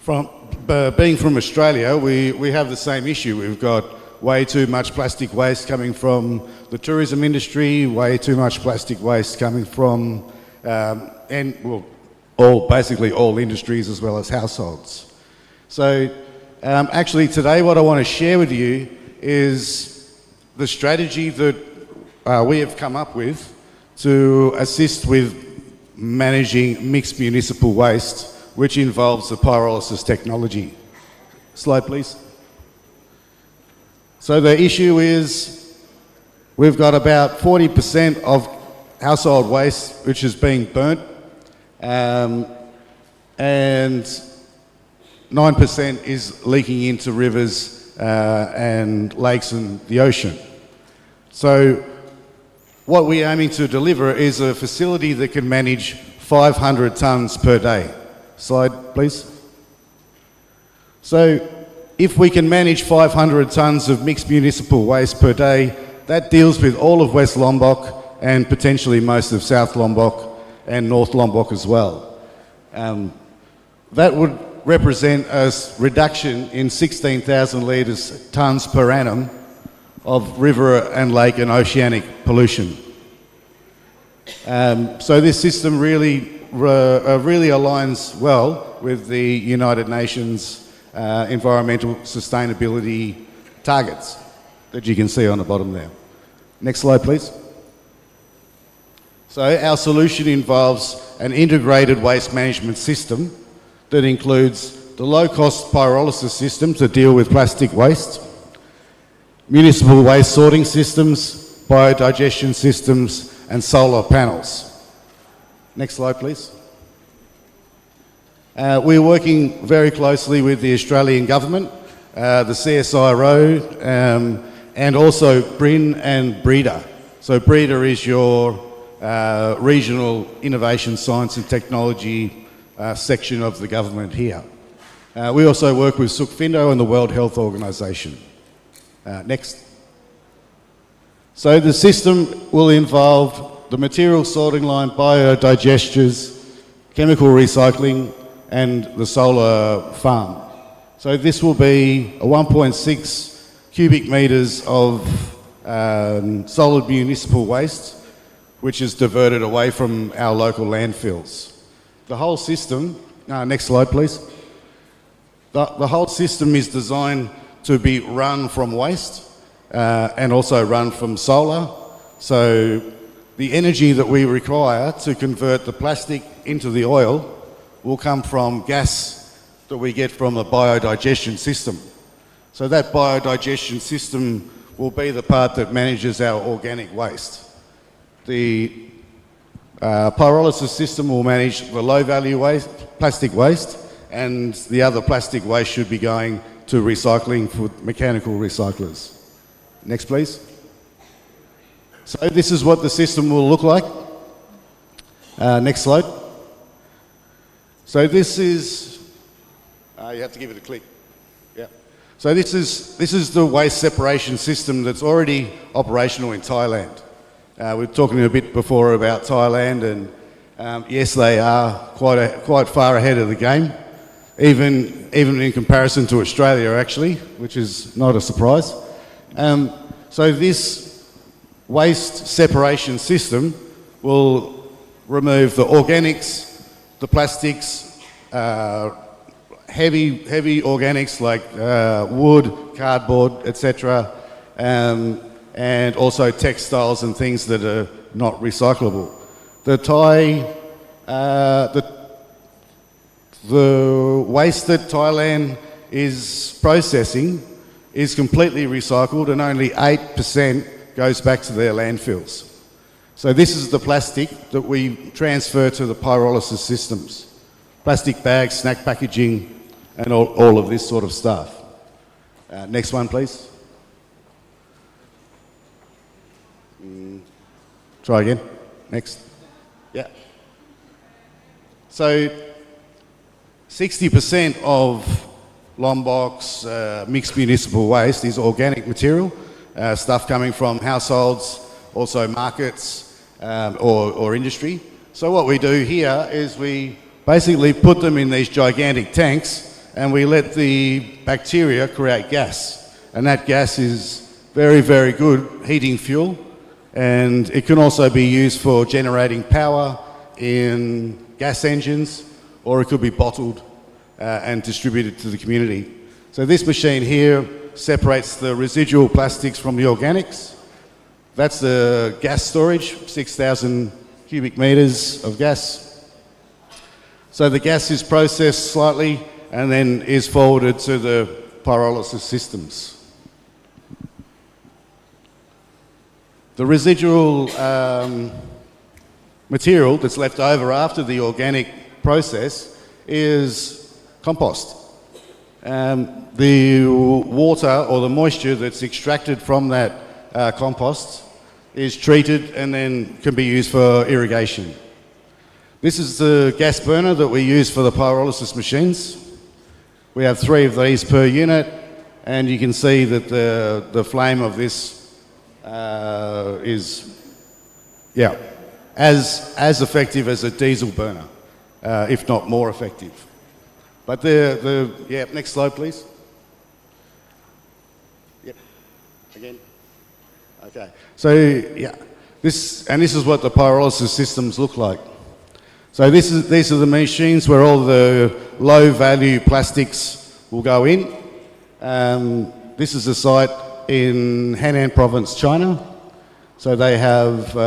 from Australia, we have the same issue. We've got way too much plastic waste coming from the tourism industry, way too much plastic waste coming from, basically all industries as well as households. So actually today what I want to share with you is the strategy that we have come up with to assist with managing mixed municipal waste, which involves the pyrolysis technology. Slide, please. So the issue is we've got about 40% of household waste which is being burnt, and 9% is leaking into rivers and lakes and the ocean. So what we're aiming to deliver is a facility that can manage 500 tonnes per day. Slide, please. So if we can manage 500 tonnes of mixed municipal waste per day, that deals with all of West Lombok and potentially most of South Lombok and North Lombok as well. That would represent a reduction in 16,000 tonnes per annum of river and lake and oceanic pollution. So this system really aligns well with the United Nations environmental sustainability targets that you can see on the bottom there. Next slide, please. So our solution involves an integrated waste management system that includes the low-cost pyrolysis system to deal with plastic waste, municipal waste sorting systems, biodigestion systems, and solar panels. Next slide, please. We're working very closely with the Australian government, the CSIRO, and also BRIN and BREEDA. So BREEDA is your regional innovation, science and technology section of the government here. We also work with Sukfindo and the World Health Organization. Next. So the system will involve the material sorting line, biodigesters, chemical recycling, and the solar farm. So this will be a 1.6 cubic metres of solid municipal waste, which is diverted away from our local landfills. The whole system, next slide please. The whole system is designed to be run from waste and also run from solar. So the energy that we require to convert the plastic into the oil will come from gas that we get from a biodigestion system. So that biodigestion system will be the part that manages our organic waste. The pyrolysis system will manage the low-value waste, plastic waste, and the other plastic waste should be going to recycling for mechanical recyclers. Next, please. So this is what the system will look like. Next slide. So this is, you have to give it a click. Yeah. So this is the waste separation system that's already operational in Thailand. We were talking a bit before about Thailand, and yes, they are quite far ahead of the game, even in comparison to Australia, actually, which is not a surprise. So this waste separation system will remove the organics, the plastics, heavy organics like wood, cardboard, etc., and also textiles and things that are not recyclable. The waste that Thailand is processing is completely recycled, and only 8% goes back to their landfills. So this is the plastic that we transfer to the pyrolysis systems. Plastic bags, snack packaging, and all of this sort of stuff. Next one, please. Try again. Next. Yeah. So 60% of Lombok's mixed municipal waste is organic material, stuff coming from households, also markets or industry. So what we do here is we basically put them in these gigantic tanks and we let the bacteria create gas. And that gas is very, very good heating fuel, and it can also be used for generating power in gas engines, or it could be bottled and distributed to the community. So this machine here separates the residual plastics from the organics. That's the gas storage, 6,000 cubic meters of gas. So the gas is processed slightly and then is forwarded to the pyrolysis systems. The residual material that's left over after the organic process is compost. The water or the moisture that's extracted from that compost is treated and then can be used for irrigation. This is the gas burner that we use for the pyrolysis machines. We have 3 of these per unit, and you can see that the flame of this is, yeah, as effective as a diesel burner, if not more effective. But yeah, next slide, please. Yep, again. Okay, so yeah, this is what the pyrolysis systems look like. So these are the machines where all the low-value plastics will go in. This is a site in Henan Province, China. So they have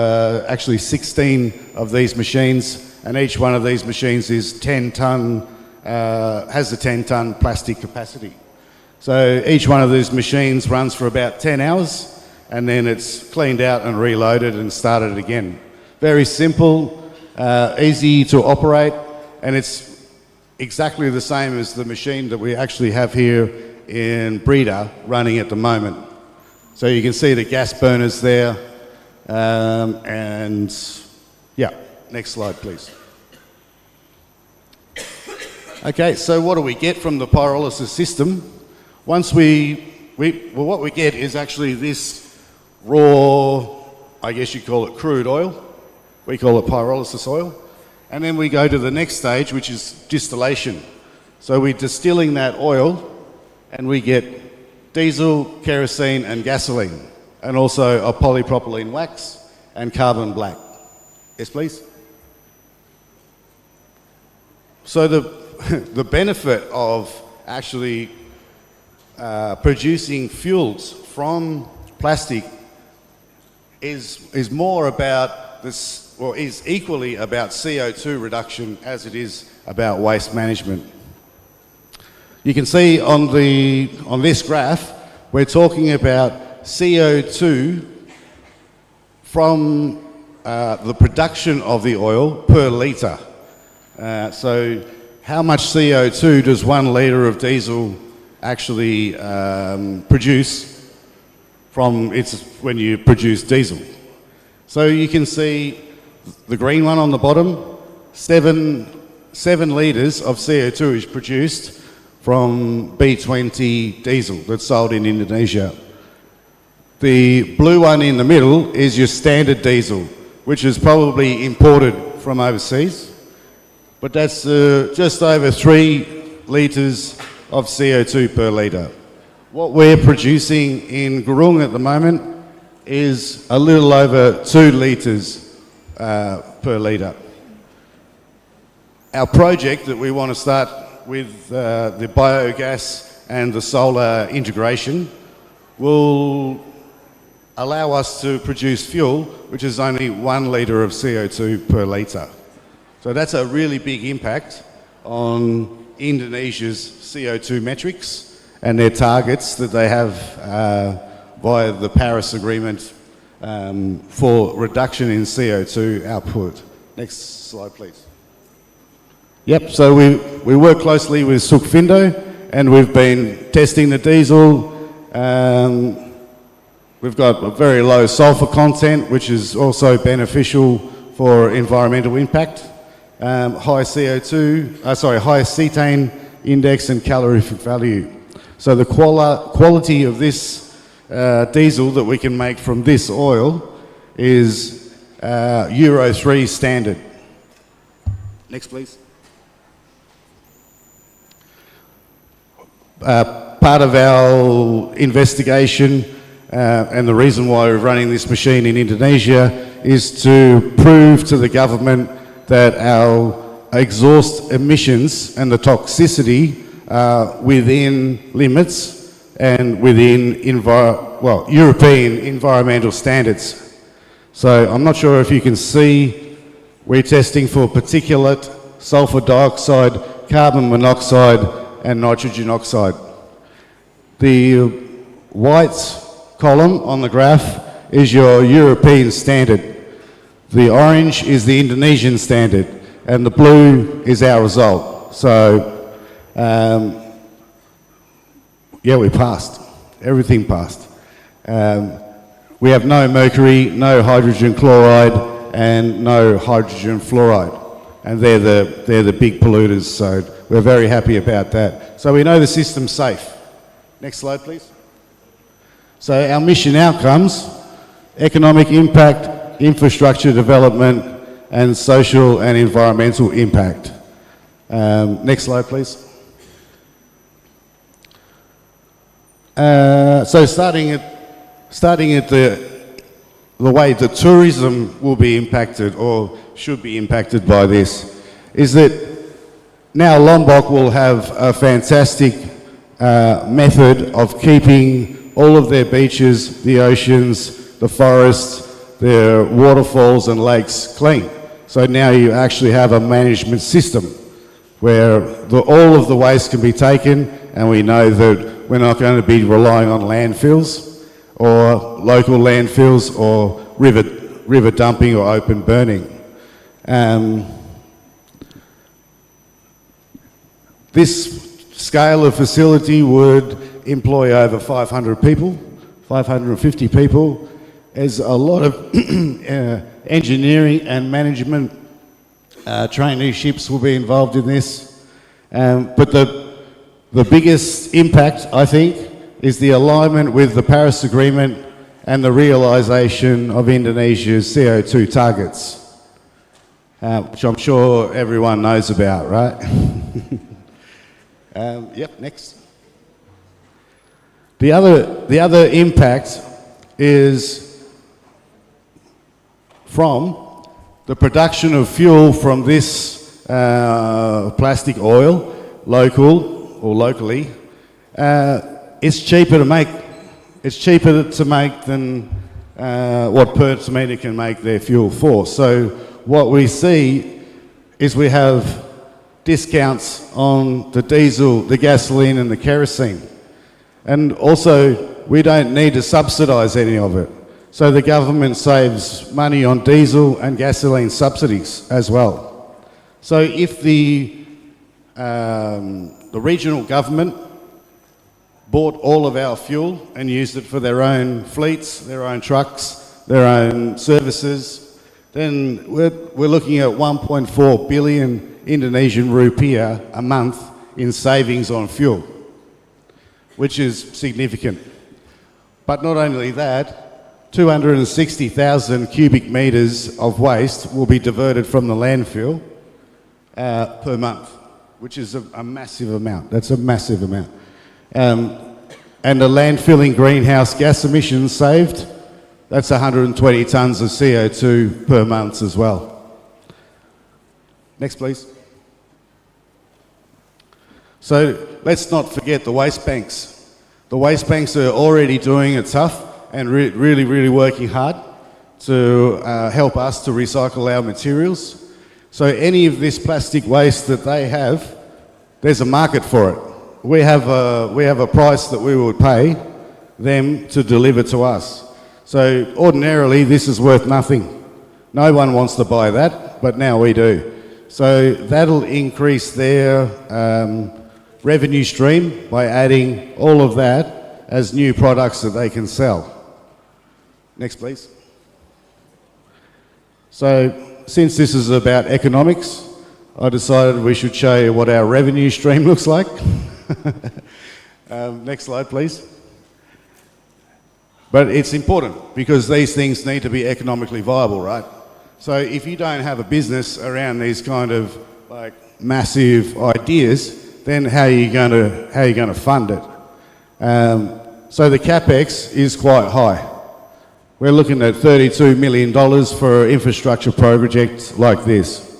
actually 16 of these machines, and each one of these machines is 10-ton, has a 10-ton plastic capacity. So each one of these machines runs for about 10 hours, and then it's cleaned out and reloaded and started again. Very simple, easy to operate, and it's exactly the same as the machine that we actually have here in Breda running at the moment. So you can see the gas burners there, and yeah, next slide please. Okay, so what do we get from the pyrolysis system? Once well, what we get is actually this raw, I guess you call it crude oil. We call it pyrolysis oil. And then we go to the next stage, which is distillation. So we're distilling that oil and we get diesel, kerosene and gasoline, and also a polypropylene wax and carbon black. Yes, please. So the benefit of actually producing fuels from plastic is more about this, or is equally about CO2 reduction as it is about waste management. You can see on this graph, we're talking about CO2 from the production of the oil per litre. So how much CO2 does 1 litre of diesel actually produce from when you produce diesel? So you can see the green one on the bottom, 7 litres of CO2 is produced from B20 diesel that's sold in Indonesia. The blue one in the middle is your standard diesel, which is probably imported from overseas, but that's just over 3 litres of CO2 per litre. What we're producing in Gurung at the moment is a little over 2 litres per litre. Our project that we want to start with the biogas and the solar integration will allow us to produce fuel which is only 1 litre of CO2 per litre. So that's a really big impact on Indonesia's CO2 metrics and their targets that they have via the Paris Agreement for reduction in CO2 output. Next slide, please. Yep, so we work closely with Sukfindo and we've been testing the diesel. We've got a very low sulfur content, which is also beneficial for environmental impact, high high cetane index and calorific value. So the quality of this diesel that we can make from this oil is Euro 3 standard. Next, please. Part of our investigation and the reason why we're running this machine in Indonesia is to prove to the government that our exhaust emissions and the toxicity are within limits and within European environmental standards. So I'm not sure if you can see, we're testing for particulate, sulfur dioxide, carbon monoxide and nitrogen oxide. The white column on the graph is your European standard. The orange is the Indonesian standard and the blue is our result. So yeah, we passed. Everything passed. We have no mercury, no hydrogen chloride and no hydrogen fluoride. And they're the big polluters, so we're very happy about that. So we know the system's safe. Next slide, please. So our mission outcomes: economic impact, infrastructure development, and social and environmental impact. Next slide, please. So starting at the way that tourism will be impacted or should be impacted by this is that now Lombok will have a fantastic method of keeping all of their beaches, the oceans, the forests, their waterfalls and lakes clean. So now you actually have a management system where all of the waste can be taken, and we know that we're not going to be relying on landfills or local landfills or river dumping or open burning. This scale of facility would employ over 500 people, 550 people. There's a lot of engineering and management traineeships will be involved in this. But the biggest impact, I think, is the alignment with the Paris Agreement and the realisation of Indonesia's CO2 targets, which I'm sure everyone knows about, right? Yep, next. The other impact is from the production of fuel from this plastic oil, local or locally. It's cheaper to make. It's cheaper to make than what Pertamina can make their fuel for. So what we see is we have discounts on the diesel, the gasoline and the kerosene. And also, we don't need to subsidise any of it. So the government saves money on diesel and gasoline subsidies as well. So if the regional government bought all of our fuel and used it for their own fleets, their own trucks, their own services, then we're looking at 1.4 billion Indonesian rupiah a month in savings on fuel, which is significant. But not only that, 260,000 cubic metres of waste will be diverted from the landfill per month, which is a massive amount. That's a massive amount. And the landfilling greenhouse gas emissions saved, that's 120 tonnes of CO2 per month as well. Next, please. So let's not forget the waste banks. The waste banks are already doing it tough and really working hard to help us to recycle our materials. So any of this plastic waste that they have, there's a market for it. We have a price that we would pay them to deliver to us. So ordinarily this is worth nothing. No one wants to buy that, but now we do. So that'll increase their revenue stream by adding all of that as new products that they can sell. Next, please. So since this is about economics, I decided we should show you what our revenue stream looks like. Next slide, please. But it's important because these things need to be economically viable, right? So if you don't have a business around these kind of like massive ideas, then how are you going to fund it? So the capex is quite high. We're looking at $32 million for an infrastructure project like this.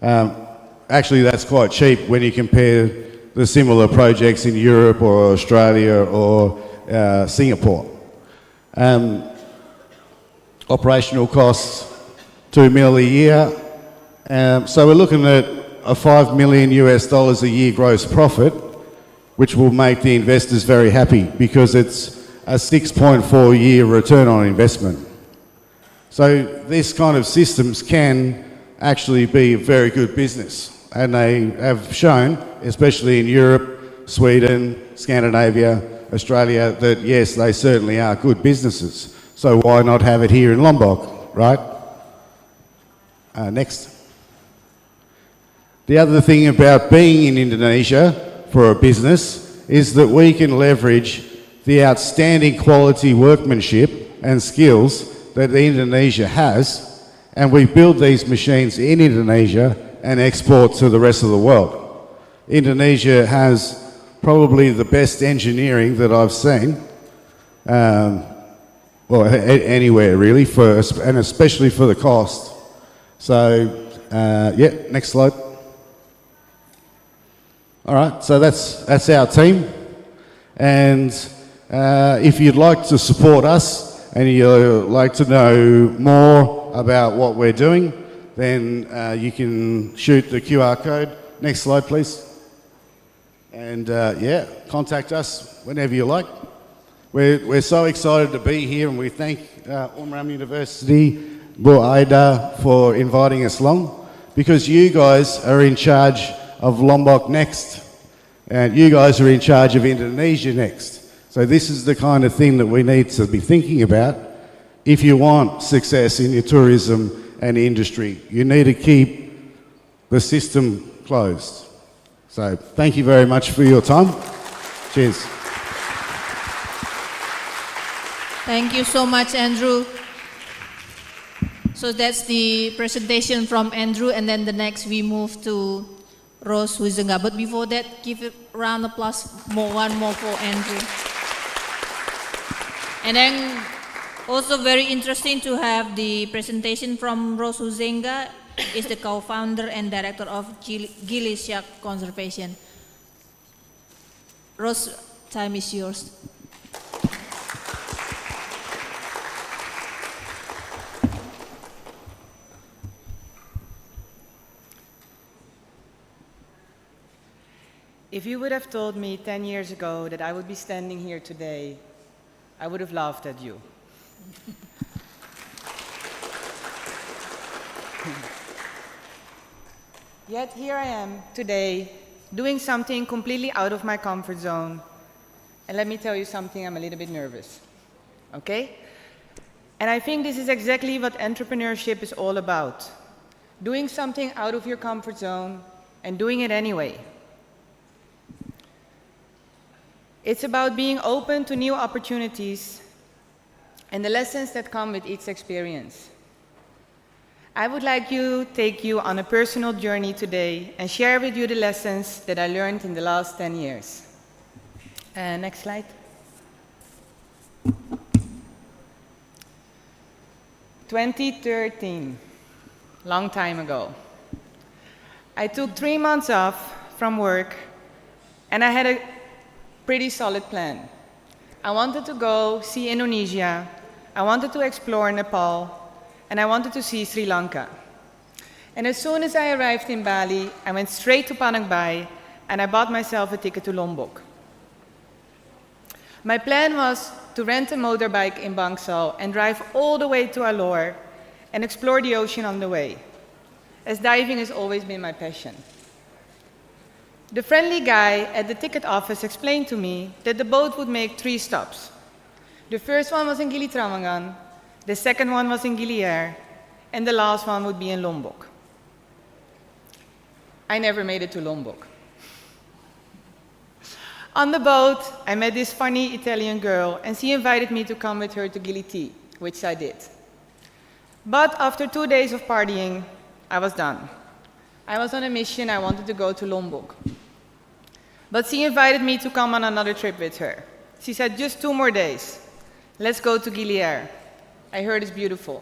Actually, that's quite cheap when you compare the similar projects in Europe or Australia or Singapore. Operational costs, $2 million a year. So we're looking at a $5 million US a year gross profit, which will make the investors very happy because it's a 6.4 year return on investment. So this kind of systems can actually be a very good business, and they have shown, especially in Europe, Sweden, Scandinavia, Australia, that yes, they certainly are good businesses. So why not have it here in Lombok, right? Next. The other thing about being in Indonesia for a business is that we can leverage the outstanding quality workmanship and skills that Indonesia has, and we build these machines in Indonesia and export to the rest of the world. Indonesia has probably the best engineering that I've seen, well, anywhere really, and especially for the cost. So, yeah, next slide. All right, so that's our team, and if you'd like to support us and you'd like to know more about what we're doing, then you can shoot the QR code. Next slide, please. And yeah, contact us whenever you like. We're so excited to be here, and we thank Umram University, Bu Aida, for inviting us along, because you guys are in charge of Lombok next, and you guys are in charge of Indonesia next. So this is the kind of thing that we need to be thinking about. If you want success in your tourism and industry, you need to keep the system closed. So thank you very much for your time. Cheers. Thank you so much, Andrew. So that's the presentation from Andrew, and then the next we move to Rose Huizenga. But before that, give a round of applause, one more for Andrew. And then also very interesting to have the presentation from Rose Huizenga, is the co-founder and director of Gili Shark Conservation. Rose, time is yours. If you would have told me 10 years ago that I would be standing here today, I would have laughed at you. Yet here I am today, doing something completely out of my comfort zone. And let me tell you something, I'm a little bit nervous, okay? And I think this is exactly what entrepreneurship is all about. Doing something out of your comfort zone and doing it anyway. It's about being open to new opportunities and the lessons that come with each experience. I would like to take you on a personal journey today and share with you the lessons that I learned in the last 10 years. Next slide. 2013, long time ago. I took 3 months off from work, and I had a pretty solid plan. I wanted to go see Indonesia, I wanted to explore Nepal, and I wanted to see Sri Lanka. And as soon as I arrived in Bali, I went straight to Padang Bai, and I bought myself a ticket to Lombok. My plan was to rent a motorbike in Bangsal and drive all the way to Alor and explore the ocean on the way, as diving has always been my passion. The friendly guy at the ticket office explained to me that the boat would make 3 stops. The first one was in Gili Trawangan, the second one was in Gili Air, and the last one would be in Lombok. I never made it to Lombok. On the boat, I met this funny Italian girl, and she invited me to come with her to Gili Tea, which I did. But after 2 days of partying, I was done. I was on a mission, I wanted to go to Lombok. But she invited me to come on another trip with her. She said, just 2 more days. Let's go to Gili Air. I heard it's beautiful.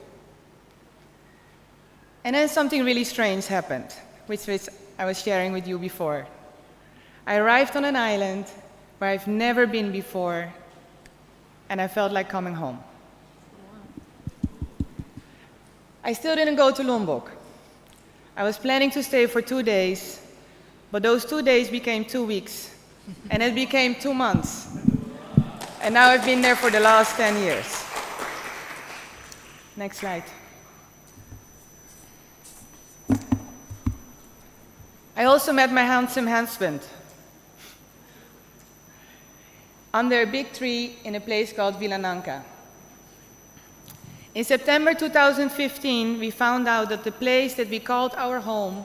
And then something really strange happened, which I was sharing with you before. I arrived on an island where I've never been before, and I felt like coming home. I still didn't go to Lombok. I was planning to stay for 2 days, but those 2 days became 2 weeks, and it became 2 months. And now I've been there for the last 10 years. Next slide. I also met my handsome husband under a big tree in a place called Villa Nanka. In September 2015, we found out that the place that we called our home,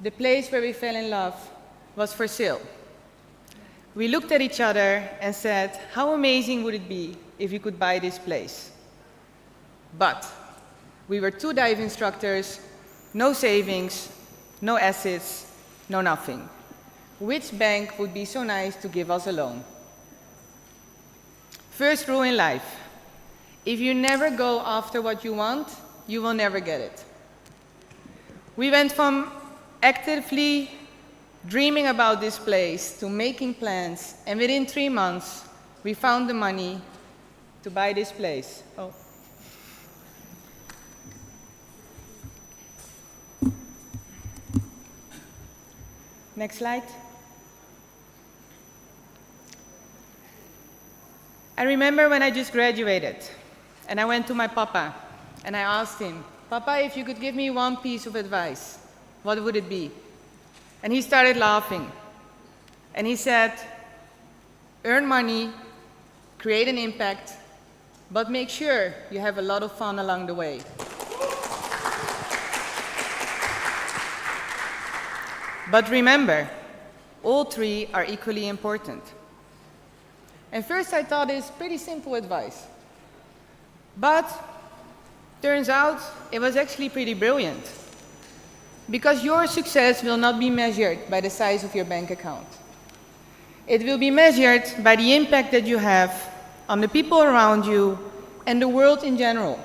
the place where we fell in love, was for sale. We looked at each other and said, how amazing would it be if we could buy this place? But we were 2 dive instructors, no savings, no assets, no nothing. Which bank would be so nice to give us a loan? First rule in life, if you never go after what you want, you will never get it. We went from actively dreaming about this place to making plans, and within 3 months, we found the money to buy this place. Oh. Next slide. I remember when I just graduated, and I went to my papa, and I asked him, Papa, if you could give me one piece of advice, what would it be? And he started laughing. And he said, earn money, create an impact, but make sure you have a lot of fun along the way. But remember, all 3 are equally important. And first I thought it's pretty simple advice. But turns out it was actually pretty brilliant. Because your success will not be measured by the size of your bank account. It will be measured by the impact that you have on the people around you and the world in general.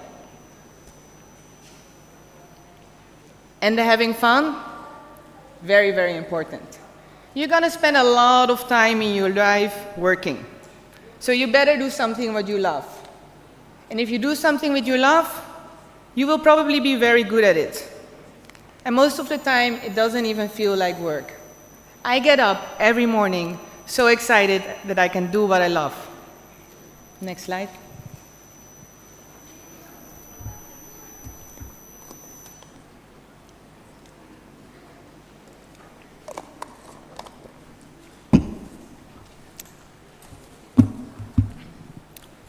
And the having fun, very, very important. You're going to spend a lot of time in your life working. So you better do something what you love. And if you do something what you love, you will probably be very good at it. And most of the time, it doesn't even feel like work. I get up every morning so excited that I can do what I love. Next slide.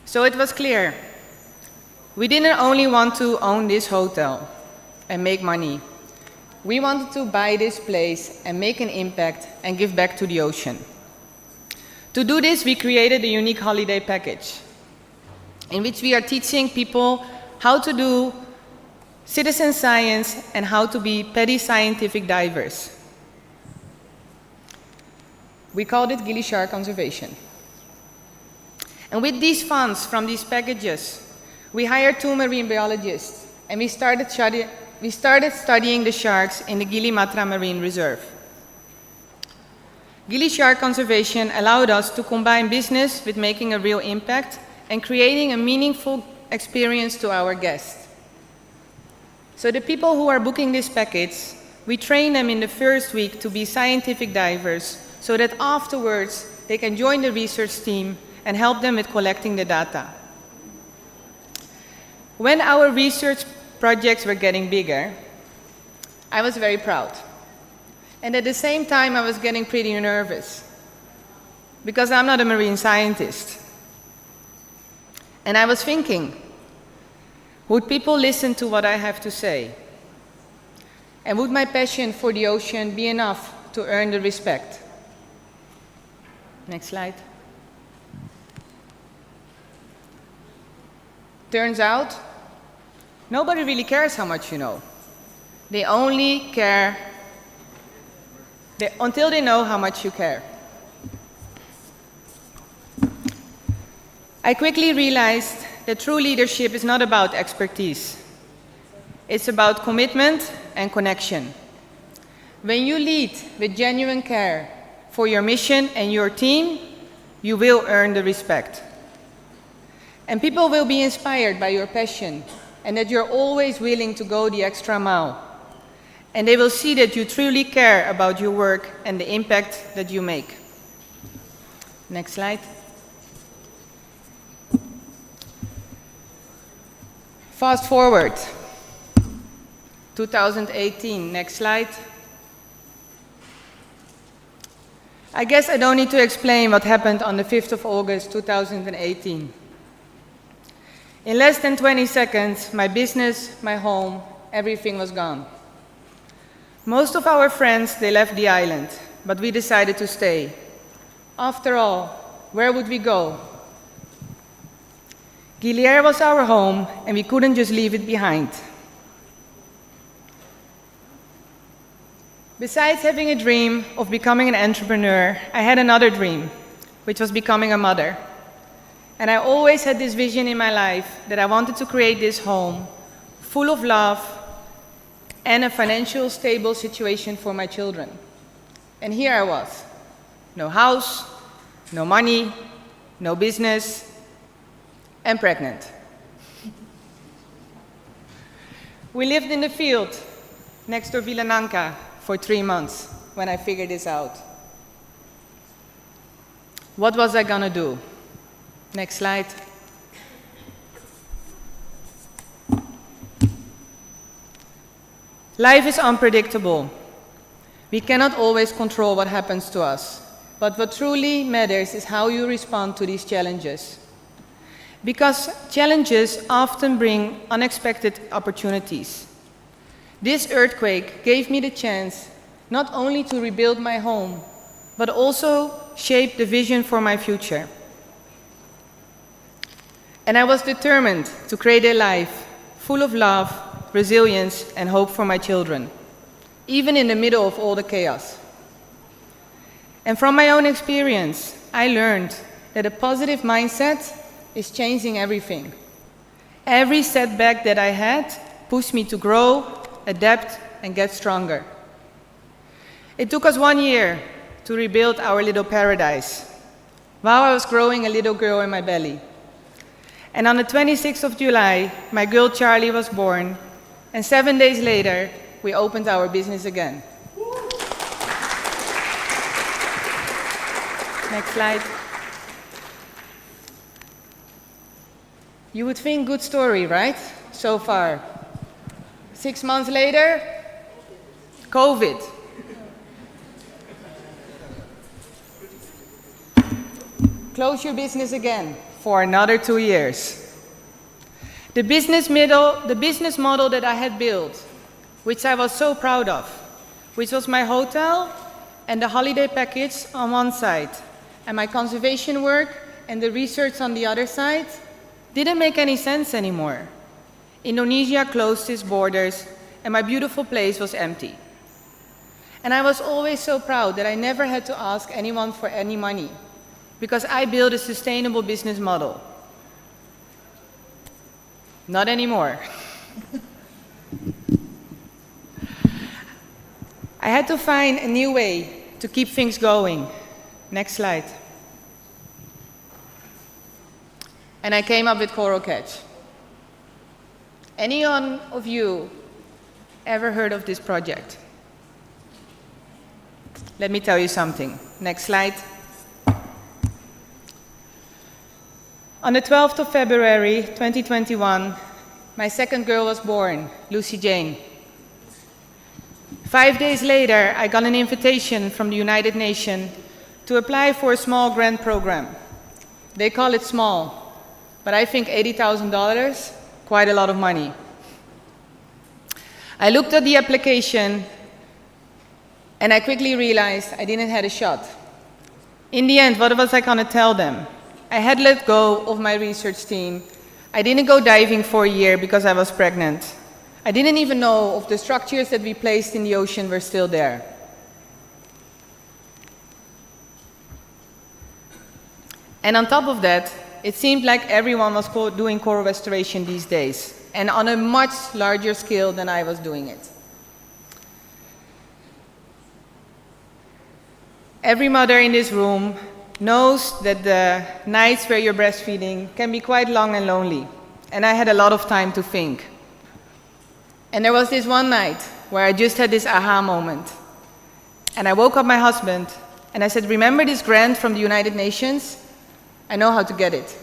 So it was clear. We didn't only want to own this hotel and make money. We wanted to buy this place and make an impact and give back to the ocean. To do this, we created a unique holiday package in which we are teaching people how to do citizen science and how to be petty scientific divers. We called it Gili Shark Conservation. And with these funds from these packages, we hired 2 marine biologists, and we started studying the sharks in the Gili Mataram Marine Reserve. Gili Shark Conservation allowed us to combine business with making a real impact and creating a meaningful experience to our guests. So the people who are booking this package, we train them in the first week to be scientific divers so that afterwards they can join the research team and help them with collecting the data. When our research projects were getting bigger, I was very proud. And at the same time, I was getting pretty nervous because I'm not a marine scientist. And I was thinking, Would people listen to what I have to say? And would my passion for the ocean be enough to earn the respect? Next slide. Turns out, nobody really cares how much you know. They only care until they know how much you care. I quickly realized that true leadership is not about expertise. It's about commitment and connection. When you lead with genuine care for your mission and your team, you will earn the respect. And people will be inspired by your passion and that you're always willing to go the extra mile. And they will see that you truly care about your work and the impact that you make. Next slide. Fast forward, 2018, next slide. I guess I don't need to explain what happened on the 5th of August, 2018. In less than 20 seconds, my business, my home, everything was gone. Most of our friends, they left the island, but we decided to stay. After all, where would we go? Gilead was our home, and we couldn't just leave it behind. Besides having a dream of becoming an entrepreneur, I had another dream, which was becoming a mother. And I always had this vision in my life that I wanted to create this home full of love and a financial stable situation for my children. And here I was. No house, no money, no business, and pregnant. We lived in the field next to Vilananka for 3 months when I figured this out. What was I gonna do? Next slide. Life is unpredictable. We cannot always control what happens to us, but what truly matters is how you respond to these challenges. Because challenges often bring unexpected opportunities. This earthquake gave me the chance not only to rebuild my home, but also shape the vision for my future. And I was determined to create a life full of love, resilience, and hope for my children, even in the middle of all the chaos. And from my own experience, I learned that a positive mindset is changing everything. Every setback that I had pushed me to grow, adapt, and get stronger. It took us 1 year to rebuild our little paradise, while I was growing a little girl in my belly. And on the 26th of July, my girl Charlie was born, and 7 days later, we opened our business again. Next slide. You would think good story, right? So far. 6 months later, COVID. Close your business again for another 2 years. The business model that I had built, which I was so proud of, which was my hotel and the holiday package on one side, and my conservation work and the research on the other side, didn't make any sense anymore. Indonesia closed its borders, and my beautiful place was empty. And I was always so proud that I never had to ask anyone for any money, because I built a sustainable business model. Not anymore. I had to find a new way to keep things going. Next slide. And I came up with Coral Catch. Any one of you ever heard of this project? Let me tell you something. Next slide. On the 12th of February, 2021, my second girl was born, Lucy Jane. 5 days later, I got an invitation from the United Nations to apply for a small grant program. They call it small, but I think $80,000 quite a lot of money. I looked at the application and I quickly realized I didn't have a shot. In the end, what was I going to tell them? I had let go of my research team. I didn't go diving for a year because I was pregnant. I didn't even know if the structures that we placed in the ocean were still there. And on top of that, it seemed like everyone was doing coral restoration these days, and on a much larger scale than I was doing it. Every mother in this room knows that the nights where you're breastfeeding can be quite long and lonely, and I had a lot of time to think. And there was this one night where I just had this aha moment. And I woke up my husband and I said, remember this grant from the United Nations? I know how to get it.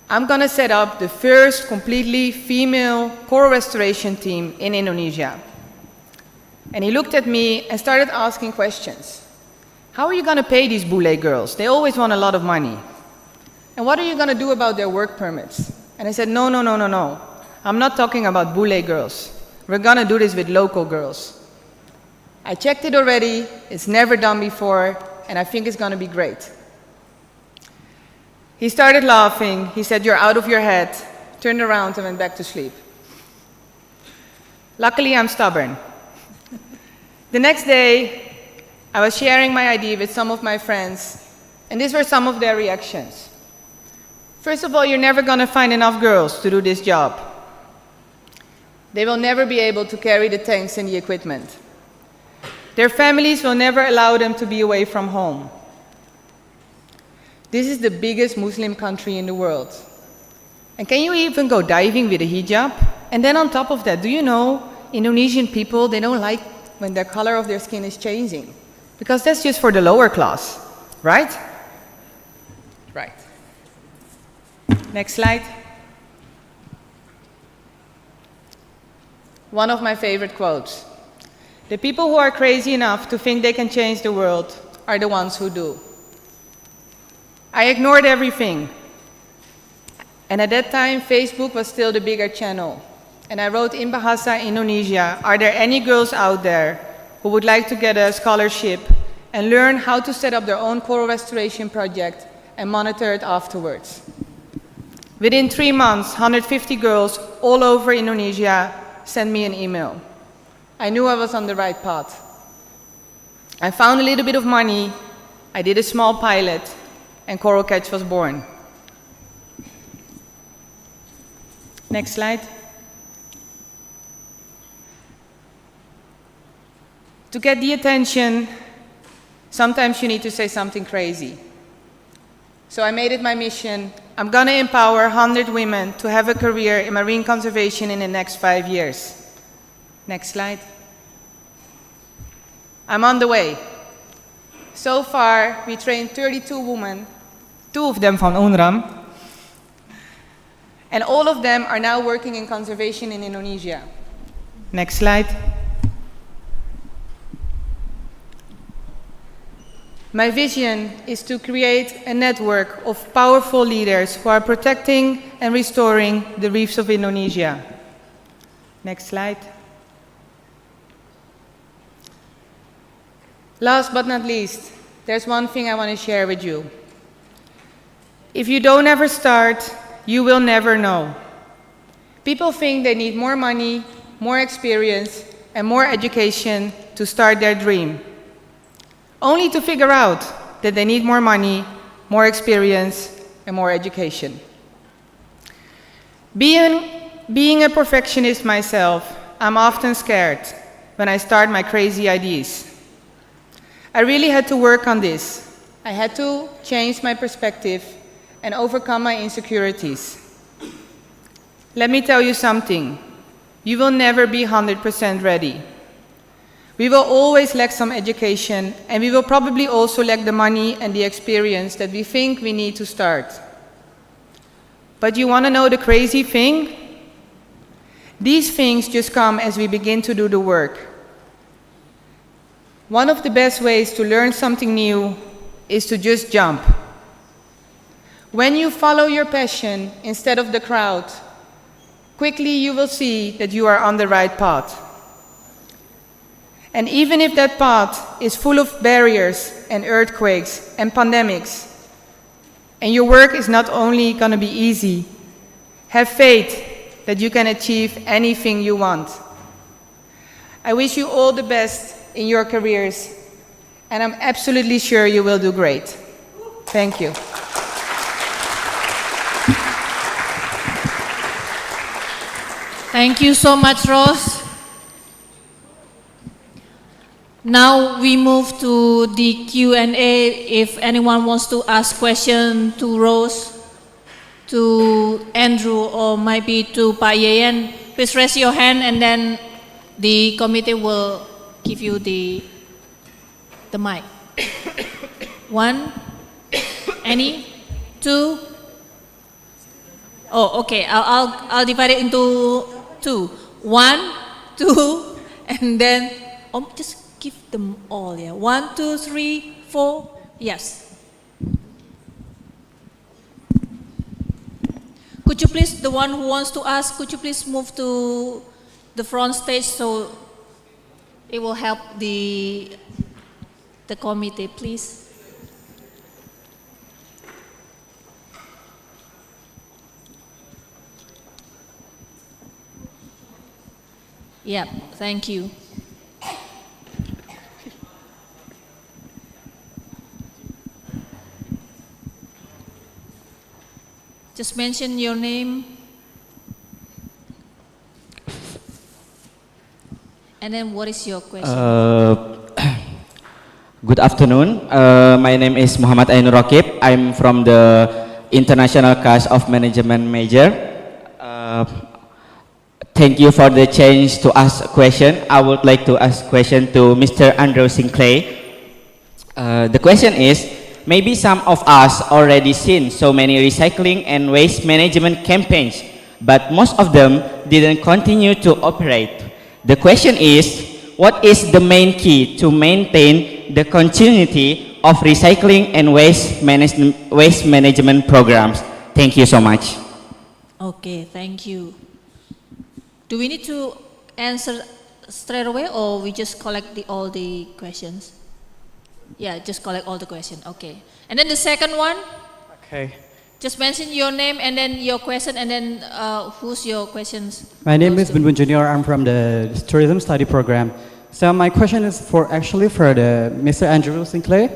I'm going to set up the first completely female coral restoration team in Indonesia. And he looked at me and started asking questions. How are you going to pay these Bule girls? They always want a lot of money. And what are you going to do about their work permits? And I said, no. I'm not talking about Bule girls. We're going to do this with local girls. I checked it already. It's never done before. And I think it's going to be great. He started laughing. He said, you're out of your head. Turned around and went back to sleep. Luckily, I'm stubborn. The next day, I was sharing my idea with some of my friends, and these were some of their reactions. First of all, you're never going to find enough girls to do this job. They will never be able to carry the tanks and the equipment. Their families will never allow them to be away from home. This is the biggest Muslim country in the world. And can you even go diving with a hijab? And then on top of that, do you know, Indonesian people, they don't like when the color of their skin is changing. Because that's just for the lower class, right? Right. Next slide. One of my favorite quotes. The people who are crazy enough to think they can change the world are the ones who do. I ignored everything. And at that time, Facebook was still the bigger channel. And I wrote in Bahasa Indonesia, are there any girls out there who would like to get a scholarship and learn how to set up their own coral restoration project and monitor it afterwards? Within 3 months, 150 girls all over Indonesia sent me an email. I knew I was on the right path. I found a little bit of money, I did a small pilot, and Coral Catch was born. Next slide. To get the attention, sometimes you need to say something crazy. So I made it my mission. I'm going to empower 100 women to have a career in marine conservation in the next 5 years. Next slide. I'm on the way. So far, we trained 32 women, 2 of them from UNRAM, and all of them are now working in conservation in Indonesia. Next slide. My vision is to create a network of powerful leaders who are protecting and restoring the reefs of Indonesia. Next slide. Last but not least, there's one thing I want to share with you. If you don't ever start, you will never know. People think they need more money, more experience, and more education to start their dream, only to figure out that they need more money, more experience, and more education. Being a perfectionist myself, I'm often scared when I start my crazy ideas. I really had to work on this. I had to change my perspective and overcome my insecurities. Let me tell you something. You will never be 100% ready. We will always lack some education, and we will probably also lack the money and the experience that we think we need to start. But you want to know the crazy thing? These things just come as we begin to do the work. One of the best ways to learn something new is to just jump. When you follow your passion instead of the crowd, quickly you will see that you are on the right path. And even if that path is full of barriers and earthquakes and pandemics, and your work is not only going to be easy, have faith that you can achieve anything you want. I wish you all the best in your careers, and I'm absolutely sure you will do great. Thank you. Thank you so much, Rose. Now we move to the Q&A. If anyone wants to ask question to Rose, to Andrew, or maybe to Pa Yeyen, please raise your hand and then the committee will give you the mic. One, any, two? Oh, okay. I'll divide it into two. One, two, and then just give them all. Yeah. 1, 2, 3, 4. Yes. Could you please, the one who wants to ask, could you please move to the front stage so it will help the committee, please. Yeah, thank you. Just mention your name. And then what is your question? Good afternoon. My name is Muhammad Ainur Rakib. I'm from the International Class of Management major. Thank you for the chance to ask a question. I would like to ask a question to Mr. Andrew Sinclair. The question is, maybe some of us already seen so many recycling and waste management campaigns, but most of them didn't continue to operate. The question is, what is the main key to maintain the continuity of recycling and waste management programs? Thank you so much. Okay, thank you. Do we need to answer straight away or we just collect all the questions? Yeah, just collect all the questions. Okay. And then the second one? Okay. Just mention your name and then your question and then who's your questions? My name is Bunbun Junior. I'm from the Tourism Study Program. So my question is actually for Mr. Andrew Sinclair.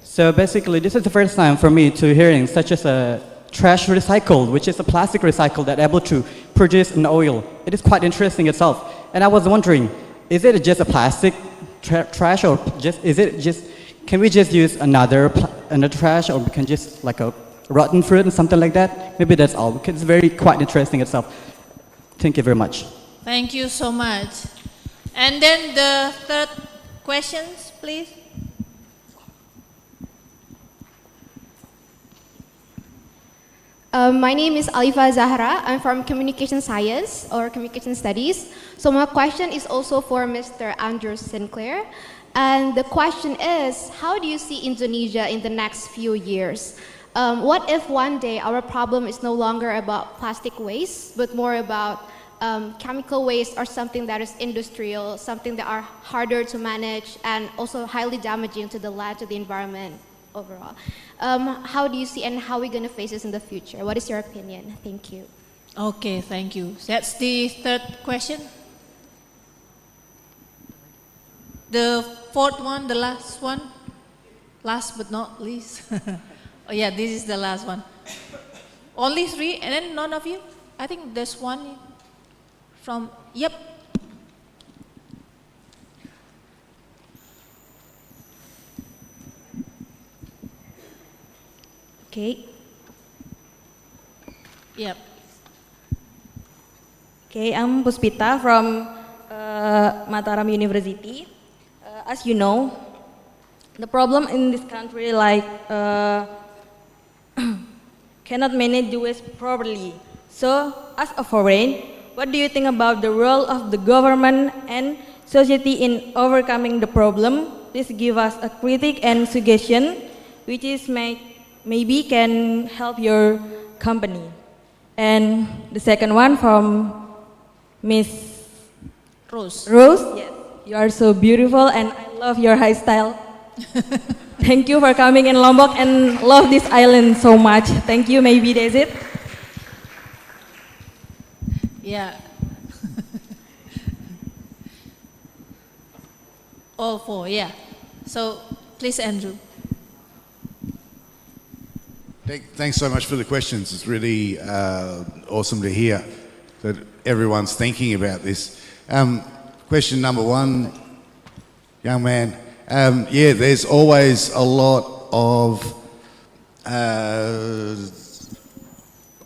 So basically, this is the first time for me to hearing such as a trash recycled, which is a plastic recycle that able to produce an oil. It is quite interesting itself. And I was wondering, is it just a plastic trash or can we just use another trash, or we can just like a rotten fruit and something like that? Maybe that's all, because it's quite interesting itself. Thank you very much. Thank you so much. And then the third questions, please. My name is Alifa Zahra. I'm from Communication Science or Communication Studies. So my question is also for Mr. Andrew Sinclair. And the question is, how do you see Indonesia in the next few years? What if one day our problem is no longer about plastic waste, but more about chemical waste or something that is industrial, something that are harder to manage and also highly damaging to the land, to the environment overall? How do you see and how are we going to face this in the future? What is your opinion? Thank you. Okay, thank you. That's the third question. The fourth one, the last one, last but not least. Oh yeah, this is the last one. Only three, and then none of you? I think there's one from, yep. Okay. Yep. Okay, I'm Puspita from Mataram University. As you know, the problem in this country cannot manage the waste properly. So, as a foreign, what do you think about the role of the government and society in overcoming the problem? Please give us a critique and suggestion, which is maybe can help your company. And the second one from Miss Rose. Rose. Yes, you are so beautiful and I love your hairstyle. Thank you for coming in Lombok and love this island so much. Thank you, maybe that's it. Yeah. All four, yeah. So, please, Andrew. Thanks so much for the questions. It's really awesome to hear that everyone's thinking about this. Question number one, young man. Yeah, there's always a lot of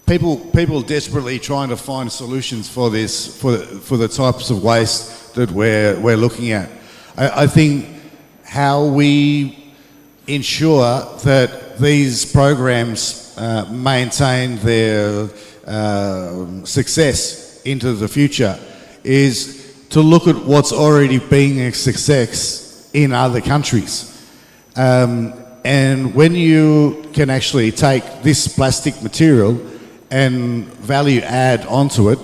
people desperately trying to find solutions for this, for the types of waste that we're looking at. I think how we ensure that these programs maintain their success into the future is to look at what's already being a success in other countries. And when you can actually take this plastic material and value add onto it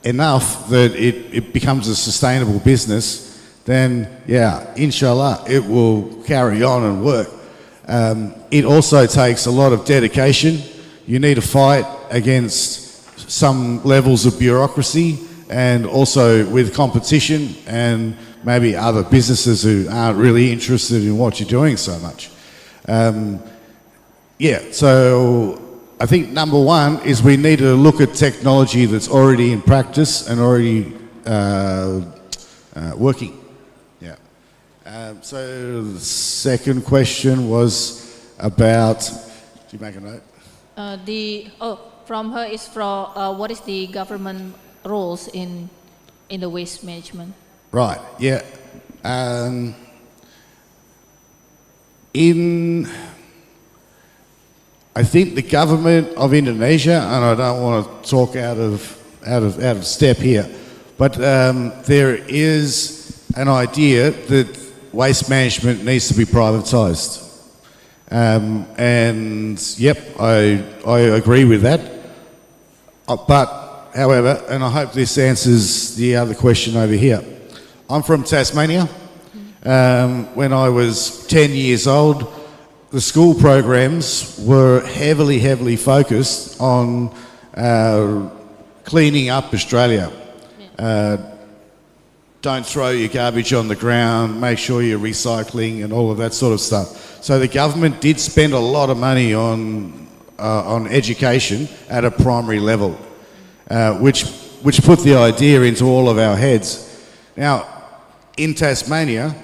enough that it becomes a sustainable business, then yeah, inshallah, it will carry on and work. It also takes a lot of dedication. You need to fight against some levels of bureaucracy and also with competition and maybe other businesses who aren't really interested in what you're doing so much. Yeah, so I think number one is we need to look at technology that's already in practice and already working. Yeah. So the second question was about, did you make a note? From her is from what is the government roles in the waste management? Right, yeah. I think the government of Indonesia, and I don't want to talk out of step here, but there is an idea that waste management needs to be privatised. And yep, I agree with that. But, however, and I hope this answers the other question over here. I'm from Tasmania. When I was 10 years old, the school programs were heavily focused on cleaning up Australia. Don't throw your garbage on the ground, make sure you're recycling and all of that sort of stuff. So the government did spend a lot of money on education at a primary level, which put the idea into all of our heads. Now, in Tasmania,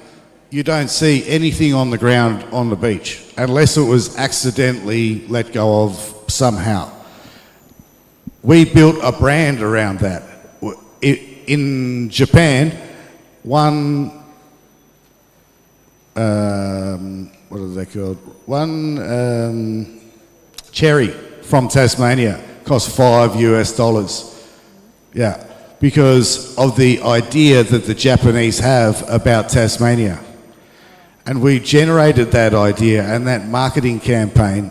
you don't see anything on the ground on the beach unless it was accidentally let go of somehow. We built a brand around that. In Japan, one what are they called? One cherry from Tasmania cost $5 US. Yeah, because of the idea that the Japanese have about Tasmania. And we generated that idea and that marketing campaign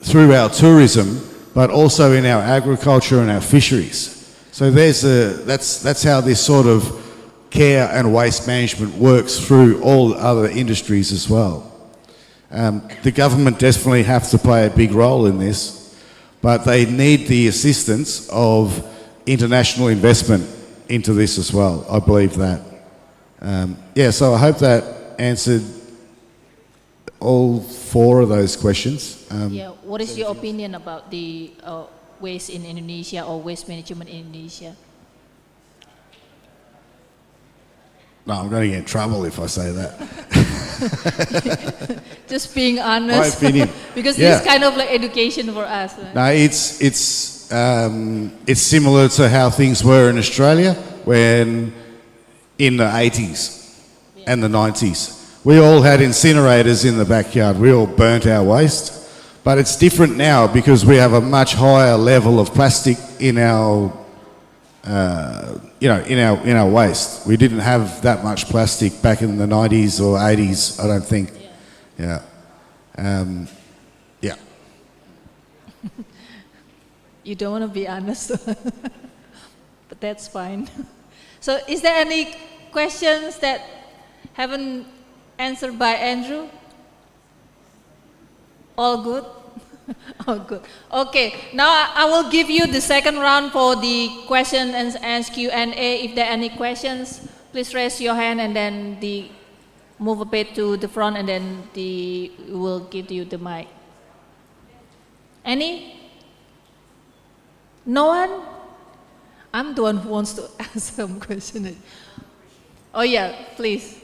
through our tourism, but also in our agriculture and our fisheries. So that's how this sort of care and waste management works through all other industries as well. The government definitely have to play a big role in this, but they need the assistance of international investment into this as well. I believe that. Yeah, so I hope that answered all four of those questions. What is your opinion about the waste in Indonesia or waste management in Indonesia? No, I'm going to get in trouble if I say that. Just being honest. My opinion. Because this is kind of like education for us. Right? No, it's similar to how things were in Australia when in the 80s and the 90s. We all had incinerators in the backyard. We all burnt our waste. But it's different now because we have a much higher level of plastic in our in our waste. We didn't have that much plastic back in the 90s or 80s, I don't think. Yeah. Yeah. You don't want to be honest, but that's fine. So is there any questions that haven't answered by Andrew? All good? All good. Okay, now I will give you the second round for the question and Q&A. If there are any questions, please raise your hand and then move a bit to the front and then we will give you the mic. Any? No one? I'm the one who wants to ask some question. Oh yeah, please.